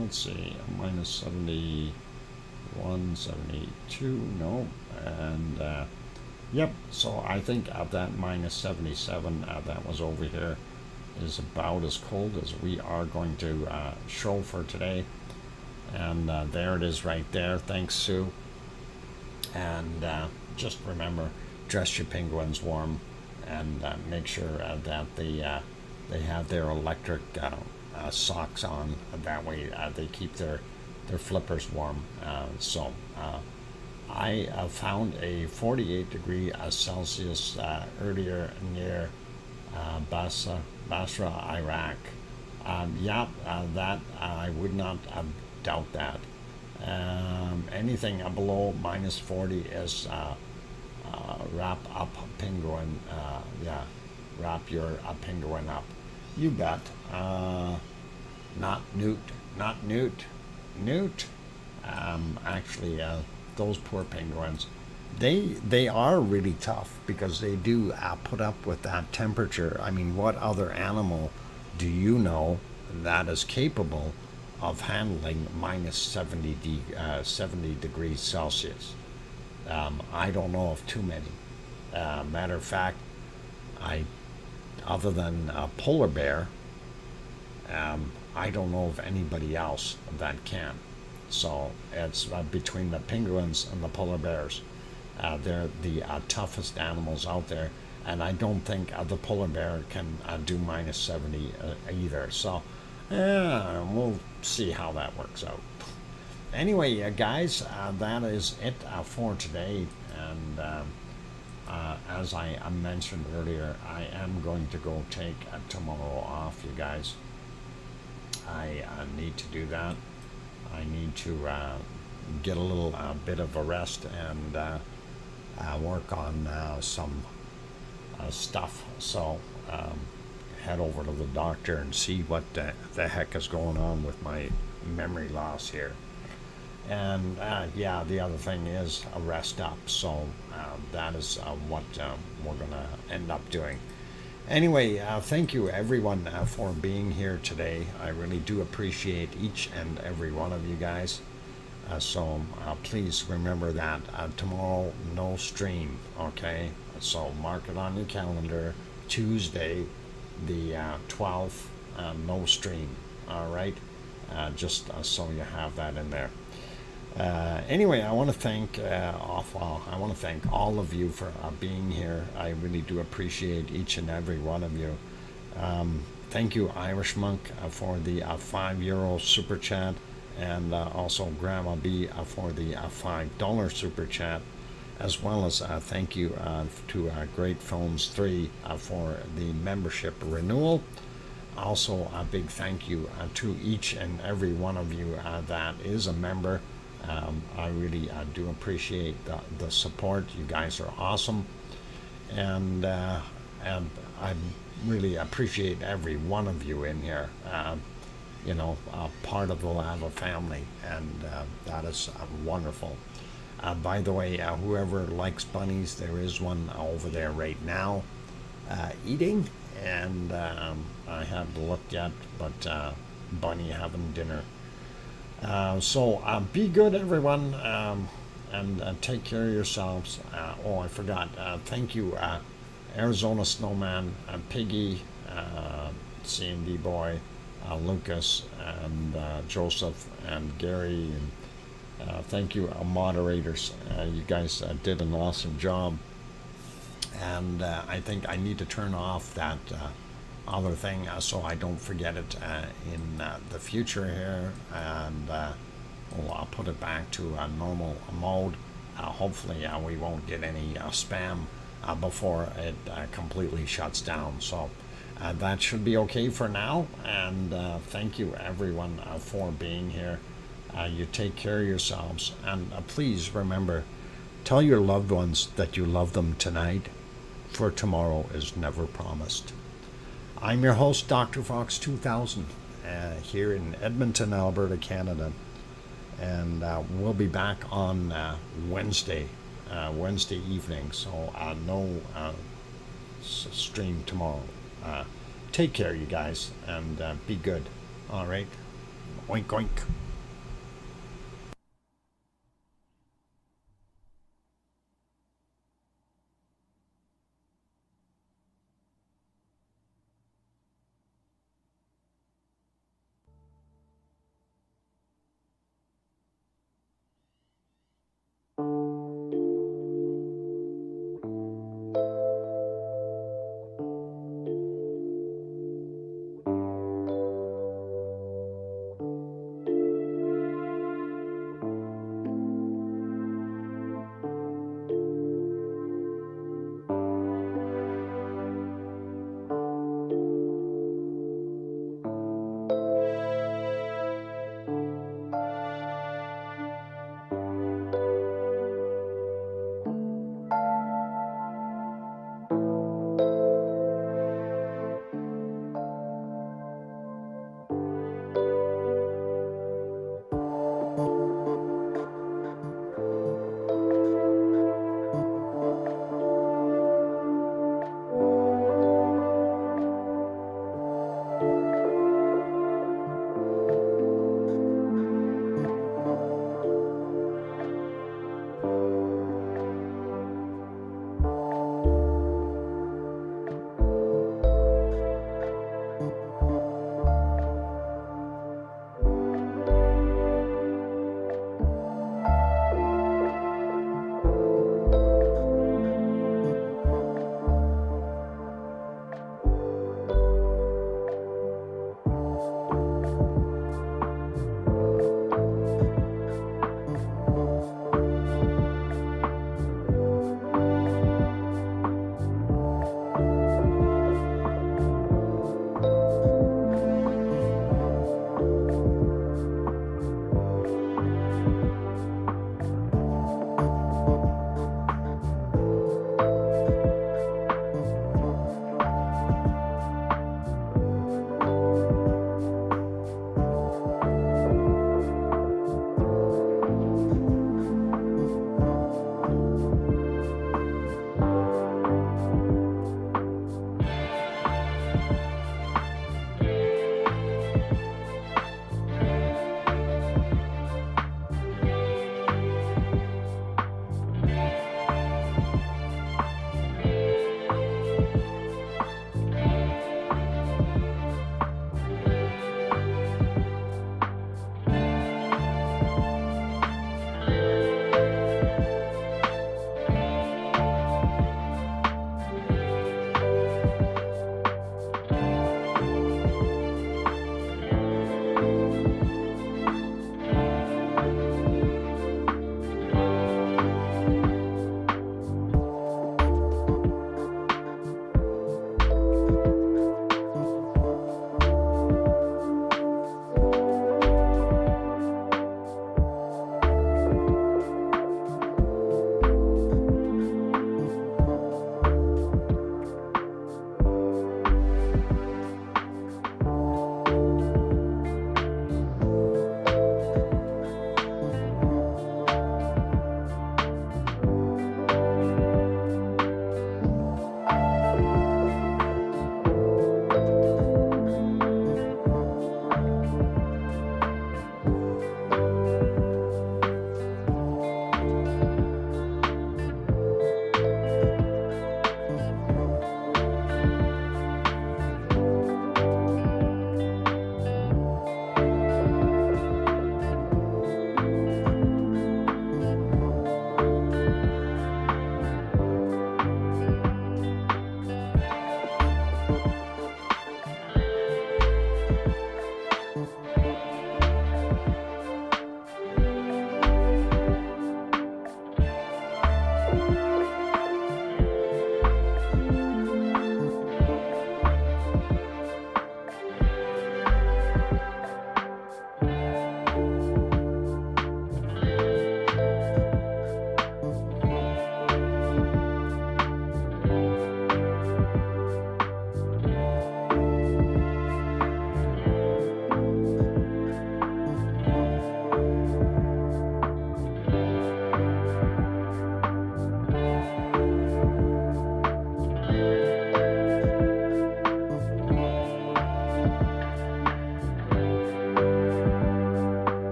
Let's see, minus 71, 72, no, and yep, so I think at that minus 77 that was over here is about as cold as we are going to show for today. And there it is right there. Thanks, Sue. And just remember, dress your penguins warm, and make sure that they have their electric socks on. That way they keep their flippers warm. So I found a 48 degree Celsius earlier near Basra, Iraq. Yeah, that I would not doubt that. Anything below minus 40 is wrap up penguin. Yeah, wrap your penguin up. You bet. Not Newt. Actually, those poor penguins, they are really tough because they do put up with that temperature. I mean, what other animal do you know that is capable of handling minus 70 degrees Celsius? I don't know of too many. Matter of fact, other than a polar bear, I don't know of anybody else that can. So it's between the penguins and the polar bears. They're the toughest animals out there, and I don't think the polar bear can do minus 70 either. So we'll see how that works out. Anyway, guys, that is it for today. And as I mentioned earlier, I am going to go take tomorrow off, you guys. I need to do that. I need to get a little bit of a rest and work on some stuff. So head over to the doctor and see what the heck is going on with my memory loss here. And yeah, the other thing is a rest up. So that is what we're going to end up doing. Anyway, thank you everyone for being here today. I really do appreciate each and every one of you guys. So please remember that tomorrow, no stream, okay? So mark it on your calendar. Tuesday, the 12th, no stream, all right? Just so you have that in there. Anyway, I want to thank all of you for being here. I really do appreciate each and every one of you. Thank you, Irish Monk, for the €5 super chat, and also Grandma B for the $5 super chat, as well as thank you to Great Films 3 for the membership renewal. Also, a big thank you to each and every one of you that is a member. I really do appreciate the support. You guys are awesome, and I really appreciate every one of you in here. Part of the Lava family, and that is wonderful. By the way, whoever likes bunnies, there is one over there right now eating, and I haven't looked yet, but bunny having dinner. So be good, everyone, and take care of yourselves. I forgot. Thank you, Arizona Snowman, Piggy, C&D Boy, Lucas, and Joseph, and Gary, and thank you, moderators. You guys did an awesome job. And I think I need to turn off that other thing so I don't forget it in the future here, and I'll put it back to normal mode. Hopefully we won't get any spam before it completely shuts down. So that should be okay for now, and thank you everyone for being here. You take care of yourselves, and please remember, tell your loved ones that you love them tonight, for tomorrow is never promised. I'm your host, DrFox2000, here in Edmonton, Alberta, Canada, and we'll be back on Wednesday evening, so no stream tomorrow. Take care, you guys, and be good. All right, oink oink.